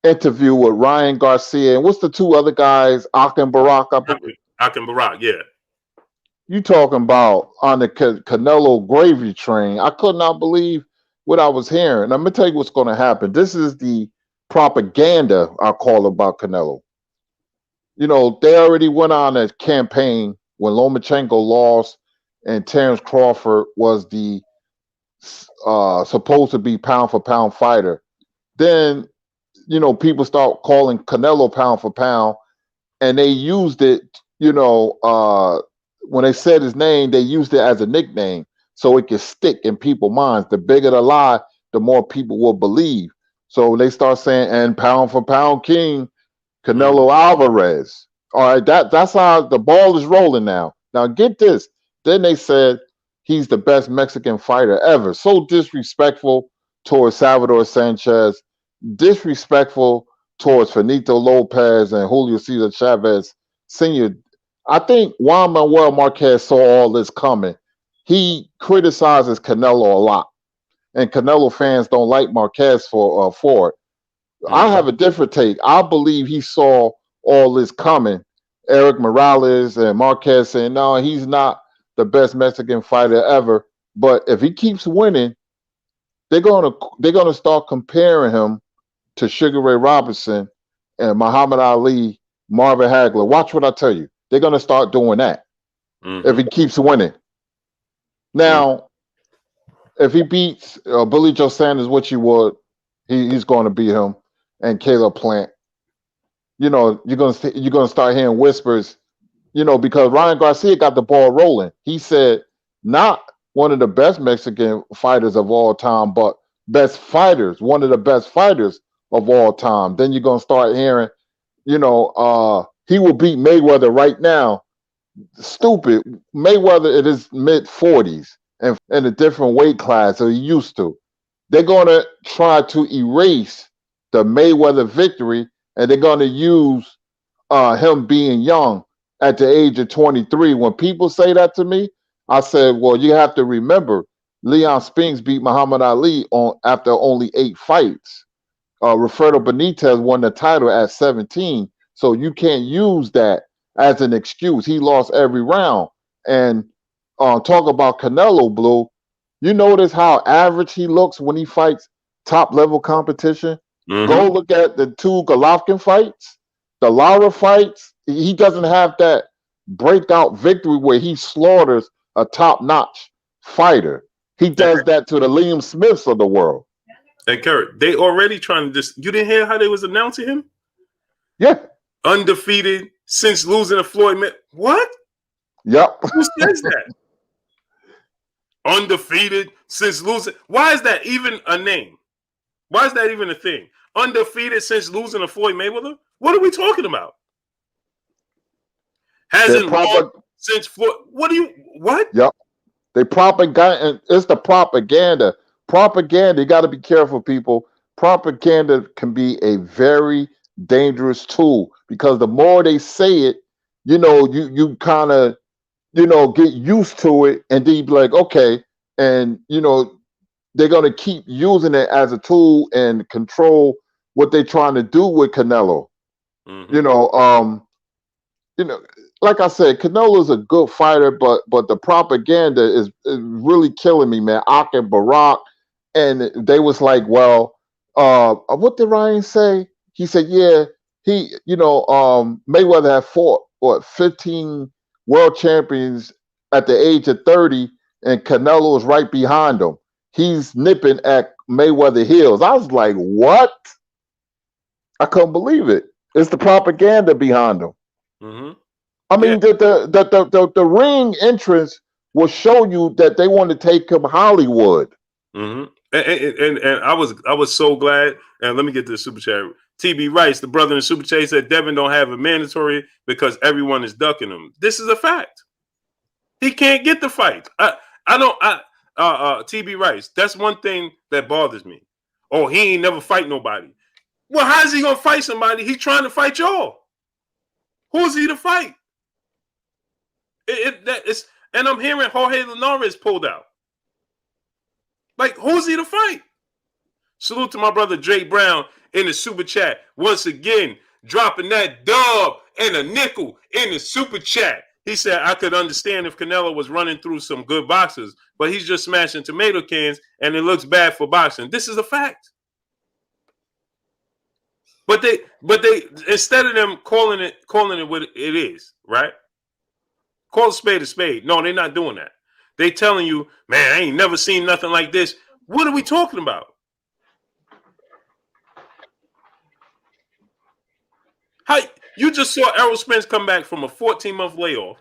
S2: interview with Ryan Garcia and what's the two other guys, Ak and Barack.
S1: Ak and Barack, yeah.
S2: You talking about on the Canelo gravy train? I could not believe what I was hearing. I'm gonna tell you what's gonna happen. This is the propaganda I call about Canelo. You know, they already went on a campaign when Lomachenko lost and Terrence Crawford was the supposed to be pound for pound fighter. Then, you know, people start calling Canelo pound for pound, and they used it, you know, when they said his name, they used it as a nickname so it could stick in people's minds. The bigger the lie, the more people will believe. So they start saying, and pound for pound king, Canelo Alvarez. All right, that's how the ball is rolling now. Now get this. Then they said he's the best Mexican fighter ever. So disrespectful towards Salvador Sanchez, disrespectful towards Finito Lopez and Julio Cesar Chavez Sr. I think Juan Manuel Marquez saw all this coming. He criticizes Canelo a lot, and Canelo fans don't like Marquez for it. I have a different take. I believe he saw all this coming. Eric Morales and Marquez saying, no, he's not the best Mexican fighter ever. But if he keeps winning, they're gonna start comparing him to Sugar Ray Robinson and Muhammad Ali, Marvin Hagler. Watch what I tell you. They're gonna start doing that if he keeps winning. Now, if he beats Billy Joe Sanders, which he would, he's going to beat him, and Caleb Plant. You know, you're gonna start hearing whispers. You know, because Ryan Garcia got the ball rolling. He said, not one of the best Mexican fighters of all time, but best fighters, one of the best fighters of all time. Then you're gonna start hearing, you know, he will beat Mayweather right now. Stupid. Mayweather in his mid-40s and in a different weight class than he used to. They're gonna try to erase the Mayweather victory, and they're gonna use him being young at the age of 23. When people say that to me, I said, well, you have to remember, Leon Spinks beat Muhammad Ali after only 8 fights. Roberto Benitez won the title at 17. So you can't use that as an excuse. He lost every round. And talk about Canelo, Blue. You notice how average he looks when he fights top level competition? Go look at the 2 Golovkin fights, the Lara fights. He doesn't have that breakout victory where he slaughters a top-notch fighter. He does that to the Liam Smiths of the world.
S1: And Kurt, they already trying to you didn't hear how they was announcing him?
S2: Yeah.
S1: Undefeated since losing to Floyd Mayweather. What?
S2: Yep.
S1: Who says that? Undefeated since losing. Why is that even a name? Why is that even a thing? Undefeated since losing to Floyd Mayweather? What are we talking about? Hasn't won since Floyd. What?
S2: Yep. They propaganda. It's the propaganda. Propaganda. You got to be careful, people. Propaganda can be a very dangerous tool because the more they say it, you know, you kind of, you know, get used to it, and then you be like, okay, and you know, they're gonna keep using it as a tool and control what they're trying to do with Canelo. You know, like I said, Canelo is a good fighter, but the propaganda is really killing me, man. Ak and Barack, and they was like, well, what did Ryan say? He said, yeah, Mayweather had fought 15 world champions at the age of 30, and Canelo was right behind him. He's nipping at Mayweather heels. I was like, what? I couldn't believe it. It's the propaganda behind him. I mean, the ring entrance will show you that they want to take him Hollywood.
S1: Mm-hmm. And I was so glad. And let me get to the super chat. TB Rice, the brother in super chat, said Devin don't have a mandatory because everyone is ducking him. This is a fact. He can't get the fight. TB Rice, that's one thing that bothers me. Oh, he ain't never fight nobody. Well, how is he gonna fight somebody? He's trying to fight y'all. Who's he to fight? And I'm hearing Jorge Linares pulled out. Like, who's he to fight? Salute to my brother Jay Brown in the super chat. Once again, dropping that dub and a nickel in the super chat. He said, I could understand if Canelo was running through some good boxers, but he's just smashing tomato cans and it looks bad for boxing. This is a fact. But they instead of them calling it what it is, right? Call a spade a spade. No, they're not doing that. They telling you, man, I ain't never seen nothing like this. What are we talking about? How you just saw Errol Spence come back from a 14-month layoff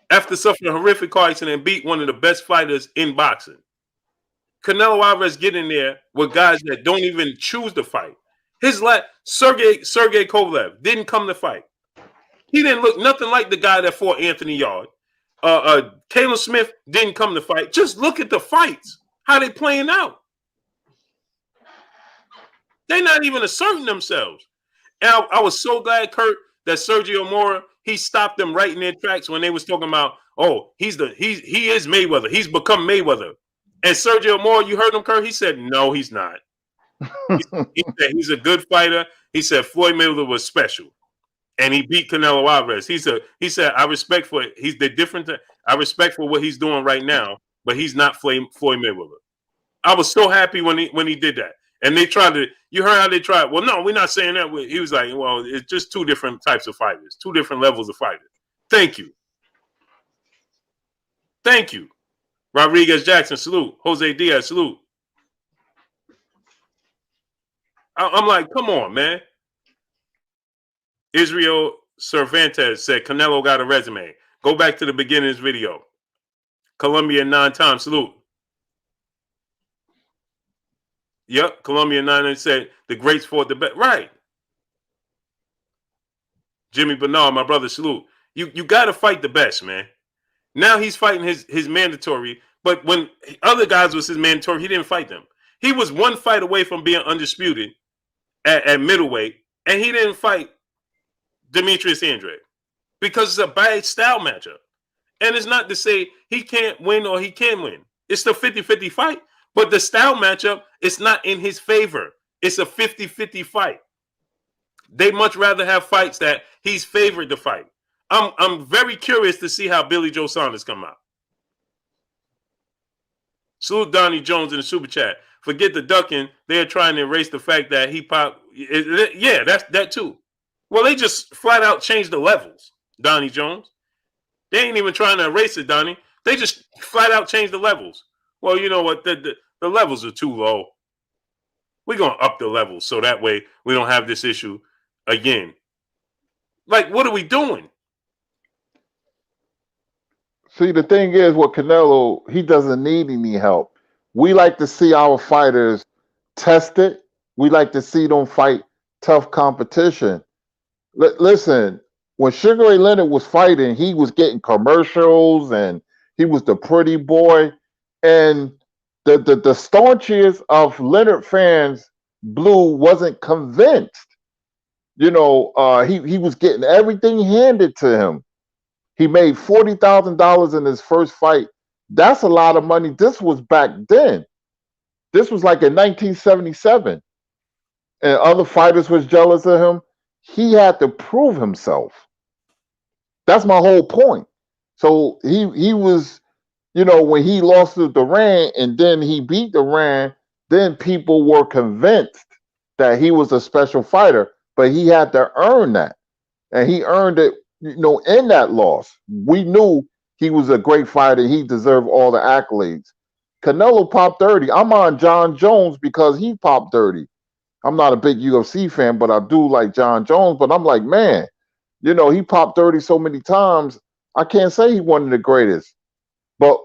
S1: after suffering a horrific car accident and beat one of the best fighters in boxing. Canelo Alvarez get in there with guys that don't even choose to fight. His Sergey Kovalev didn't come to fight. He didn't look nothing like the guy that fought Anthony Yard. Caleb Smith didn't come to fight. Just look at the fights. How they playing out. They're not even asserting themselves. And I was so glad, Kurt, that Sergio Mora, he stopped them right in their tracks when they was talking about, oh, he is Mayweather. He's become Mayweather. And Sergio Mora, you heard him, Kurt? He said, no, he's not. He said he's a good fighter. He said Floyd Mayweather was special. And he beat Canelo Alvarez. He said, I respect for it. I respect for what he's doing right now, but he's not Floyd Mayweather. I was so happy when he did that. And they tried to, you heard how they tried. Well, no, we're not saying that. He was like, well, it's just two different types of fighters, two different levels of fighters. Thank you. Thank you. Rodriguez Jackson, salute. Jose Diaz, salute. I'm like, come on, man. Israel Cervantes said Canelo got a resume. Go back to the beginning of this video. Colombia 9 times, salute. Yep, Colombia 9 said the greats fought the best. Right. Jimmy Bernard, my brother, salute. You got to fight the best, man. Now he's fighting his mandatory, but when other guys was his mandatory, he didn't fight them. He was one fight away from being undisputed at middleweight, and he didn't fight Demetrius Andrade because it's a bad style matchup. And it's not to say he can't win or he can win. It's the 50-50 fight. But the style matchup is not in his favor. It's a 50-50 fight. They much rather have fights that he's favored to fight. I'm very curious to see how Billy Joe Saunders come out. Salute Donnie Jones in the super chat. Forget the ducking. They're trying to erase the fact that he popped. Yeah, that's that too. Well, they just flat out changed the levels, Donnie Jones. They ain't even trying to erase it, Donnie. They just flat out changed the levels. Well, you know what? The levels are too low. We're going to up the levels so that way we don't have this issue again. Like, what are we doing?
S2: See, the thing is with Canelo, he doesn't need any help. We like to see our fighters tested. We like to see them fight tough competition. Listen, when Sugar Ray Leonard was fighting, he was getting commercials and he was the pretty boy. And the staunchiest of Leonard fans, Blue, wasn't convinced. You know, he was getting everything handed to him. He made $40,000 in his first fight. That's a lot of money. This was back then. This was like in 1977. And other fighters was jealous of him. He had to prove himself. That's my whole point. So he was, you know, when he lost to Duran and then he beat Duran, then people were convinced that he was a special fighter, but he had to earn that. And he earned it, you know, in that loss. We knew he was a great fighter. He deserved all the accolades. Canelo popped 30. I'm on John Jones because he popped 30. I'm not a big UFC fan, but I do like John Jones. But I'm like, man, you know, he popped 30 so many times. I can't say he's one of the greatest. But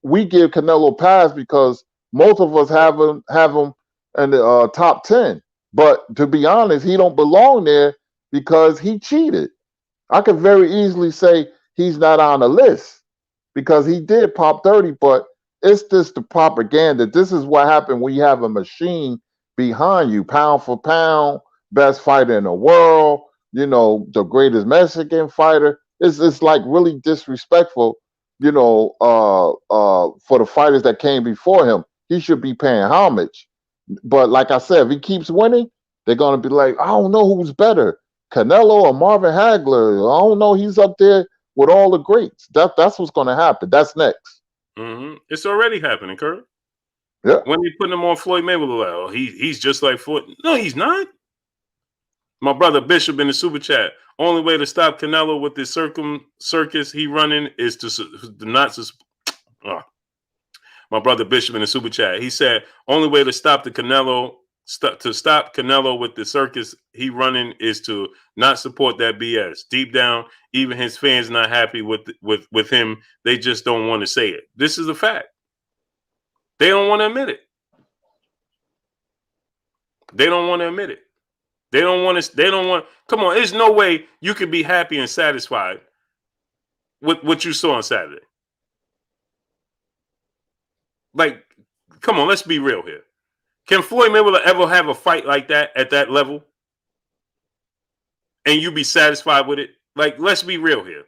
S2: we give Canelo pass because most of us have him in the top 10. But to be honest, he don't belong there because he cheated. I could very easily say he's not on the list because he did pop 30, but it's just the propaganda. This is what happened when you have a machine behind you, pound for pound, best fighter in the world, the greatest Mexican fighter. It's like really disrespectful, for the fighters that came before him. He should be paying homage. But like I said, if he keeps winning, they're gonna be like, I don't know who's better, Canelo or Marvin Hagler. I don't know. He's up there with all the greats. That's what's gonna happen. That's next.
S1: Mm-hmm. It's already happening, Kurt.
S2: Yeah.
S1: When they putting him on Floyd Mayweather, like, oh, he's just like Floyd. No, he's not. My brother Bishop in the super chat. Only way to stop Canelo with this circus he running is to not. My brother Bishop in the super chat. He said only way to stop the Canelo stop Canelo with the circus he running is to not support that BS. Deep down, even his fans not happy with him. They just don't want to say it. This is a fact. They don't want to admit it. They don't want to admit it. They don't want to. They don't want. Come on, there's no way you can be happy and satisfied with what you saw on Saturday. Like, come on, let's be real here. Can Floyd Mayweather ever have a fight like that at that level, and you be satisfied with it? Like, let's be real here.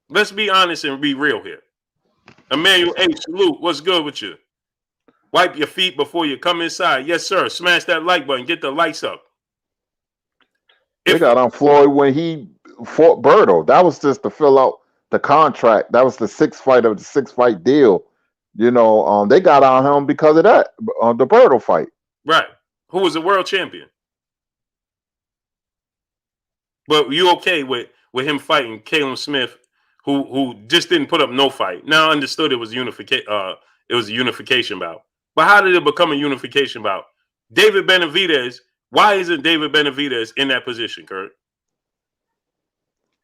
S1: Let's be honest and be real here. Emmanuel H. Salute, what's good with you? Wipe your feet before you come inside. Yes, sir. Smash that like button. Get the lights up.
S2: They got on Floyd when he fought Berto. That was just to fill out the contract. That was the 6th fight of the 6-fight deal. They got on him because of that, the Berto fight.
S1: Right. Who was a world champion. But you okay with him fighting Caleb Smith, who just didn't put up no fight. Now I understood it was a unification bout. But how did it become a unification bout? David Benavidez, why isn't David Benavidez in that position, Kurt?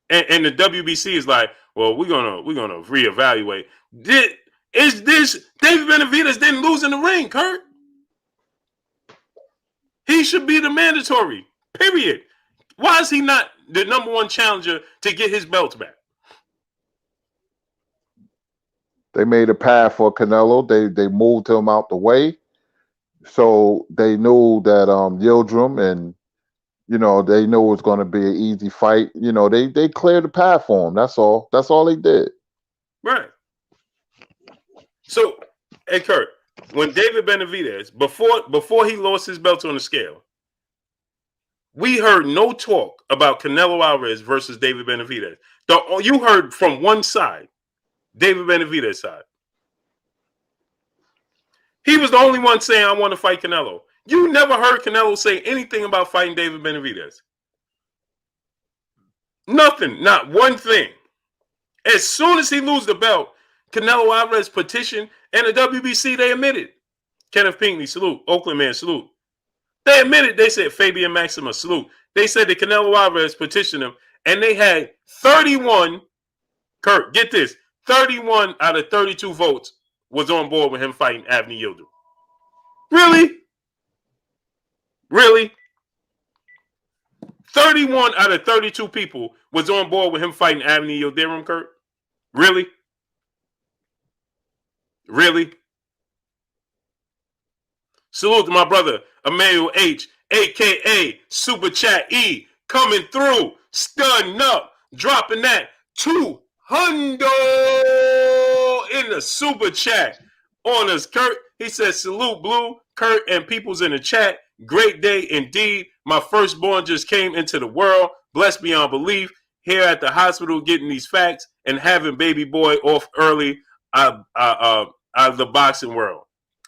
S1: And the WBC is like, well, we're gonna reevaluate. David Benavidez didn't lose in the ring, Kurt? He should be the mandatory. Period. Why is he not the number 1 challenger to get his belts back?
S2: They made a path for Canelo. They moved him out the way, so they knew that Yildirim and they knew it was going to be an easy fight. They cleared the path for him. That's all. That's all they did.
S1: Right. So, hey Kurt, when David Benavidez before he lost his belt on the scale, we heard no talk about Canelo Alvarez versus David Benavidez. You heard from one side. David Benavidez side. He was the only one saying, I want to fight Canelo. You never heard Canelo say anything about fighting David Benavidez. Nothing. Not one thing. As soon as he lose the belt, Canelo Alvarez petitioned, and the WBC, they admitted. Kenneth Pinckney, salute. Oakland man, salute. They admitted, they said Fabian Maxima, salute. They said that Canelo Alvarez petitioned him, and they had 31, Kurt, get this, 31 out of 32 votes was on board with him fighting Avni Yildirim. Really? Really? 31 out of 32 people was on board with him fighting Avni Yildirim, Kurt? Really? Really? Salute to my brother, Emmanuel H., a.k.a. Super Chat E, coming through, stunning up, dropping that 200 in the Super Chat on us, Kurt. He says, salute, Blue, Kurt, and people's in the chat. Great day indeed. My firstborn just came into the world. Blessed beyond belief. Here at the hospital getting these facts and having baby boy off early out of the boxing world.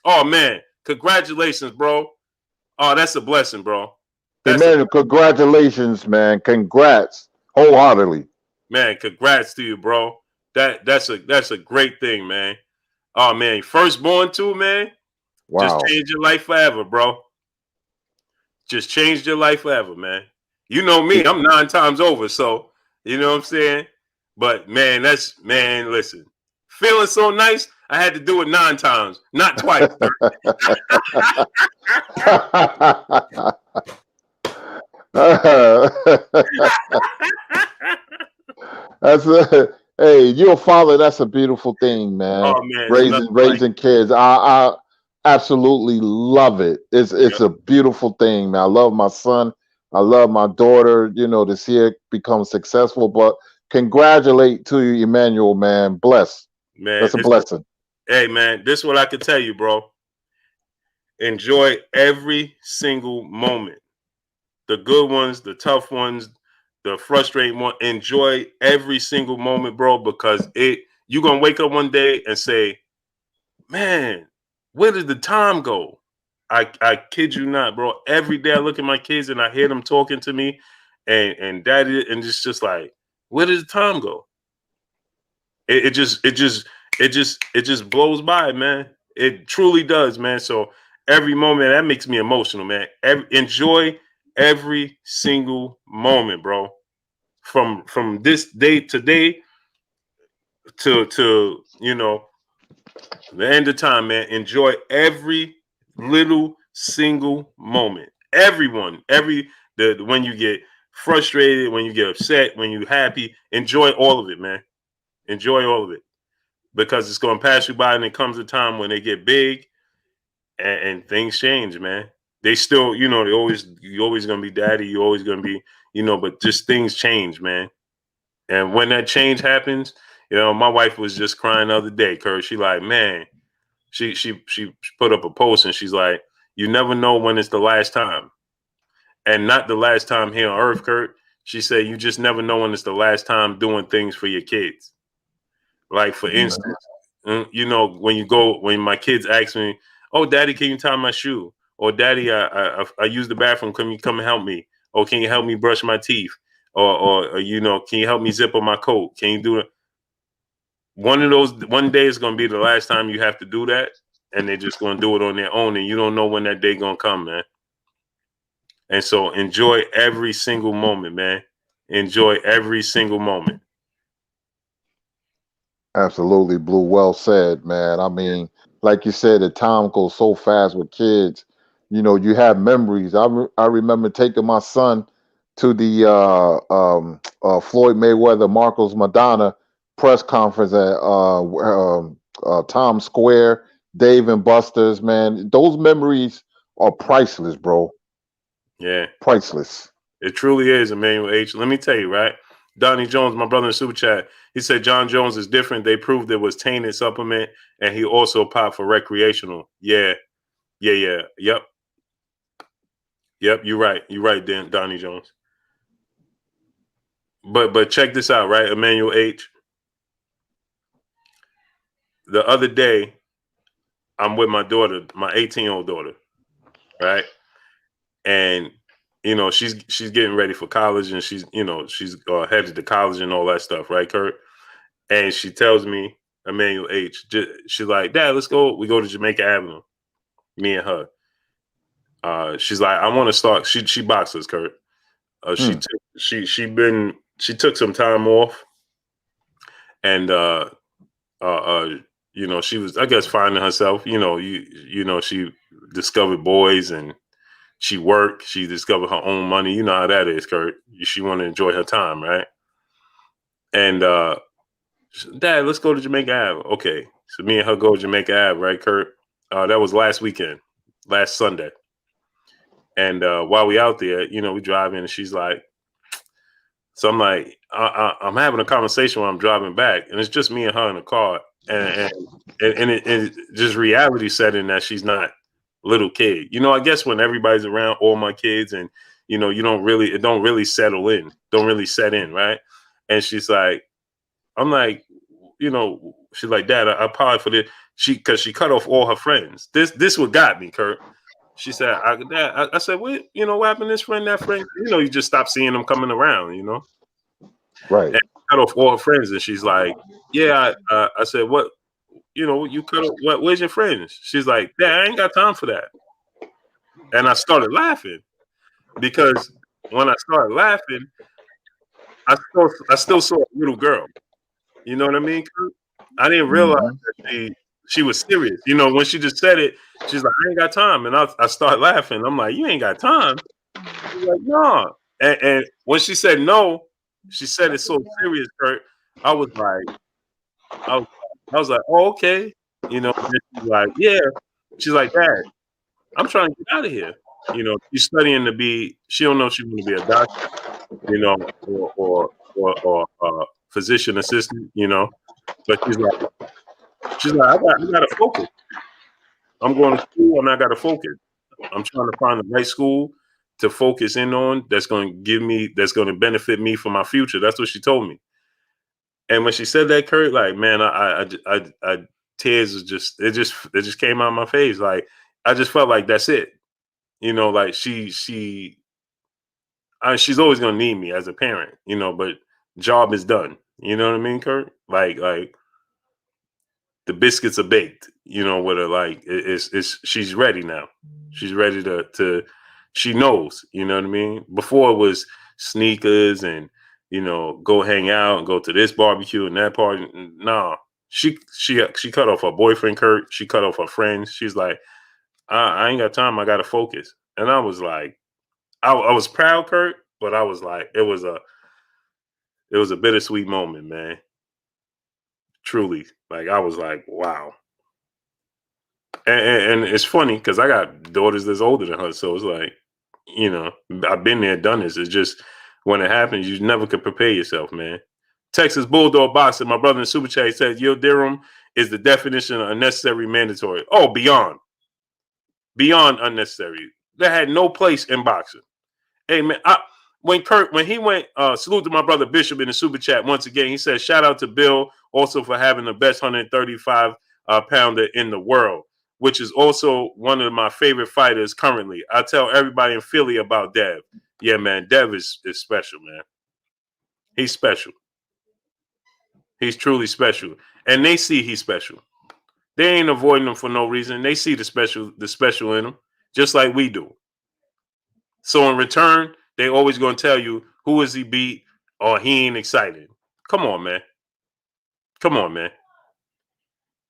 S1: Oh, man. Congratulations, bro. Oh, that's a blessing, bro.
S2: Man, congratulations, man. Congrats. Wholeheartedly.
S1: Man, congrats to you, bro. That's a great thing, man. Oh, man. Firstborn too, man.
S2: Wow.
S1: Just changed your life forever, bro. Just changed your life forever, man. You know me. I'm 9 times over, so you know what I'm saying? But man, listen, feeling so nice. I had to do it 9 times, not twice.
S2: That's hey, you're a father. That's a beautiful thing, man.
S1: Oh man, it's nothing
S2: Raising kids. I absolutely love it. It's a beautiful thing, man. I love my son. I love my daughter. You know, to see it become successful. But congratulate to you, Emmanuel, man. Bless.
S1: man.
S2: That's a blessing.
S1: Hey man, this is what I can tell you, bro. Enjoy every single moment. The good ones, the tough ones, the frustrating one. Enjoy every single moment, bro, because you're gonna wake up one day and say, man, where did the time go? I kid you not, bro. Every day I look at my kids and I hear them talking to me and daddy, and it's just like, where did the time go? It just blows by, man. It truly does, man. So every moment that makes me emotional, man. Enjoy every single moment, bro. From this day today to the end of time, man. Enjoy every little single moment. When you get frustrated, when you get upset, when you're happy, enjoy all of it, man. Enjoy all of it. Because it's going to pass you by, and it comes a time when they get big and things change, man. They still, you're always going to be daddy. You're always going to be, but just things change, man. And when that change happens, my wife was just crying the other day, Kurt. She like, man, she put up a post and she's like, you never know when it's the last time. And not the last time here on earth, Kurt. She said, you just never know when it's the last time doing things for your kids. Like, for instance, when my kids ask me, oh, daddy, can you tie my shoe? Or daddy, I use the bathroom. Can you come and help me? Or can you help me brush my teeth? Or can you help me zip up my coat? Can you do it? One day is going to be the last time you have to do that. And they're just going to do it on their own. And you don't know when that day going to come, man. And so enjoy every single moment, man. Enjoy every single moment.
S2: Absolutely, Blue. Well said, man. I mean, like you said, the time goes so fast with kids. You have memories. I remember taking my son to the Floyd Mayweather Marcos Madonna press conference at Times Square. Dave and Buster's, man. Those memories are priceless, bro.
S1: Yeah.
S2: Priceless.
S1: It truly is, Emmanuel H. Let me tell you, right? Donnie Jones, my brother in Super Chat, he said John Jones is different. They proved it was tainted supplement, and he also popped for recreational. Yeah. Yep. You're right. You're right, Dan, Donnie Jones. But check this out, right, Emmanuel H. The other day, I'm with my daughter, my 18-year-old daughter, right? And she's getting ready for college, and she's headed to college and all that stuff, right, Kurt? And she tells me, Emmanuel H, she's like, Dad, let's go. We go to Jamaica Avenue, me and her. She's like, I want to start. She boxes, Kurt. She took some time off, and she was, I guess, finding herself. She discovered boys, and she worked. She discovered her own money. You know how that is, Kurt. She want to enjoy her time, right? And Dad, let's go to Jamaica Ave. Okay, so me and her go to Jamaica Ave, right, Kurt? That was last Sunday. And while we out there, we drive in, and she's like, so I'm like, I'm having a conversation while I'm driving back, and it's just me and her in the car, and it just reality set in that she's not a little kid. I guess when everybody's around, all my kids, and it don't really settle in, don't really set in, right? And she's like, I'm like, she's like, Dad, I apologize for this. Because she cut off all her friends. This what got me, Kurt. She said, Dad, I said, what happened to this friend, that friend? You just stop seeing them coming around,
S2: Right.
S1: And cut off all her friends. And she's like, yeah, I said, what, you cut off, where's your friends? She's like, Dad, I ain't got time for that. And I started laughing because when I started laughing, I still saw a little girl. You know what I mean? Kurt? I didn't realize
S2: Mm-hmm.
S1: that she was serious. You know, when she just said it, she's like, I ain't got time. And I start laughing. I'm like, you ain't got time? She's like, no. And when she said no, she said it so serious, Kurt. I was like, I was, I was like, oh, okay. You know, and she's like, yeah. She's like, Dad, I'm trying to get out of here. You know, she's studying to be, she don't know if she want to be a doctor, you know, or physician assistant, you know. But she's like, I gotta focus. I'm going to school and I gotta focus. I'm trying to find the right school to focus in on that's going to benefit me for my future. That's what she told me. And when she said that, Kurt, like, man, I tears was just came out of my face. Like, I just felt like that's it. You know, like she's always going to need me as a parent, you know, but job is done. You know what I mean, Kurt? Like the biscuits are baked, you know, with her. Like it's she's ready now. She's ready to she knows, you know what I mean? Before it was sneakers and, you know, go hang out and go to this barbecue and that party. No. She cut off her boyfriend, Kurt. She cut off her friends. She's like, I ain't got time. I gotta focus. And I was like, I was proud, Kurt, but I was like, it was a bittersweet moment, man. Truly. Like I was like, wow. And it's funny because I got daughters that's older than her, so it's like, you know, I've been there, done this. It's just when it happens, you never could prepare yourself, man. Texas Bulldog Boxer, my brother in Super Chat says, Yo Durham is the definition of unnecessary mandatory. Oh, beyond unnecessary. That had no place in boxing. Hey man, when he went, salute to my brother Bishop in the Super Chat once again. He said, shout out to Bill also for having the best 135 pounder in the world, which is also one of my favorite fighters currently. I tell everybody in Philly about Dev. Yeah, man, Dev is special, man. He's special. He's truly special. And they see he's special. They ain't avoiding him for no reason. They see the special in him, just like we do. So in return, they always gonna tell you who is he beat or he ain't excited. Come on, man. Come on, man.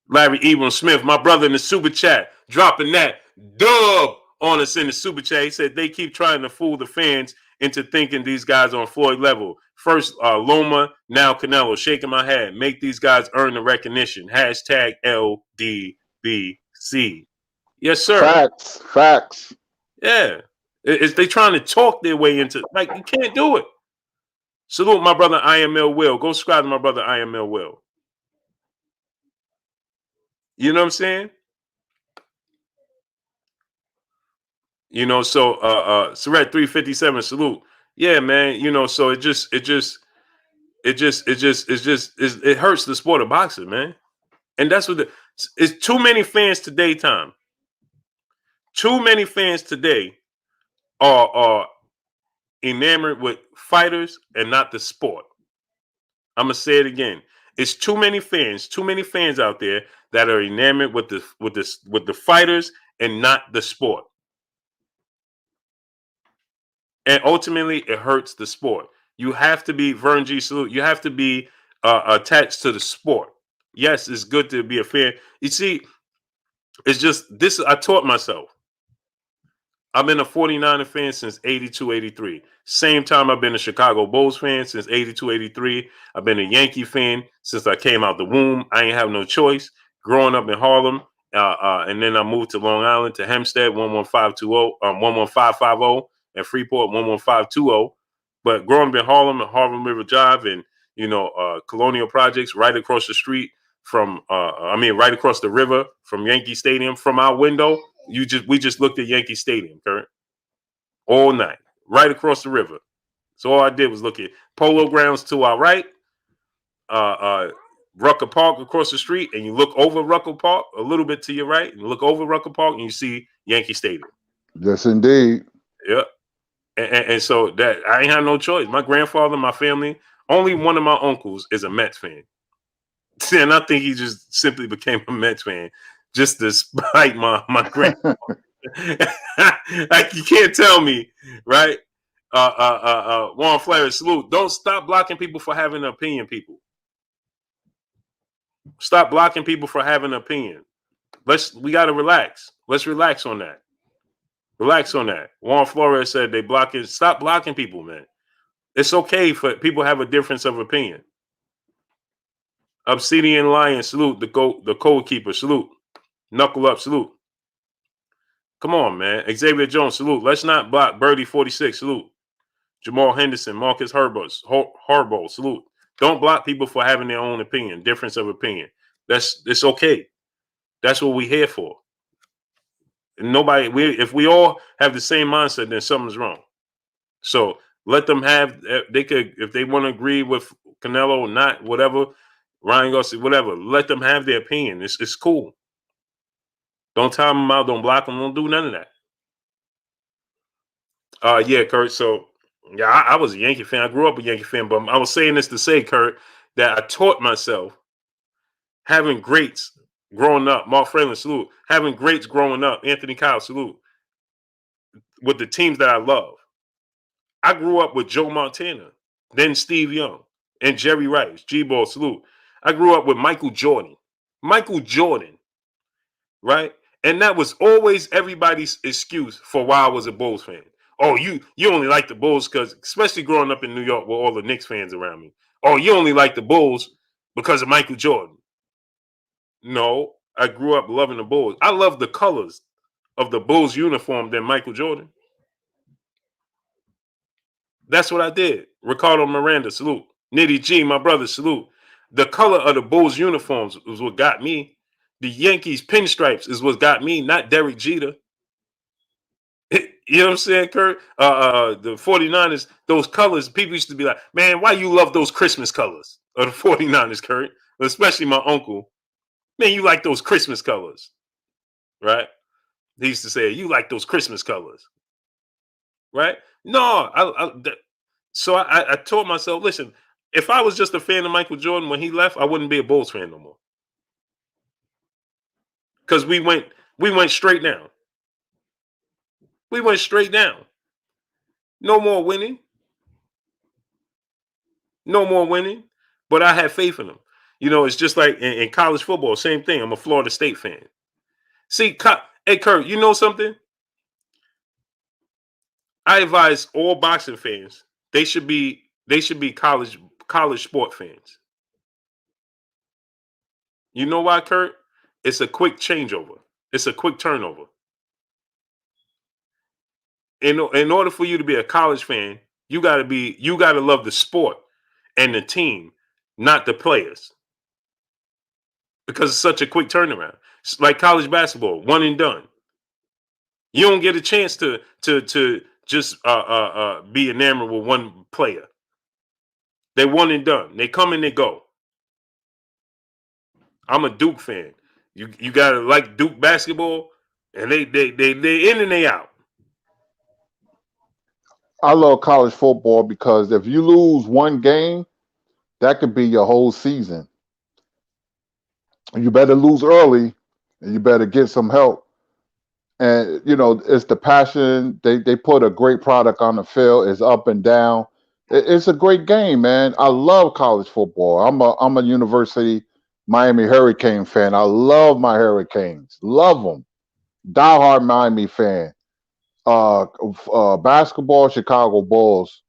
S1: Larry Ebron Smith, my brother in the Super Chat, dropping that dub on us in the Super Chat. He said they keep trying to fool the fans into thinking these guys on Floyd level. First Loma, now Canelo. Shaking my head. Make these guys earn the recognition. Hashtag LDBC. Yes, sir.
S2: Facts.
S1: Yeah. They trying to talk their way into, like, you can't do it. Salute my brother IML Will. Go subscribe to my brother IML Will. You know what I'm saying? You know, so Surret 357, salute. Yeah, man. You know, so it hurts the sport of boxing, man. And that's what it's too many fans today, Tom. Too many fans today are enamored with fighters and not the sport. I'm gonna say it again. It's too many fans out there that are enamored with the fighters and not the sport. And ultimately, it hurts the sport. You have to be Vern G. Salute. You have to be attached to the sport. Yes, it's good to be a fan. You see, it's just this. I taught myself. I've been a 49er fan since 82, 83. Same time I've been a Chicago Bulls fan since 82, 83. I've been a Yankee fan since I came out the womb. I ain't have no choice. Growing up in Harlem, and then I moved to Long Island to Hempstead, 11520, 11550, and Freeport, 11520. But growing up in Harlem and Harlem River Drive and, you know, Colonial Projects right across the street from, right across the river from Yankee Stadium, from our window, we just looked at Yankee Stadium, Kurt, all night, right across the river. So all I did was look at Polo Grounds to our right, Rucker Park across the street, and you look over Rucker Park a little bit to your right, and you look over Rucker Park, and you see Yankee Stadium.
S2: Yes, indeed.
S1: Yeah, and so that I ain't had no choice. My grandfather, my family, only one of my uncles is a Mets fan, and I think he just simply became a Mets fan just to spite my grandfather. Like, you can't tell me, right? Juan Flores, salute. Don't stop blocking people for having an opinion, people. Stop blocking people for having an opinion. We got to relax. Let's relax on that. Relax on that. Juan Flores said they blocking. Stop blocking people, man. It's okay for people to have a difference of opinion. Obsidian Lion, salute. The code keeper, salute. Knuckle up, salute. Come on, man. Xavier Jones, salute. Let's not block Birdie 46, salute. Jamal Henderson, Marcus Harbo, salute. Don't block people for having their own opinion, difference of opinion. It's okay. That's what we're here for. If we all have the same mindset, then something's wrong. So let them have. They could, if they want to agree with Canelo or not, whatever. Ryan Garcia, whatever. Let them have their opinion. It's cool. Don't time them out. Don't block them. Don't do none of that. Yeah, Kurt. So yeah, I was a Yankee fan. I grew up a Yankee fan, but I was saying this to say, Kurt, that I taught myself having greats growing up. Mark Fralin, salute. Having greats growing up. Anthony Kyle, salute. With the teams that I love. I grew up with Joe Montana, then Steve Young, and Jerry Rice. G-Ball, salute. I grew up with Michael Jordan. Michael Jordan, right? And that was always everybody's excuse for why I was a Bulls fan. Oh, you only like the Bulls because, especially growing up in New York with all the Knicks fans around me. Oh, you only like the Bulls because of Michael Jordan. No, I grew up loving the Bulls. I love the colors of the Bulls uniform than Michael Jordan. That's what I did. Ricardo Miranda, salute. Nitty G, my brother, salute. The color of the Bulls uniforms was what got me. The Yankees pinstripes is what got me, not Derek Jeter. You know what I'm saying, Kurt? The 49ers, those colors, people used to be like, man, why you love those Christmas colors of the 49ers, Kurt? Especially my uncle. Man, you like those Christmas colors, right? He used to say, you like those Christmas colors, right? No, so I told myself, listen, if I was just a fan of Michael Jordan when he left, I wouldn't be a Bulls fan no more. Because we went straight down. We went straight down. No more winning. No more winning. But I have faith in them. You know, it's just like in college football, same thing. I'm a Florida State fan. See, hey, Kurt, you know something? I advise all boxing fans, they should be college sport fans. You know why, Kurt? It's a quick changeover. It's a quick turnover. In order for you to be a college fan, you gotta love the sport and the team, not the players. Because it's such a quick turnaround. It's like college basketball, one and done. You don't get a chance to just be enamored with one player. They one and done. They come and they go. I'm a Duke fan. You gotta like Duke basketball, and they in and they out.
S2: I love college football because if you lose one game, that could be your whole season. You better lose early, and you better get some help. And you know, it's the passion. They put a great product on the field. It's up and down. It's a great game, man. I love college football. I'm a University Miami Hurricane fan. I love my Hurricanes. Love them. Diehard Miami fan. Basketball, Chicago Bulls.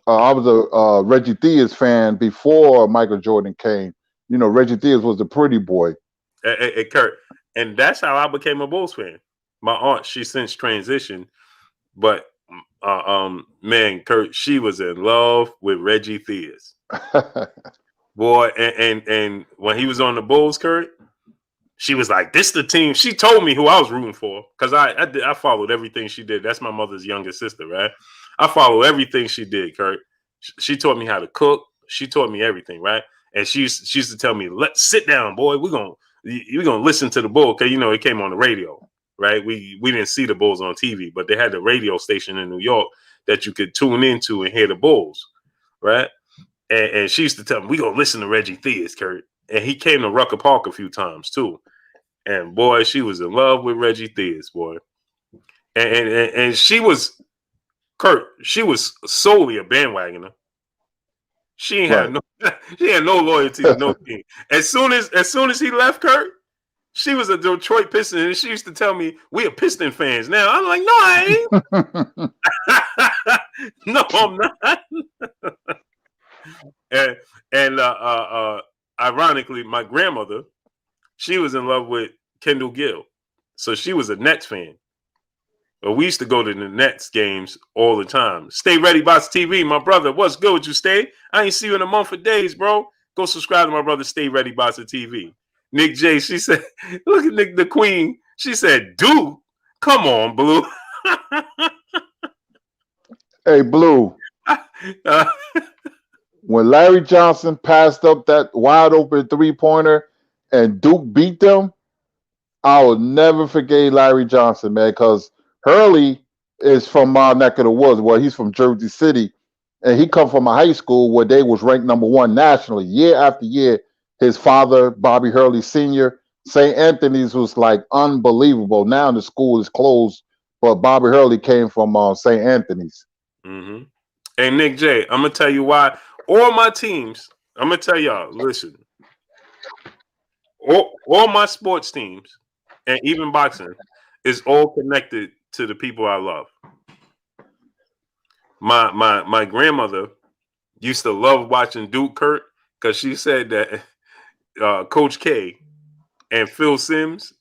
S2: I was a Reggie Theus fan before Michael Jordan came. You know, Reggie Theus was the pretty boy.
S1: Hey, Kurt, and that's how I became a Bulls fan. My aunt, she since transitioned, but man, Kurt, she was in love with Reggie Theus. Boy, and when he was on the Bulls, Kurt, she was like, "This the team." She told me who I was rooting for because I followed everything she did. That's my mother's younger sister, right? I follow everything she did, Kurt. She taught me how to cook. She taught me everything, right? And she used to tell me, "Let's sit down, boy. We're gonna listen to the Bull because you know it came on the radio, right? We didn't see the Bulls on TV, but they had the radio station in New York that you could tune into and hear the Bulls, right?" And she used to tell me, "We gonna listen to Reggie Theus, Kurt." And he came to Rucker Park a few times too. And boy, she was in love with Reggie Theus, boy. And she was Kurt, she was solely a bandwagoner. She ain't had no she had no loyalty to no team. As soon as he left Kurt, she was a Detroit Piston, and she used to tell me we are Piston fans now. I'm like, no, I ain't. No, I'm not. and ironically, my grandmother, she was in love with Kendall Gill, so she was a Nets fan. But we used to go to the Nets games all the time. Stay Ready Box TV, my brother. What's good with you, Stay? I ain't see you in a month of days, bro. Go subscribe to my brother, Stay Ready Box TV. Nick J, she said, look at Nick the Queen. She said, dude, come on, Blue.
S2: Hey, Blue. When Larry Johnson passed up that wide open 3-pointer and Duke beat them, I will never forget Larry Johnson, man, because Hurley is from my neck of the woods. Well, he's from Jersey City, and he come from a high school where they was ranked #1 nationally year after year. His father, Bobby Hurley Sr., St. Anthony's was like unbelievable. Now the school is closed, but Bobby Hurley came from St. Anthony's.
S1: Mm-hmm. Hey, Nick J, I'm going to tell you why. All my teams, I'm going to tell y'all, listen, all my sports teams and even boxing is all connected to the people I love. My grandmother used to love watching Duke Kurt because she said that Coach K and Phil Simms,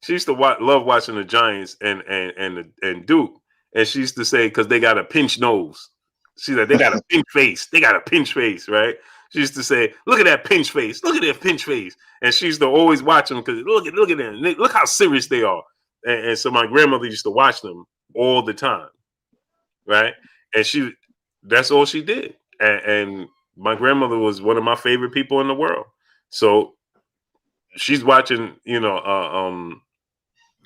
S1: she used to love watching the Giants and Duke, and she used to say because they got a pinch nose. She said they got a pinch face. They got a pinch face, right? She used to say, "Look at that pinch face. Look at that pinch face." And she used to always watch them because look at them. Look how serious they are. And so my grandmother used to watch them all the time, right? And that's all she did. And my grandmother was one of my favorite people in the world. So she's watching,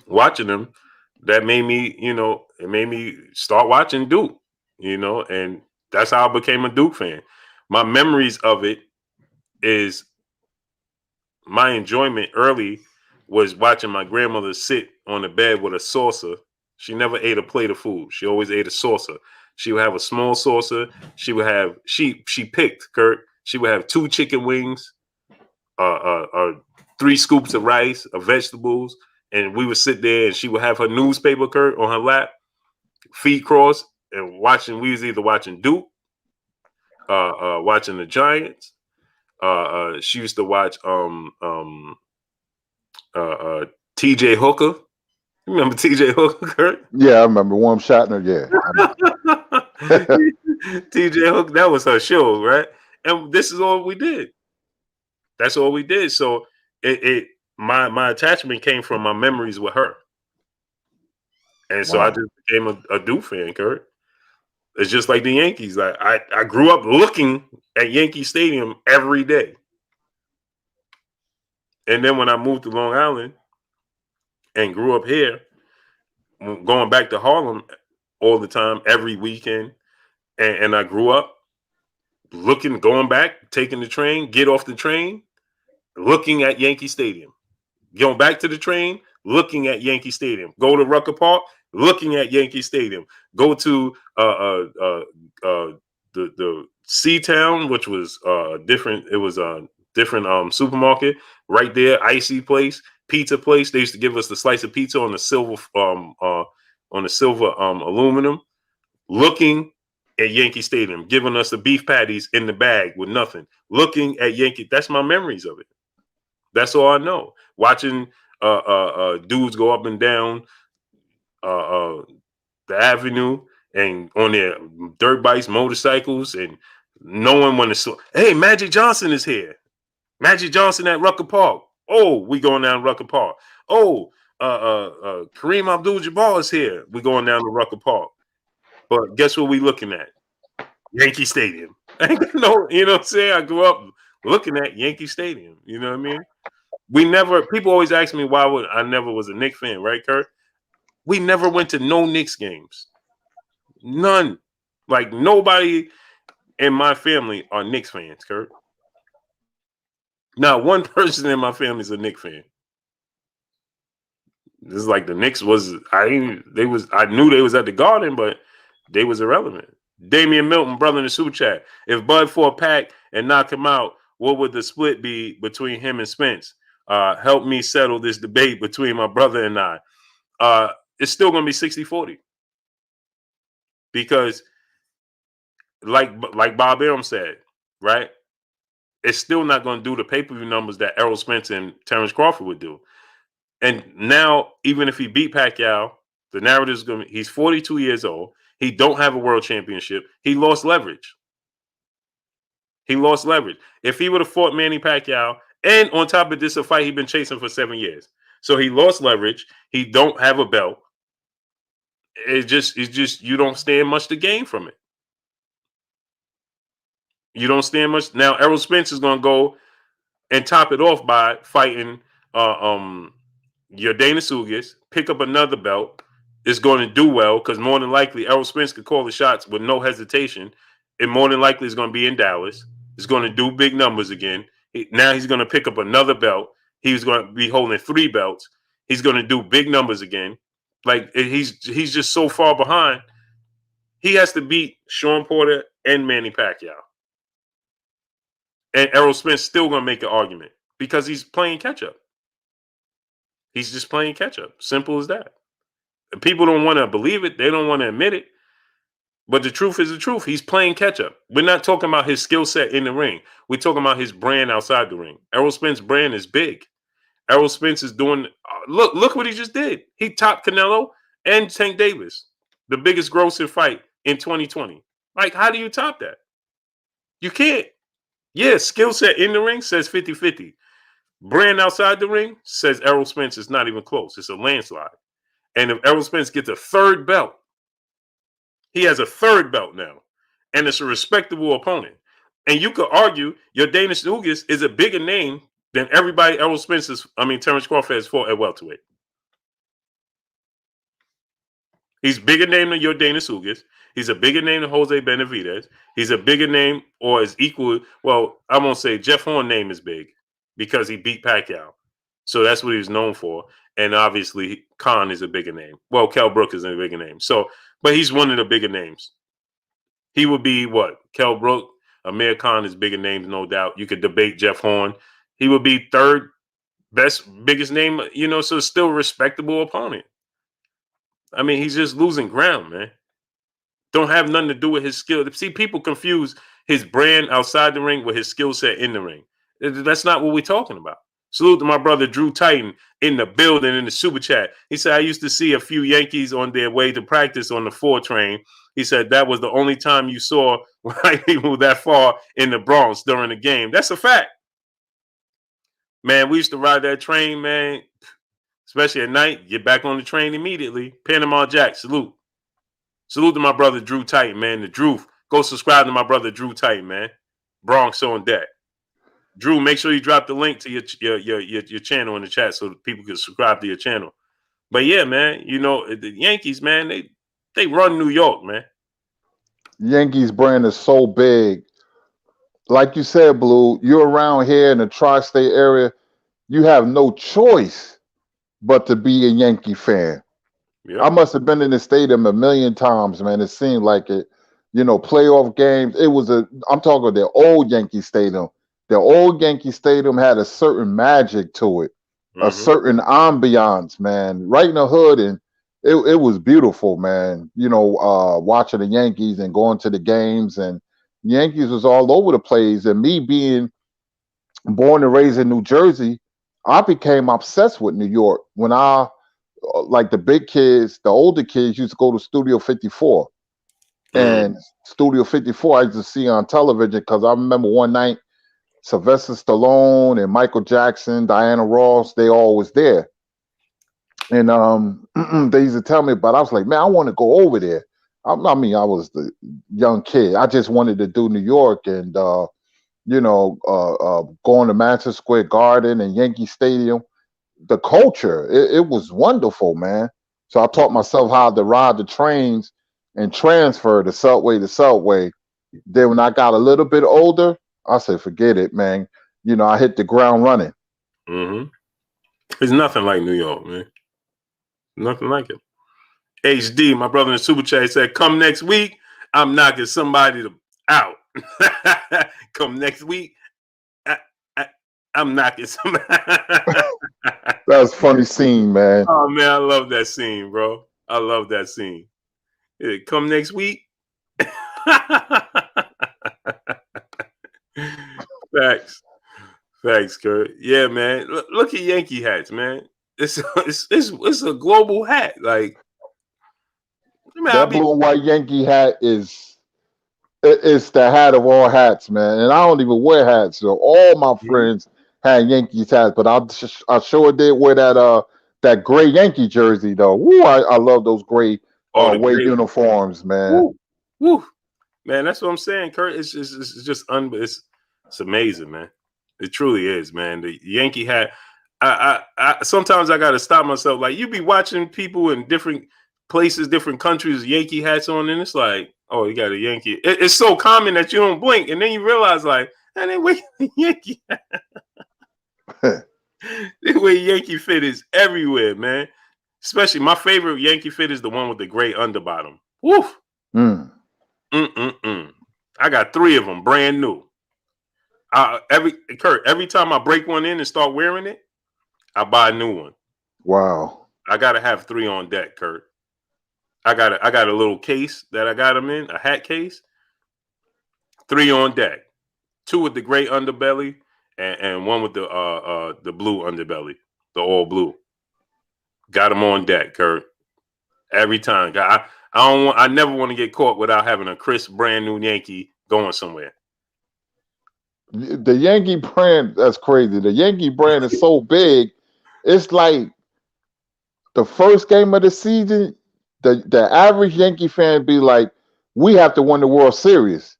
S1: watching them. That made me, it made me start watching Duke, and that's how I became a Duke fan. My memories of it is my enjoyment early was watching my grandmother sit on the bed with a saucer. She never ate a plate of food. She always ate a saucer. She would have a small saucer. She would have she picked, Kurt. She would have 2 chicken wings, 3 scoops of rice, of vegetables, and we would sit there and she would have her newspaper, Kurt, on her lap, feet crossed, and watching. We was either watching Duke, watching the Giants. She used to watch T.J. Hooker. Remember T.J. Hooker, Kurt?
S2: Yeah, I remember Warm Shatner. Yeah,
S1: T.J. Hooker. That was her show, right? And this is all we did. That's all we did. So my attachment came from my memories with her, and so I just became a Duke fan, Kurt. It's just like the Yankees. Like I grew up looking at Yankee Stadium every day. And then when I moved to Long Island and grew up here, going back to Harlem all the time, every weekend, and I grew up going back, taking the train, get off the train, looking at Yankee Stadium. Going back to the train, looking at Yankee Stadium. Go to Rucker Park, looking at Yankee Stadium. Go to the C-Town, which was different. It was a different supermarket right there, icy place, pizza place. They used to give us the slice of pizza on the silver aluminum. Looking at Yankee Stadium, giving us the beef patties in the bag with nothing. Looking at Yankee. That's my memories of it. That's all I know. Watching dudes go up and down the avenue and on their dirt bikes, motorcycles, and knowing when hey, Magic Johnson is here. Magic Johnson at Rucker Park. Oh, we going down Rucker Park. Oh, Kareem Abdul-Jabbar is here. We going down to Rucker Park. But guess what we looking at? Yankee Stadium. No, you know what I'm saying? I grew up looking at Yankee Stadium. You know what I mean? People always ask me why I never was a Knicks fan, right, Kurt? We never went to no Knicks games. None. Like nobody in my family are Knicks fans, Kurt. Not one person in my family is a Knicks fan. This is like the Knicks I knew they was at the Garden, but they was irrelevant. Damian Milton, brother in the super chat. If Bud fought Pac and knocked him out, what would the split be between him and Spence? Help me settle this debate between my brother and I. It's still going to be 60-40. Because like Bob Arum said, right? It's still not going to do the pay-per-view numbers that Errol Spence and Terrence Crawford would do. And now, even if he beat Pacquiao, the narrative is going to be he's 42 years old. He don't have a world championship. He lost leverage. He lost leverage. If he would have fought Manny Pacquiao, and on top of this, a fight he'd been chasing for 7 years. So he lost leverage. He don't have a belt. It's just you don't stand much to gain from it. You don't stand much. Now, Errol Spence is going to go and top it off by fighting your Dana Sugis, pick up another belt. It's going to do well because more than likely Errol Spence could call the shots with no hesitation. And more than likely is going to be in Dallas. He's going to do big numbers again. Now he's going to pick up another belt. He's going to be holding 3 belts. He's going to do big numbers again. Like he's just so far behind. He has to beat Sean Porter and Manny Pacquiao. And Errol Spence still going to make an argument because he's playing catch up. He's just playing catch up. Simple as that. People don't want to believe it. They don't want to admit it. But the truth is the truth. He's playing catch up. We're not talking about his skill set in the ring. We're talking about his brand outside the ring. Errol Spence's brand is big. Errol Spence is doing. Look what he just did. He topped Canelo and Tank Davis, the biggest grossing fight in 2020. Like, how do you top that? You can't. Yeah, skill set in the ring says 50-50. Brand outside the ring says Errol Spence is not even close. It's a landslide. And if Errol Spence gets a 3rd belt, he has a 3rd belt now. And it's a respectable opponent. And you could argue your Danish Nugas is a bigger name than everybody Terrence Crawford has fought at welterweight. He's bigger name than your Dana Sugas. He's a bigger name than Jose Benavidez. He's a bigger name or is equal. Well, I won't say Jeff Horn's name is big because he beat Pacquiao. So that's what he was known for. And obviously, Khan is a bigger name. Well, Kell Brook is a bigger name. So, but he's one of the bigger names. He would be what? Kell Brook, Amir Khan is bigger names, no doubt. You could debate Jeff Horn. He would be 3rd biggest name, so it's still a respectable opponent. I mean, he's just losing ground, man. Don't have nothing to do with his skill. See, people confuse his brand outside the ring with his skill set in the ring. That's not what we're talking about. Salute to my brother Drew Titan in the building in the super chat. He said, I used to see a few Yankees on their way to practice on the 4 train. He said that was the only time you saw white people that far in the Bronx during the game. That's a fact. Man, we used to ride that train, man, especially at night. Get back on the train immediately. Panama Jack, salute. Salute to my brother Drew Titan, man. The Drew. Go subscribe to my brother Drew Titan, man. Bronx on deck. Drew, make sure you drop the link to your channel in the chat so that people can subscribe to your channel. But yeah, man, the Yankees, man, they run New York, man.
S2: Yankees brand is so big. Like you said, Blue, you're around here in the tri-state area. You have no choice but to be a Yankee fan. Yep. I must have been in the stadium a million times, man. It seemed like it. Playoff games. I'm talking the old Yankee Stadium. The old Yankee Stadium had a certain magic to it, a certain ambiance, man. Right in the hood, and it was beautiful, man. Watching the Yankees and going to the games, and Yankees was all over the place. And me being born and raised in New Jersey, I became obsessed with New York. When like the big kids, the older kids used to go to Studio 54. And Studio 54 I used to see on television because I remember one night Sylvester Stallone and Michael Jackson, Diana Ross, they all was there. And they used to tell me, but I was like, man, I want to go over there. I was the young kid. I just wanted to do New York and, going to Madison Square Garden and Yankee Stadium. The culture, it was wonderful, man. So I taught myself how to ride the trains and transfer the subway to subway. Then when I got a little bit older, I said, forget it, man. I hit the ground running.
S1: It's nothing like New York, man. Nothing like it. HD, my brother in the super chat, said, "Come next week, I'm knocking somebody out." Come next week, I'm knocking somebody.
S2: That's a funny scene, man.
S1: Oh man, I love that scene, bro. I love that scene. Yeah, come next week. Facts, Kurt. Yeah, man. Look at Yankee hats, man. It's a global hat. Like, man,
S2: That blue and white Yankee hat it's the hat of all hats, man. And I don't even wear hats. So all my friends had Yankees hats, but I sure did wear that gray Yankee jersey though. Woo, I love those gray away uniforms, man.
S1: Woo, woo. Man, that's what I'm saying, Kurt. It's just it's amazing, man. It truly is, man. The Yankee hat. I sometimes I gotta stop myself. Like, you be watching people in different places, different countries, Yankee hats on, and it's like, oh, you got a Yankee. It's so common that you don't blink, and then you realize, like, and then wait, Yankee. The way Yankee fit is everywhere, man. Especially my favorite Yankee fit is the one with the gray underbottom. Woof. I got 3 of them, brand new. Every time I break one in and start wearing it, I buy a new one.
S2: Wow.
S1: I gotta have 3 on deck, Kurt. I got a little case that I got them in, a hat case. 3 on deck. 2 with the gray underbelly and 1 with the blue underbelly, the all blue. Got them on deck, Kurt. Every time. I never want to get caught without having a crisp, brand new Yankee going somewhere.
S2: The Yankee brand, that's crazy. The Yankee brand is so big. It's like the first game of the season, the average Yankee fan be like, we have to win the World Series.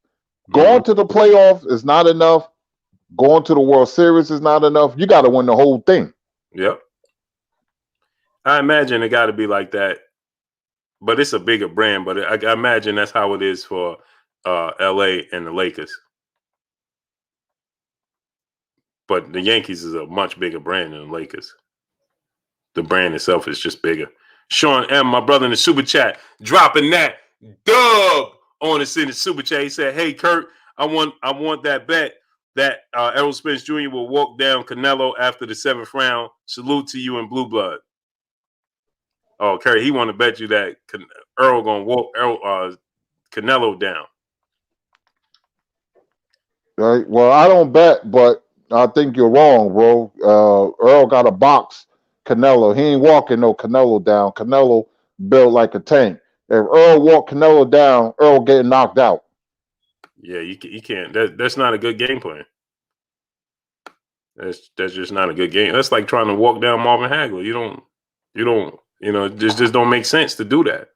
S2: Going to the playoffs is not enough. Going to the World Series is not enough. You got to win the whole thing.
S1: Yep. I imagine it got to be like that, but it's a bigger brand. But I imagine that's how it is for LA and the Lakers. But the Yankees is a much bigger brand than the Lakers. The brand itself is just bigger. Sean M., my brother in the super chat, dropping that dub on us in the super chat. He said, "Hey Kurt, I want that bet that Errol Spence Jr. will walk down Canelo after the 7th round. Salute to you in blue blood." Oh, Kerry, he want to bet you that Earl gonna walk Canelo down.
S2: Right. Well, I don't bet, but I think you're wrong, bro. Earl got a box Canelo. He ain't walking no Canelo down. Canelo built like a tank. If Earl walked Canelo down, Earl getting knocked out.
S1: Yeah, you can't. That's not a good game plan. That's just not a good game. That's like trying to walk down Marvin Hagler. You don't. Just don't make sense to do that.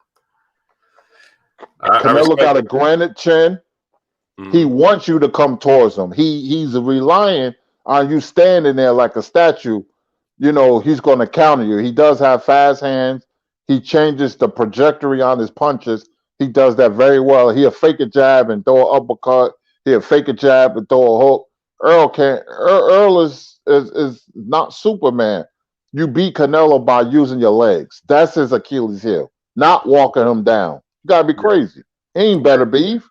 S2: Canelo got a granite chin. He wants you to come towards him. He's relying on you standing there like a statue. He's going to counter you. He does have fast hands. He changes the trajectory on his punches. He does that very well. He'll fake a jab and throw an uppercut. He'll fake a jab and throw a hook. Earl can't. Earl is not Superman. You beat Canelo by using your legs. That's his Achilles heel. Not walking him down. You gotta be crazy. He ain't better beef.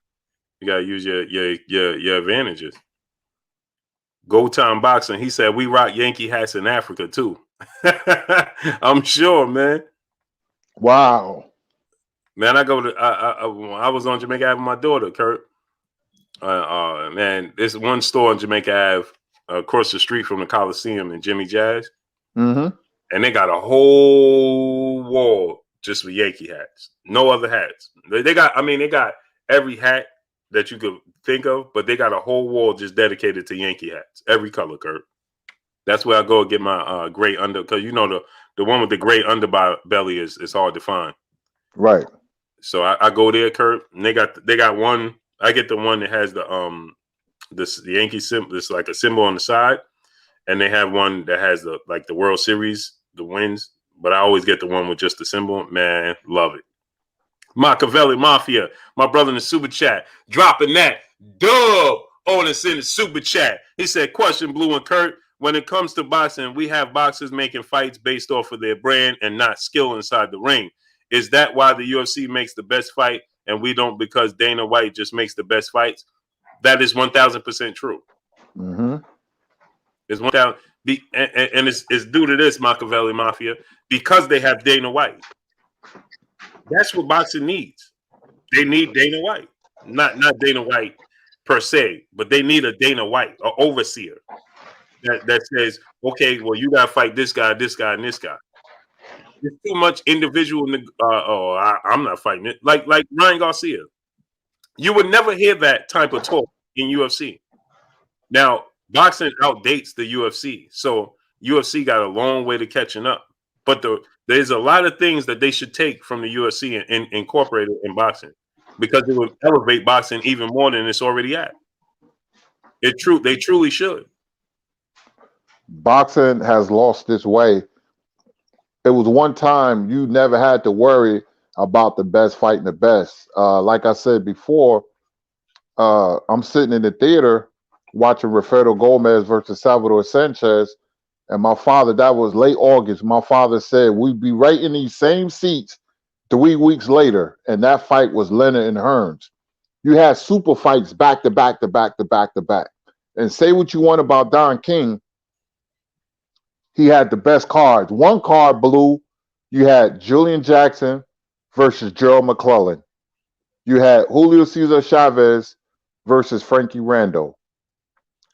S1: You gotta use your advantages. Go Time Boxing. He said we rock Yankee hats in Africa too. I'm sure, man.
S2: Wow.
S1: Man, I was on Jamaica Ave with my daughter, Kurt. Man, there's one store in Jamaica Ave across the street from the Coliseum and Jimmy Jazz. And they got a whole wall just with Yankee hats. No other hats. They got every hat that you could think of, but they got a whole wall just dedicated to Yankee hats. Every color, Kurt. That's where I go get my gray under, because the one with the gray underbelly is hard to find.
S2: Right.
S1: So I go there, Kurt, and they got one. I get the one that has the Yankee symbol. It's like a symbol on the side, and they have one that has the World Series, the wins. But I always get the one with just the symbol. Man, love it. Machiavelli Mafia, my brother in the super chat, dropping that dub on us in the super chat. He said, "Question, Blue and Kurt. When it comes to boxing, we have boxers making fights based off of their brand and not skill inside the ring. Is that why the UFC makes the best fight and we don't because Dana White just makes the best fights? That is 1,000% true.
S2: Mm-hmm.
S1: It's 1,000, and it's due to this Machiavelli Mafia because they have Dana White. That's what boxing needs. They need Dana White, not Dana White per se, but they need a Dana White, an overseer that says, okay, well, you got to fight this guy, and this guy. There's too much individual. I'm not fighting it. Like Ryan Garcia, you would never hear that type of talk in UFC. Now, boxing outdates the UFC, so UFC got a long way to catching up. But there's a lot of things that they should take from the UFC and incorporate it in boxing because it would elevate boxing even more than it's already at. They truly should.
S2: Boxing has lost its way. It was one time you never had to worry about the best fighting the best. Like I said before, I'm sitting in the theater watching Rafael Gomez versus Salvador Sanchez, and my father, that was late August, my father said we'd be right in these same seats 3 weeks later, and that fight was Leonard and Hearns. You had super fights back to back to back to back to back. And say what you want about Don King, he had the best cards. One card, Blue, you had Julian Jackson versus Gerald McClellan. You had Julio Cesar Chavez versus Frankie Randall.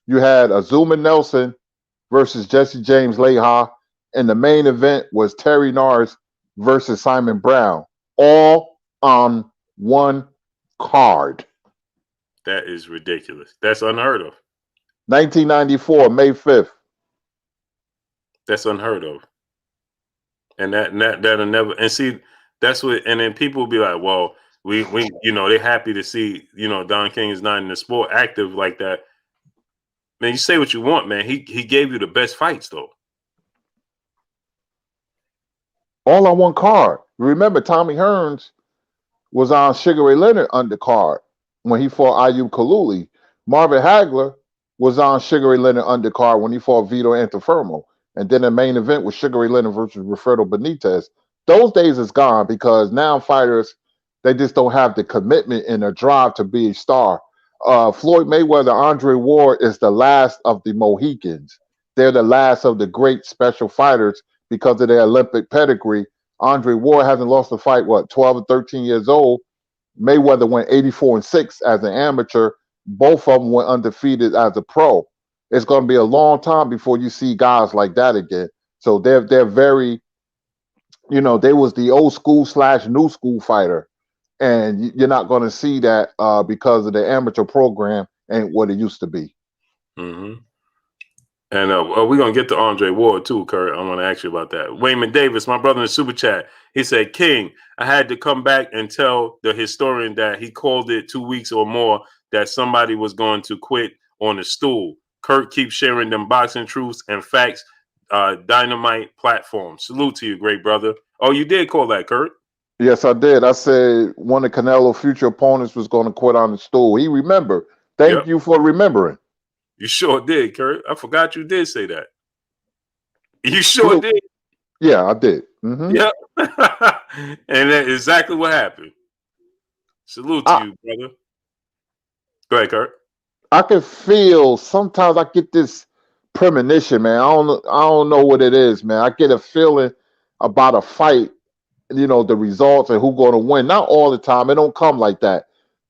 S2: You had Azuma Nelson versus Jesse James Leija. And the main event was Terry Nars versus Simon Brown. All on one card.
S1: That is ridiculous. That's unheard of.
S2: 1994, May 5th.
S1: That's unheard of. And that'll never, and see, that's what, and then people will be like, well, we they're happy to see, Don King is not in the sport active like that. Man, you say what you want, man. He gave you the best fights though.
S2: All on one card. Remember, Tommy Hearns was on Sugar Ray Leonard undercard when he fought Ayub Kaluli. Marvin Hagler was on Sugar Ray Leonard undercard when he fought Vito Antuofermo. And then the main event was Sugar Ray Leonard versus Roberto Benitez. Those days is gone because now fighters, they just don't have the commitment and the drive to be a star. Floyd Mayweather, Andre Ward is the last of the Mohicans. They're the last of the great special fighters because of their Olympic pedigree. Andre Ward hasn't lost a fight, 12 or 13 years old. Mayweather went 84-6 as an amateur. Both of them went undefeated as a pro. It's going to be a long time before you see guys like that again. So they're very, they was the old school / new school fighter. And you're not going to see that because of the amateur program ain't what it used to be.
S1: Mm-hmm. And we're going to get to Andre Ward too, Kurt. I want to ask you about that. Wayman Davis, my brother in the super chat, he said, King, I had to come back and tell the historian that he called it 2 weeks or more that somebody was going to quit on the stool. Kurt keeps sharing them boxing truths and facts, dynamite platform. Salute to you, great brother. Oh, you did call that, Kurt?
S2: Yes, I did. I said one of Canelo's future opponents was going to quit on the stool. He remembered. Thank you for remembering.
S1: You sure did, Kurt. I forgot you did say that. You sure did.
S2: Yeah, I did. Mm-hmm.
S1: Yep. And that's exactly what happened. Salute to you, brother. Go ahead, Kurt.
S2: I can feel sometimes I get this premonition, man. I don't know what it is, man. I get a feeling about a fight, the results and who's going to win. Not all the time. It don't come like that.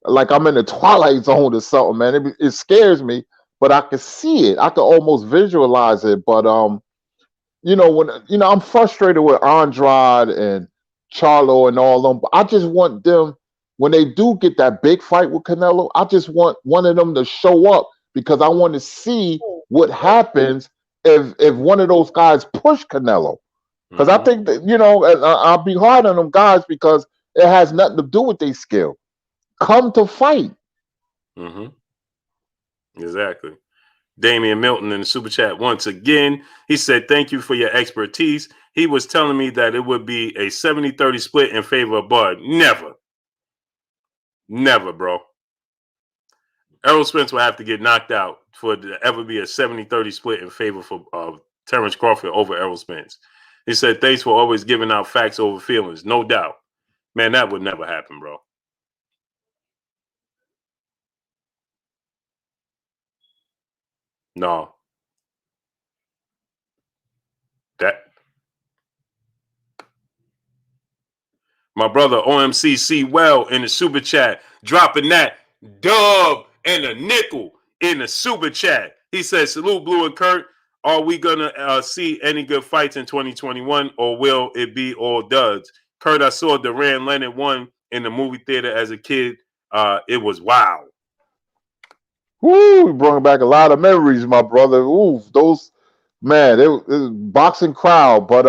S2: Like I'm in the twilight zone or something, man. It scares me, but I can see it. I can almost visualize it. But when I'm frustrated with Andrade and Charlo and all them. But I just want them, when they do get that big fight with Canelo, I just want one of them to show up because I want to see what happens if one of those guys push Canelo. Because I think that, I'll be hard on them guys because it has nothing to do with their skill. Come to fight.
S1: Mm-hmm. Exactly. Damian Milton in the super chat once again. He said, thank you for your expertise. He was telling me that it would be a 70-30 split in favor of Bud. Never. Never, bro. Errol Spence will have to get knocked out for it to ever be a 70-30 split in favor for Terrence Crawford over Errol Spence. He said, thanks for always giving out facts over feelings. No doubt. Man, that would never happen, bro. No. That. My brother OMCC Well in the super chat, dropping that dub and a nickel in the super chat. He says, salute Blue and Kurt. Are we going to see any good fights in 2021, or will it be all duds? Kurt, I saw Duran Leonard 1 in the movie theater as a kid. It was wow.
S2: Woo, brought back a lot of memories, my brother. Ooh, those, man, it was boxing crowd. But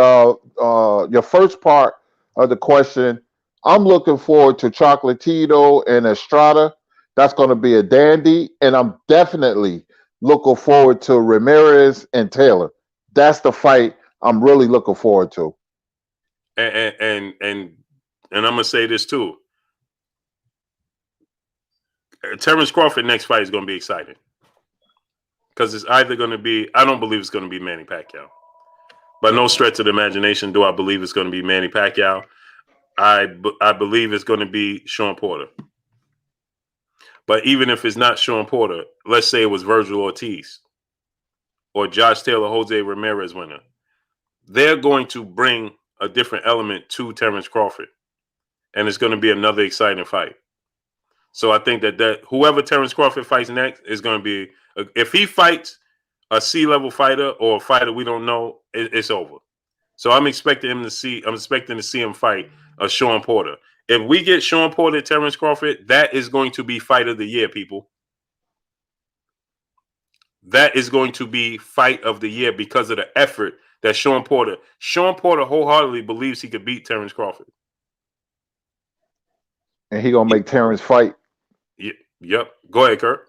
S2: your first part of the question, I'm looking forward to Chocolatito and Estrada. That's going to be a dandy. And I'm definitely looking forward to Ramirez and Taylor. That's the fight I'm really looking forward to.
S1: And I'm gonna say this too. Terrence Crawford next fight is gonna be exciting. Because it's either gonna be, I don't believe it's gonna be Manny Pacquiao. By no stretch of the imagination do I believe it's gonna be Manny Pacquiao. I believe it's gonna be Sean Porter. But even if it's not Sean Porter, let's say it was Virgil Ortiz or Josh Taylor, Jose Ramirez winner. They're going to bring a different element to Terrence Crawford. And it's going to be another exciting fight. So I think that whoever Terrence Crawford fights next is going to be, if he fights a C-level fighter or a fighter we don't know, it's over. So I'm expecting to see him fight a Sean Porter. If we get Sean Porter, Terrence Crawford, that is going to be fight of the year, people. That is going to be fight of the year because of the effort that Sean Porter wholeheartedly believes he could beat Terrence Crawford.
S2: And he going to make Terrence fight.
S1: Yep. Go ahead, Kurt.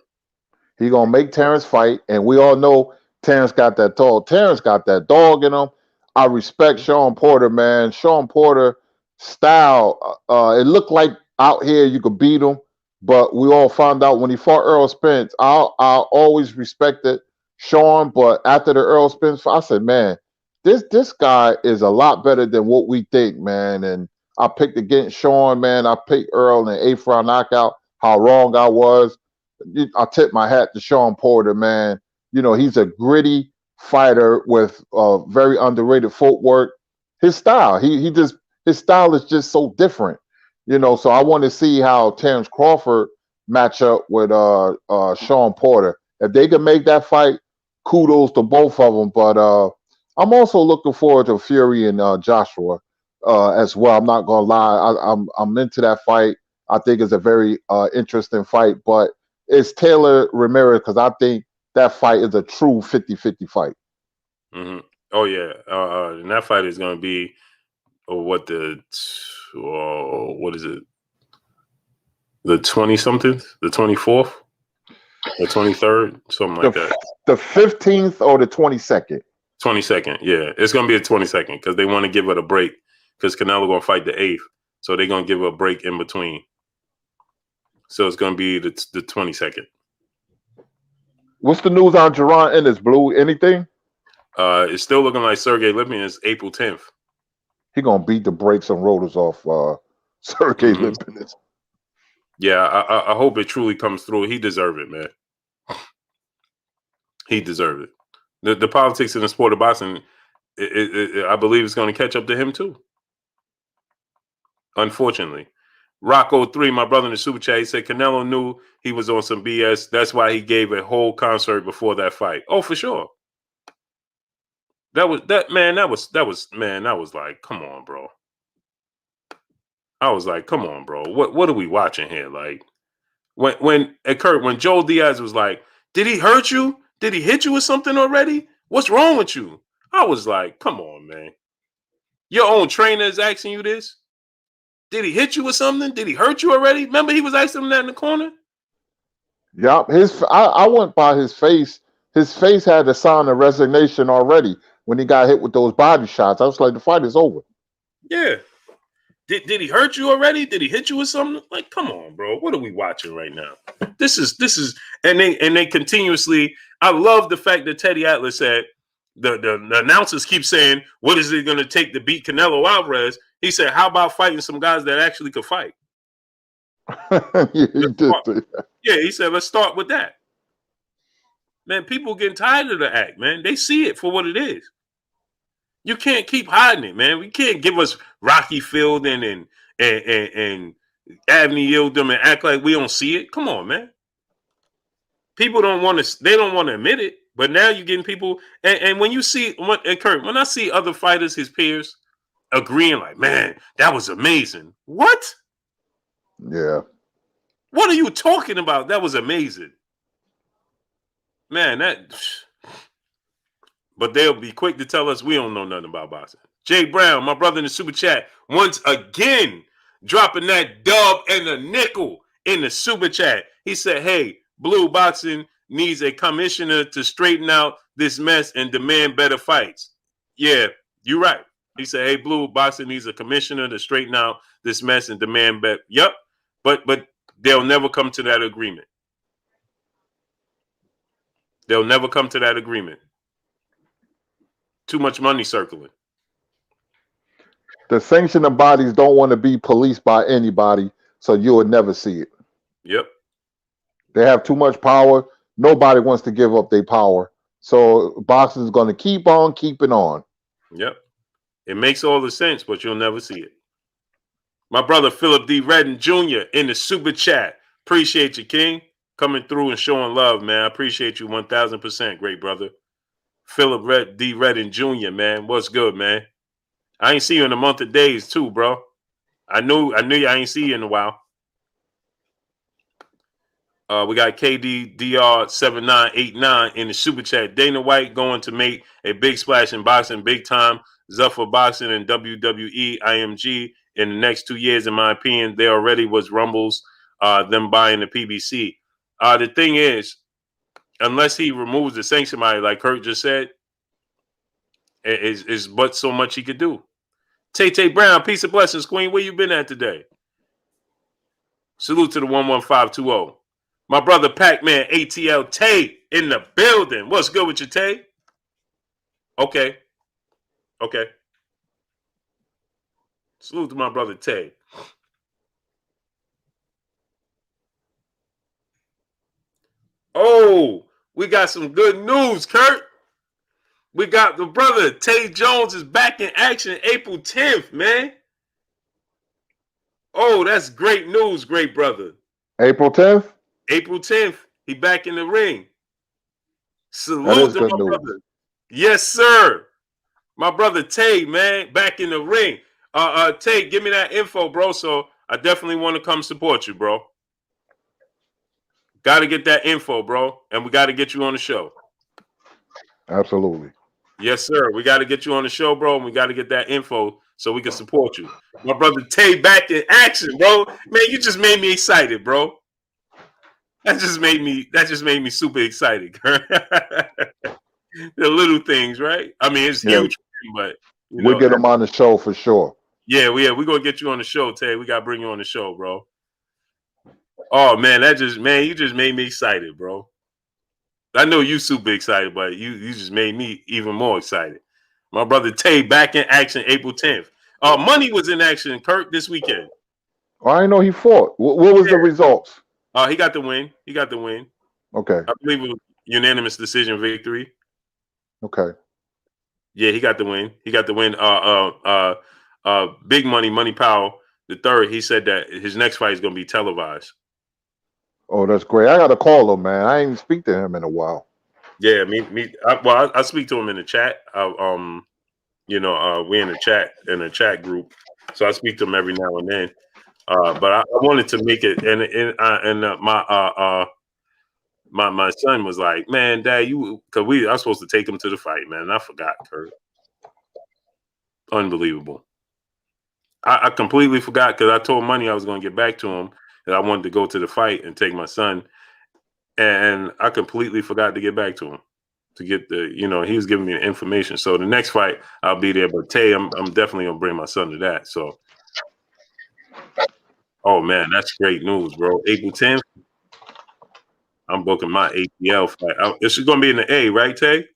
S2: He going to make Terrence fight. And we all know Terrence got that dog. Terrence got that dog in him. I respect Sean Porter, man. Sean Porter style. It looked like out here you could beat him. But we all found out when he fought Earl Spence, I always respected Sean. But after the Earl Spence fight, I said, man, this guy is a lot better than what we think, man. And I picked against Sean, man. I picked Earl in the 8th round knockout. How wrong I was. I tip my hat to Sean Porter, man. You know, he's a gritty fighter with very underrated footwork. His style, his style is just so different. You know, so I want to see how Terrence Crawford match up with Sean Porter. If they can make that fight, kudos to both of them. But I'm also looking forward to Fury and Joshua as well. I'm not gonna lie, I'm into that fight. I think it's a very interesting fight, but it's Taylor Ramirez because I think that fight is a true 50-50 fight.
S1: Mm-hmm. Oh yeah, and that fight is going to be what is it? The 20-something, the 24th, the 23rd, something like that.
S2: The 15th or the 22nd.
S1: 22nd, yeah, it's going to be the 22nd because they want to give it a break because Canelo going to fight the 8th, so they're going to give it a break in between. So it's going to be the 22nd.
S2: What's the news on Jaron Ennis, Blue? Anything?
S1: It's still looking like Sergey Lipin is April 10th.
S2: He going to beat the brakes and rotors off Sergey Lipin.
S1: Yeah, I hope it truly comes through. He deserves it, man. He deserves it. The politics in the sport of boxing, I believe it's going to catch up to him too. Unfortunately. Rocco 3, my brother in the super chat, he said Canelo knew he was on some BS. That's why he gave a whole concert before that fight. Oh, for sure. That was like, come on, bro. I was like, come on, bro. What are we watching here? Like, when Joe Diaz was like, did he hurt you? Did he hit you with something already? What's wrong with you? I was like, come on, man. Your own trainer is asking you this? Did he hit you with something? Did he hurt you already? Remember he was asking him that in the corner?
S2: Yep. I went by his face. His face had a sign of resignation already when he got hit with those body shots. I was like, the fight is over.
S1: Yeah. Did he hurt you already? Did he hit you with something? Like, come on, bro. What are we watching right now? This is and they continuously. I love the fact that Teddy Atlas said the announcers keep saying, what is it going to take to beat Canelo Alvarez? He said, how about fighting some guys that actually could fight?
S2: He did.
S1: Yeah, he said, let's start with that. Man, people getting tired of the act, man. They see it for what it is. You can't keep hiding it, man. We can't give us Rocky Fielding and Avni Yildirim and act like we don't see it. Come on, man. People don't want to. They don't want to admit it. But now you're getting people. And when you see, Kurt, when I see other fighters, his peers, agreeing like, man, that was amazing. What?
S2: Yeah.
S1: What are you talking about? That was amazing. Man, but they'll be quick to tell us we don't know nothing about boxing. Jay Brown, my brother in the super chat, once again dropping that dub and a nickel in the super chat. He said, hey, Blue Boxing needs a commissioner to straighten out this mess and demand better fights. Yeah, you're right. He said, hey, Blue Boxing needs a commissioner to straighten out this mess and demand better. Yep, but they'll never come to that agreement. They'll never come to that agreement. Too much money circling.
S2: The sanctioning bodies don't want to be policed by anybody, so you will never see it.
S1: Yep.
S2: They have too much power. Nobody wants to give up their power. So boxing is going to keep on keeping on.
S1: Yep. It makes all the sense, but you'll never see it. My brother Philip D. Redden Jr. in the super chat. Appreciate you, King. Coming through and showing love, man. I appreciate you 1,000%, great brother. Philip D. Redden Jr., man. What's good, man? I ain't see you in a month of days, too, bro. I knew you. I ain't see you in a while. We got KDDR7989 in the super chat. Dana White going to make a big splash in boxing, big time. Zuffa Boxing and WWE, IMG in the next 2 years, in my opinion. There already was rumbles, them buying the PBC. The thing is, unless he removes the sanction money, like Kurt just said, is but so much he could do. Tay Brown, peace of blessings, Queen. Where you been at today? Salute to the 11520. My brother Pac-Man ATL Tay in the building. What's good with you, Tay? Okay. Salute to my brother Tay. Oh, we got some good news, Kurt. We got the brother Tay Jones is back in action April 10th, man. Oh, that's great news, great brother.
S2: April 10th?
S1: April 10th. He back in the ring. Salute to my brother. Yes, sir. My brother Tay, man, back in the ring. Tay, give me that info, bro. So I definitely want to come support you, bro. Got to get that info, bro. And we got to get you on the show.
S2: Absolutely.
S1: Yes, sir. We got to get you on the show, bro. And we got to get that info so we can support you. My brother Tay back in action, bro. Man, you just made me excited, bro. That just made me super excited. The little things, right? I mean, it's huge, but
S2: we'll get him on the show for sure.
S1: Yeah, we're gonna get you on the show, Tay. We gotta bring you on the show, bro. Oh man, you just made me excited, bro. I know you super excited, but you just made me even more excited. My brother Tay back in action April 10th. Money was in action, Kirk, this weekend.
S2: Oh, I didn't know he fought. What was the results?
S1: He got the win.
S2: Okay.
S1: I believe it was unanimous decision victory.
S2: Okay.
S1: Yeah, he got the win. Big Money Powell the third. He said that his next fight is gonna be televised.
S2: Oh, that's great. I got to call him, man. I ain't speak to him in a while.
S1: Yeah, I speak to him in the chat. We're in a chat group, so I speak to him every now and then. But I wanted to make it, and my son was like, "Man, Dad, I was supposed to take him to the fight, man. And I forgot, Kurt. Unbelievable. I completely forgot because I told Money I was going to get back to him, that I wanted to go to the fight and take my son, and I completely forgot to get back to him to get he was giving me the information. So the next fight I'll be there, but Tay, I'm definitely gonna bring my son to that. So, oh man, that's great news, bro. April 10th, I'm booking my ATL fight. This is gonna be in the A, right, Tay?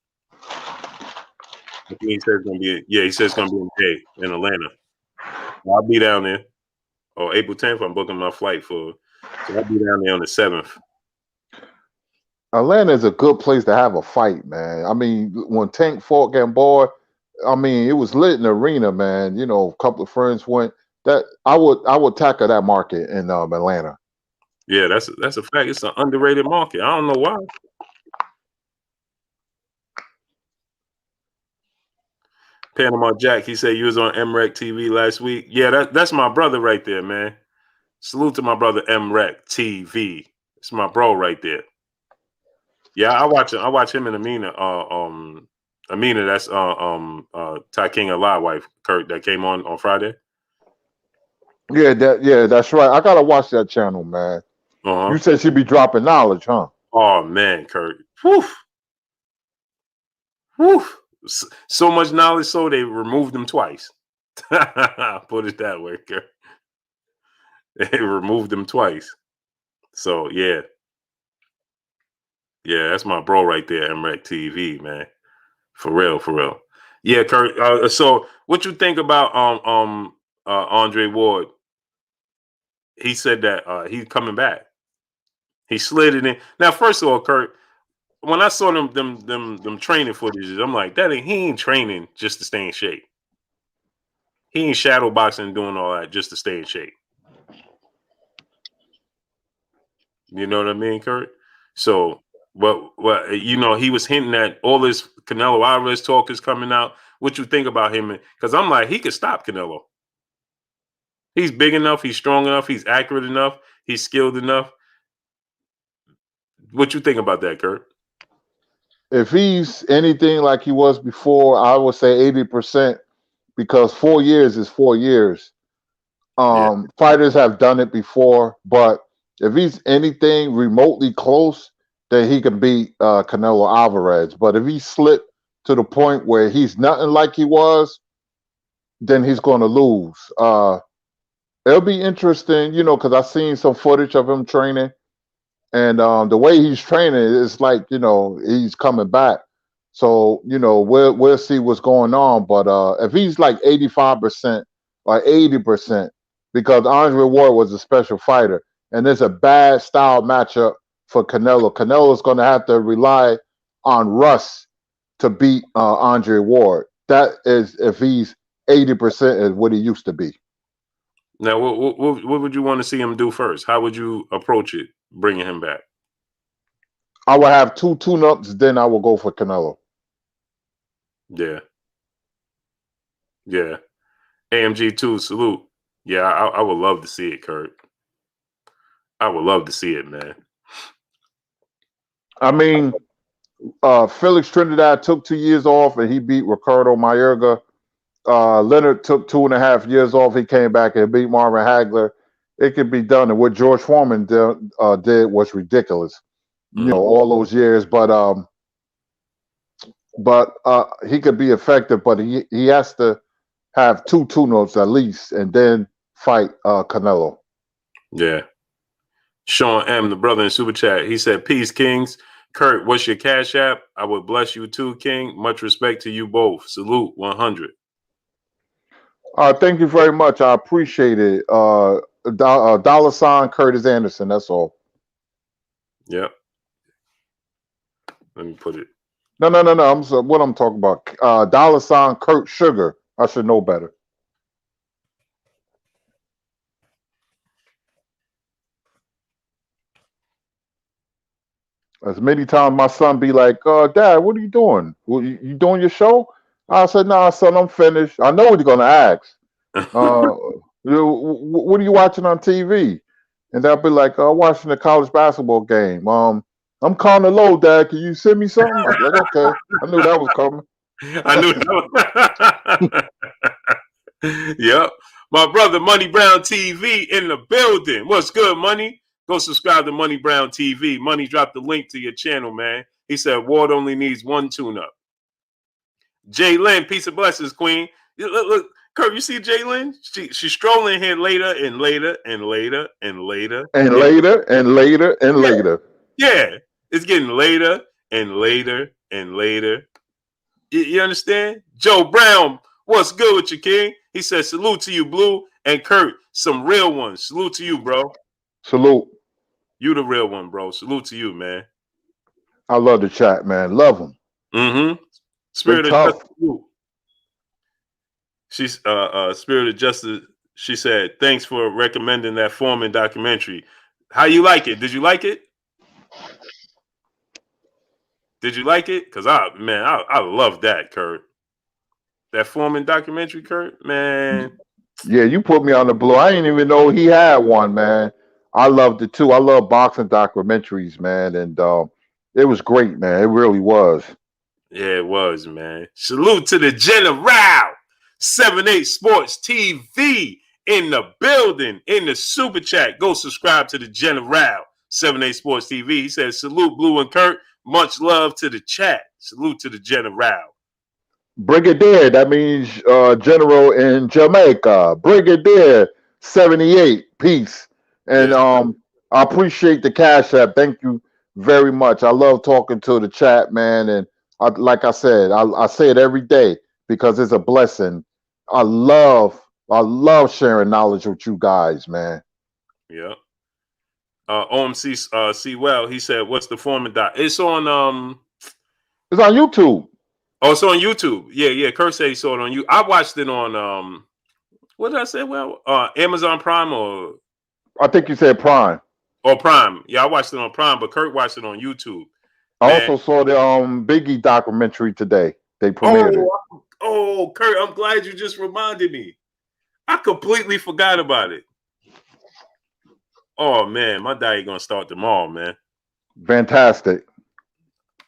S1: I think he says it's gonna be. Yeah, he says it's gonna be in May in Atlanta. I'll be down there. Or April 10th. I'm booking my flight for. So I'll be down there on the 7th.
S2: Atlanta is a good place to have a fight, man. I mean, when Tank fought Gamboa, I mean, it was lit in the arena, man. You know, a couple of friends went. That I would tackle that market in Atlanta.
S1: Yeah, that's a fact. It's an underrated market. I don't know why. Panama Jack, he said you was on MREC TV last week. Yeah, that's my brother right there, man. Salute to my brother MREC TV. It's my bro right there. Yeah, I watch him and Amina. Amina, that's Ty King Alive wife, Kurt, that came on Friday.
S2: Yeah, that's right. I gotta watch that channel, man. You said she'd be dropping knowledge, huh?
S1: Oh man, Kurt. Whew. Whew. So much knowledge, so they removed him twice. Put it that way, Kurt. They removed him twice. So yeah. Yeah, that's my bro right there, MREC TV, man. For real, for real. Yeah, Kurt. So what you think about Andre Ward? He said that he's coming back. He slid it in. Now, first of all, Kurt, when I saw them training footages, I'm like, he ain't training just to stay in shape. He ain't shadow boxing and doing all that just to stay in shape. You know what I mean, Kurt? So, well, you know, he was hinting at all this Canelo Alvarez talk is coming out. What you think about him? Because I'm like, he could stop Canelo. He's big enough. He's strong enough. He's accurate enough. He's skilled enough. What you think about that, Kurt?
S2: If he's anything like he was before, I would say 80%, because 4 years is 4 years. Fighters have done it before, but if he's anything remotely close, then he can beat Canelo Alvarez. But if he slipped to the point where he's nothing like he was, then he's going to lose. It'll be interesting, you know, because I've seen some footage of him training, and the way he's training is like, you know, he's coming back. So, you know, we'll see what's going on. But if he's like 85% or 80%, because Andre Ward was a special fighter, and it's a bad style matchup for Canelo. Canelo's going to have to rely on Russ to beat Andre Ward. That is if he's 80% is what he used to be.
S1: Now, what would you want to see him do first? How would you approach it, bringing him back?
S2: I would have 2 tune-ups, then I will go for Canelo.
S1: Yeah. Yeah. AMG2, salute. Yeah, I would love to see it, Kurt. I would love to see it, man.
S2: I mean, Felix Trinidad took 2 years off and he beat Ricardo Mayorga. Leonard took 2.5 years off. He came back and beat Marvin Hagler. It could be done. And what George Foreman did was ridiculous. You know, all those years. But he could be effective, but he has to have 2 tune-ups at least and then fight Canelo.
S1: Yeah. Sean M., the brother in Super Chat, he said, peace, Kings. Kurt, what's your cash app? I would bless you too, King. Much respect to you both. Salute 100.
S2: Thank you very much. I appreciate it. $sign Curtis Anderson. That's all.
S1: Yep. Let me put it.
S2: No. What I'm talking about. $sign Kurt Sugar. I should know better. As many times my son be like, Dad, what are you doing? You doing your show? I said, nah, son, I'm finished. I know what you're going to ask. What are you watching on TV? And they'll be like, watching the college basketball game. I'm calling it low, Dad. Can you send me something? I'm like, okay. I knew that was coming.
S1: I knew that was. Yep. My brother, Money Brown TV in the building. What's good, Money? Go subscribe to Money Brown TV. Money dropped the link to your channel, man. He said Ward only needs 1 tune-up. Jay Lynn, peace of blessings, Queen. Look, Kurt, you see Jay Lynn? She's strolling here later and later and later and later.
S2: And later and later and later.
S1: Yeah. It's getting later and later and later. You understand? Joe Brown, what's good with you, King? He said, salute to you, Blue. And Kurt, some real ones. Salute to you, bro.
S2: Salute.
S1: You the real one, bro. Salute to you, man.
S2: I love the chat, man. Love them.
S1: Mm-hmm.
S2: They
S1: Spirit of
S2: tough.
S1: Justice. She's Spirit of Justice. She said, thanks for recommending that Foreman documentary. How you like it? Did you like it? Did you like it? Because I love that, Kurt. That Foreman documentary, Kurt, man.
S2: Yeah, you put me on the blue. I didn't even know he had one, man. I loved it too. I love boxing documentaries, man, and it was great, man. It really was.
S1: Yeah, it was, man. Salute to the General 78 Sports TV in the building, in the super chat. Go subscribe to the General 78 Sports TV. He says, salute Blue and Kurt. Much love to the chat. Salute to the General.
S2: Brigadier, that means general in Jamaica. Brigadier 78. Peace. And
S1: Yes.
S2: I appreciate the cash app. Thank you very much. I love talking to the chat, man. And like I said, I say it every day because it's a blessing. I love sharing knowledge with you guys, man.
S1: Yeah. OMC see well, he said, what's the Foreman doc? It's on
S2: It's on YouTube.
S1: Oh, it's on YouTube. Yeah. Kurt said he saw it on you. I watched it on what did I say? Well, Amazon Prime or
S2: I think you said Prime.
S1: Prime. Yeah, I watched it on Prime, but Kurt watched it on YouTube.
S2: I
S1: Man.
S2: also saw the Biggie documentary today. They premiered it.
S1: Oh, Kurt, I'm glad you just reminded me. I completely forgot about it. Oh man, my diet gonna start tomorrow, man.
S2: Fantastic.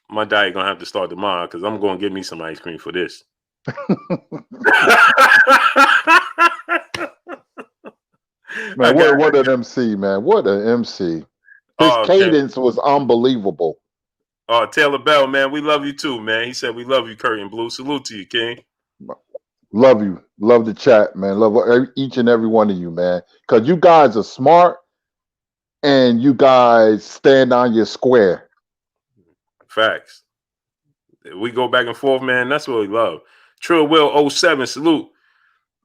S1: My diet gonna have to start tomorrow because I'm gonna get me some ice cream for this.
S2: Man, what an MC, man. What an MC. His cadence was unbelievable.
S1: Taylor Bell, man, we love you too, man. He said we love you, Kurt and Blue. Salute to you, King.
S2: Love you. Love the chat, man. Love each and every one of you, man. Because you guys are smart and you guys stand on your square.
S1: Facts. We go back and forth, man. That's what we love. Trill Will 07, salute.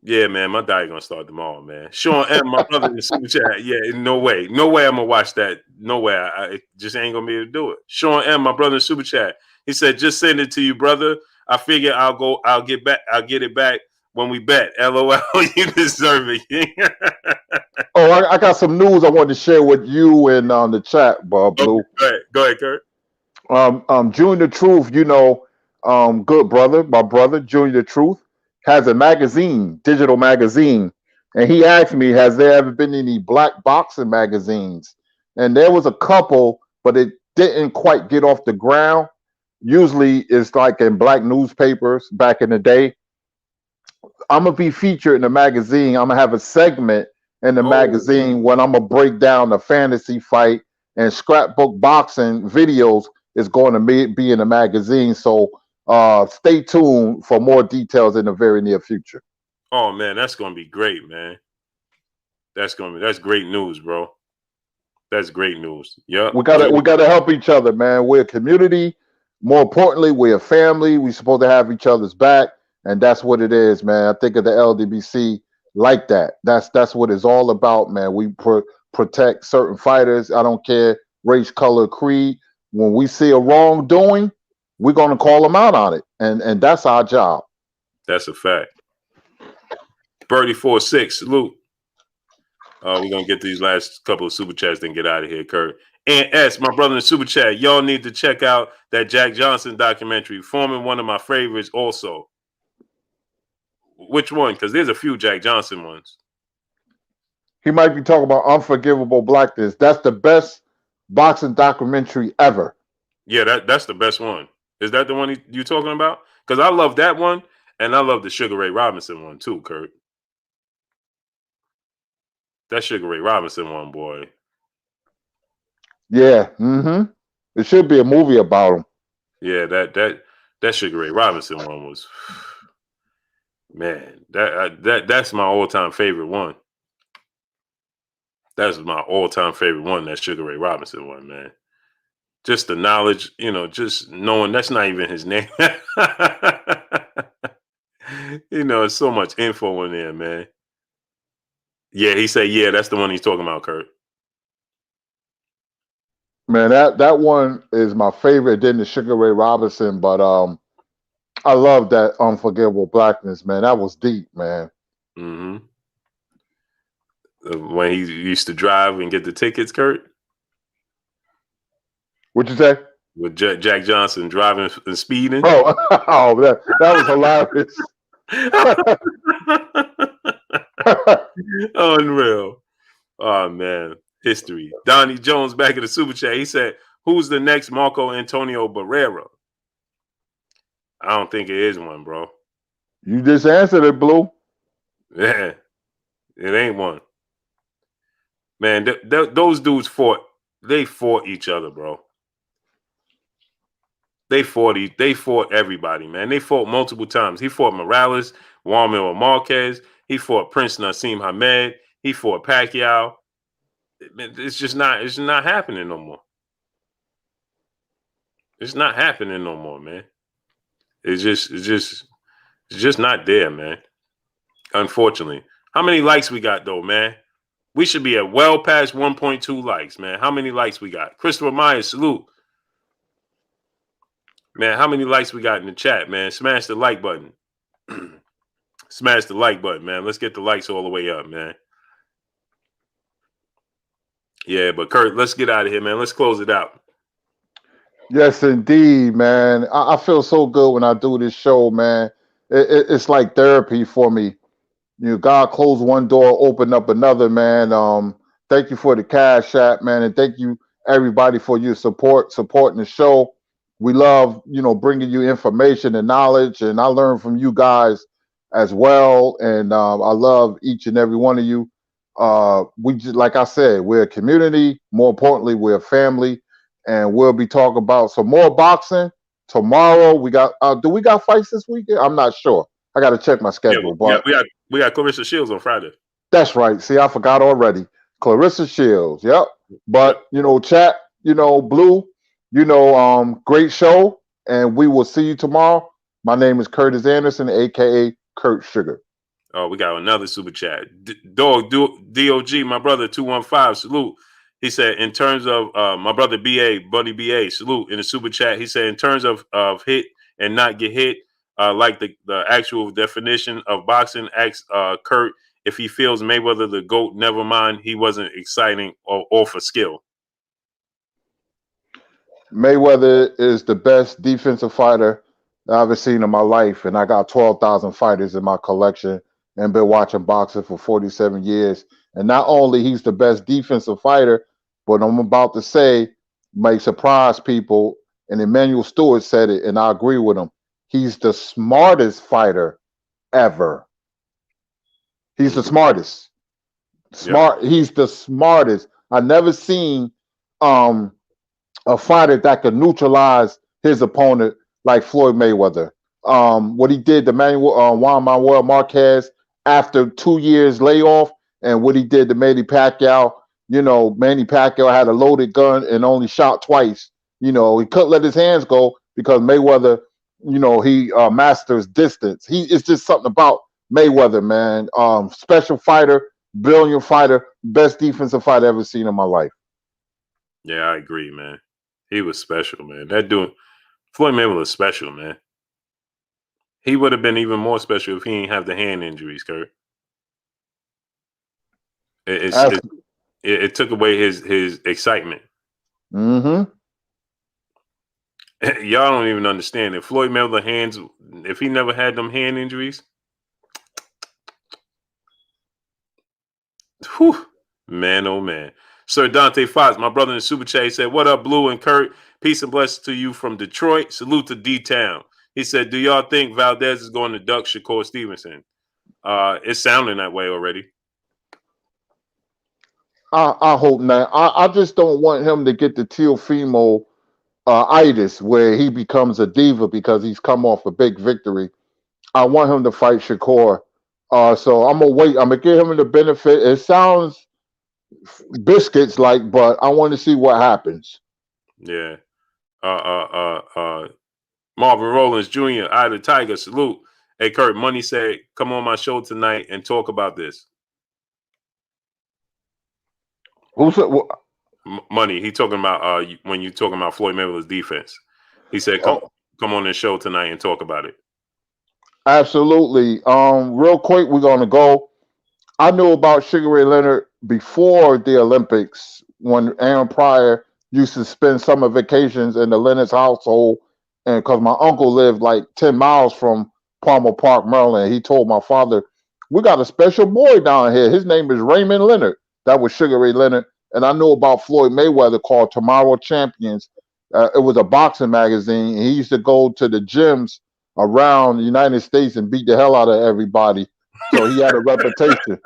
S1: Yeah, man, my diet gonna start tomorrow, man. Sean M, my brother in the super chat. Yeah, no way I'm gonna watch that. No way, I just ain't gonna be able to do it. Sean M, my brother in the super chat. He said, "Just send it to you, brother. I figure I'll get it back when we bet. LOL, you deserve it."
S2: Oh, I got some news I want to share with you and on the chat, Blue.
S1: Okay, go ahead, Kurt.
S2: Junior Truth, good brother, my brother, Junior Truth, has a magazine, digital magazine. And he asked me, has there ever been any black boxing magazines? And there was a couple, but it didn't quite get off the ground. Usually it's like in black newspapers back in the day. I'm going to be featured in the magazine. I'm going to have a segment in the magazine when I'm going to break down the fantasy fight and scrapbook boxing videos is going to be in the magazine. So stay tuned for more details in the very near future.
S1: Oh man, that's gonna be great, man. That's great news, bro. That's great news. Yeah,
S2: we gotta help each other, man. We're a community. More importantly, we're a family. We're supposed to have each other's back, and that's what it is, man. I think of the LDBC like that. That's what it's all about, man. We protect certain fighters. I don't care race, color, creed. When we see a wrongdoing, we're gonna call them out on it, and that's our job.
S1: That's a fact. Birdie 46, salute. We're gonna get these last couple of super chats, then get out of here, Kurt. And S, my brother in the super chat, y'all need to check out that Jack Johnson documentary. Forming one of my favorites, also. Which one? Because there's a few Jack Johnson ones.
S2: He might be talking about Unforgivable Blackness. That's the best boxing documentary ever.
S1: Yeah, that's the best one. Is that the one you talking about? Because I love that one, and I love the Sugar Ray Robinson one too, Kurt. That Sugar Ray Robinson one, boy.
S2: Yeah, It should be a movie about him.
S1: Yeah, that Sugar Ray Robinson one was, man. That's my all-time favorite one. That's my all-time favorite one. That Sugar Ray Robinson one, man. Just the knowledge, just knowing that's not even his name. There's so much info in there, man. Yeah, he said, yeah, that's the one he's talking about, Kurt.
S2: Man, that one is my favorite. Then the Sugar Ray Robinson, but I love that Unforgivable Blackness, man. That was deep, man.
S1: Mm-hmm. When he used to drive and get the tickets, Kurt.
S2: What'd you say?
S1: With Jack Johnson driving and speeding.
S2: Oh, that was hilarious.
S1: Unreal. Oh man, history. Donnie Jones back in the super chat. He said, "Who's the next Marco Antonio Barrera?" I don't think it is one, bro.
S2: You just answered it, Blue.
S1: Yeah, it ain't one. Man, those dudes fought. They fought each other, bro. They fought everybody, man. They fought multiple times. He fought Morales, Juan Manuel Marquez. He fought Prince Nassim Hamed. He fought Pacquiao. It's not happening no more. It's not happening no more, man. It's just not there, man. Unfortunately. How many likes we got though, man? We should be at well past 1.2 likes, man. How many likes we got? Christopher Myers, salute. Man, how many likes we got in the chat, man? Smash the like button. Smash the like button, man. Let's get the likes all the way up, man. Yeah, but Kurt, let's get out of here, man. Let's close it out.
S2: Yes, indeed, man. I feel so good when I do this show, man. It's like therapy for me. God closed one door, opened up another, man. Thank you for the Cash App, man, and thank you everybody for your supporting the show. We love, bringing you information and knowledge, and I learn from you guys as well. And I love each and every one of you. We just, like I said, we're a community. More importantly, we're a family, and we'll be talking about some more boxing tomorrow. We got. Do we got fights this weekend? I'm not sure. I got to check my schedule. But
S1: we got Clarissa Shields on Friday.
S2: That's right. See, I forgot already. Clarissa Shields. Yep. But chat. Blue. Great show, and we will see you tomorrow. My name is Curtis Anderson, aka Kurt Sugar.
S1: Oh, we got another super chat. DOG, my brother 215, salute. He said, in terms of my brother Buddy BA, salute in the super chat. He said, in terms of hit and not get hit, like the actual definition of boxing, asks Kurt if he feels Mayweather the GOAT. Never mind, he wasn't exciting or for skill.
S2: Mayweather is the best defensive fighter I've ever seen in my life, and I got 12,000 fighters in my collection and been watching boxing for 47 years. And not only he's the best defensive fighter, but I'm about to say might surprise people, and Emmanuel Stewart said it, and I agree with him. He's the smartest fighter ever. He's the smartest. He's the smartest. I've never seen a fighter that could neutralize his opponent like Floyd Mayweather. What he did to Juan Manuel Marquez after 2 years layoff, and what he did to Manny Pacquiao. Manny Pacquiao had a loaded gun and only shot twice. He couldn't let his hands go because Mayweather, he masters distance. It's just something about Mayweather, man. Special fighter, brilliant fighter, best defensive fighter I've ever seen in my life.
S1: Yeah, I agree, man. He was special, man. That dude, Floyd Mayweather was special, man. He would have been even more special if he didn't have the hand injuries, Kurt. It took away his excitement.
S2: Mm-hmm.
S1: Y'all don't even understand. If Floyd Mayweather hands, if he never had them hand injuries, whew, man, oh man. Sir Dante Fox, my brother in the super chat, he said, "What up, Blue and Kurt? Peace and blessings to you from Detroit. Salute to D-Town." He said, "Do y'all think Valdez is going to duck Shakur Stevenson?" It's sounding that way already.
S2: I hope not. I just don't want him to get the Teofimo itis where he becomes a diva because he's come off a big victory. I want him to fight Shakur. So I'm gonna wait. I'm gonna give him the benefit. It sounds biscuits like, but I want to see what happens.
S1: Yeah. Marvin Rollins Jr., I the Tiger, salute. Hey, Kurt, Money said, come on my show tonight and talk about this.
S2: Who said what?
S1: Money, he talking about when you talking about Floyd Mayweather's defense. He said, come on this show tonight and talk about it.
S2: Absolutely. Real quick, we're gonna go. I knew about Sugar Ray Leonard before the Olympics when Aaron Pryor used to spend summer vacations in the Leonard's household, and because my uncle lived like 10 miles from Palmer Park, Maryland, he told my father, "We got a special boy down here. His name is Raymond Leonard." That was Sugar Ray Leonard, and I knew about Floyd Mayweather called Tomorrow Champions. It was a boxing magazine. He used to go to the gyms around the United States and beat the hell out of everybody. So he had a reputation.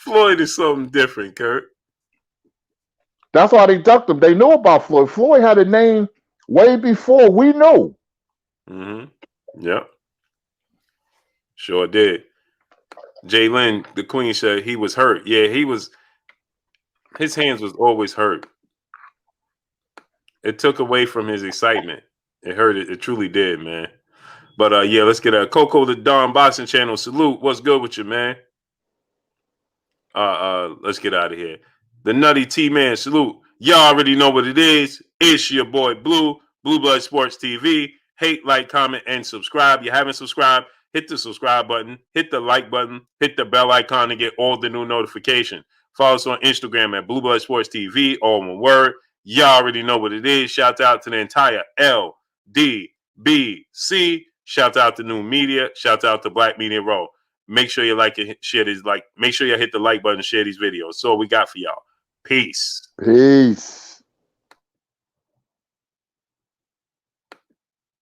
S1: Floyd is something different, Kurt.
S2: That's why they ducked him. They knew about Floyd. Floyd had a name way before we knew.
S1: Yep. Sure did. Jalen, the Queen, said he was hurt. Yeah, he was. His hands was always hurt. It took away from his excitement. It hurt. It truly did, man. But yeah, let's get a Coco the Don Boxing Channel. Salute. What's good with you, man? Let's get out of here. The Nutty T Man. Salute. Y'all already know what it is. It's your boy Blue Blood Sports TV. Hate, like, comment, and subscribe. You haven't subscribed? Hit the subscribe button. Hit the like button. Hit the bell icon to get all the new notifications. Follow us on Instagram at Blue Blood Sports TV. All one word. Y'all already know what it is. Shout out to the entire LDBC. Shout out to New Media. Shout out to Black Media Row. Make sure you like and share these. Make sure you hit the like button and share these videos. So we got for y'all. Peace.
S2: Peace.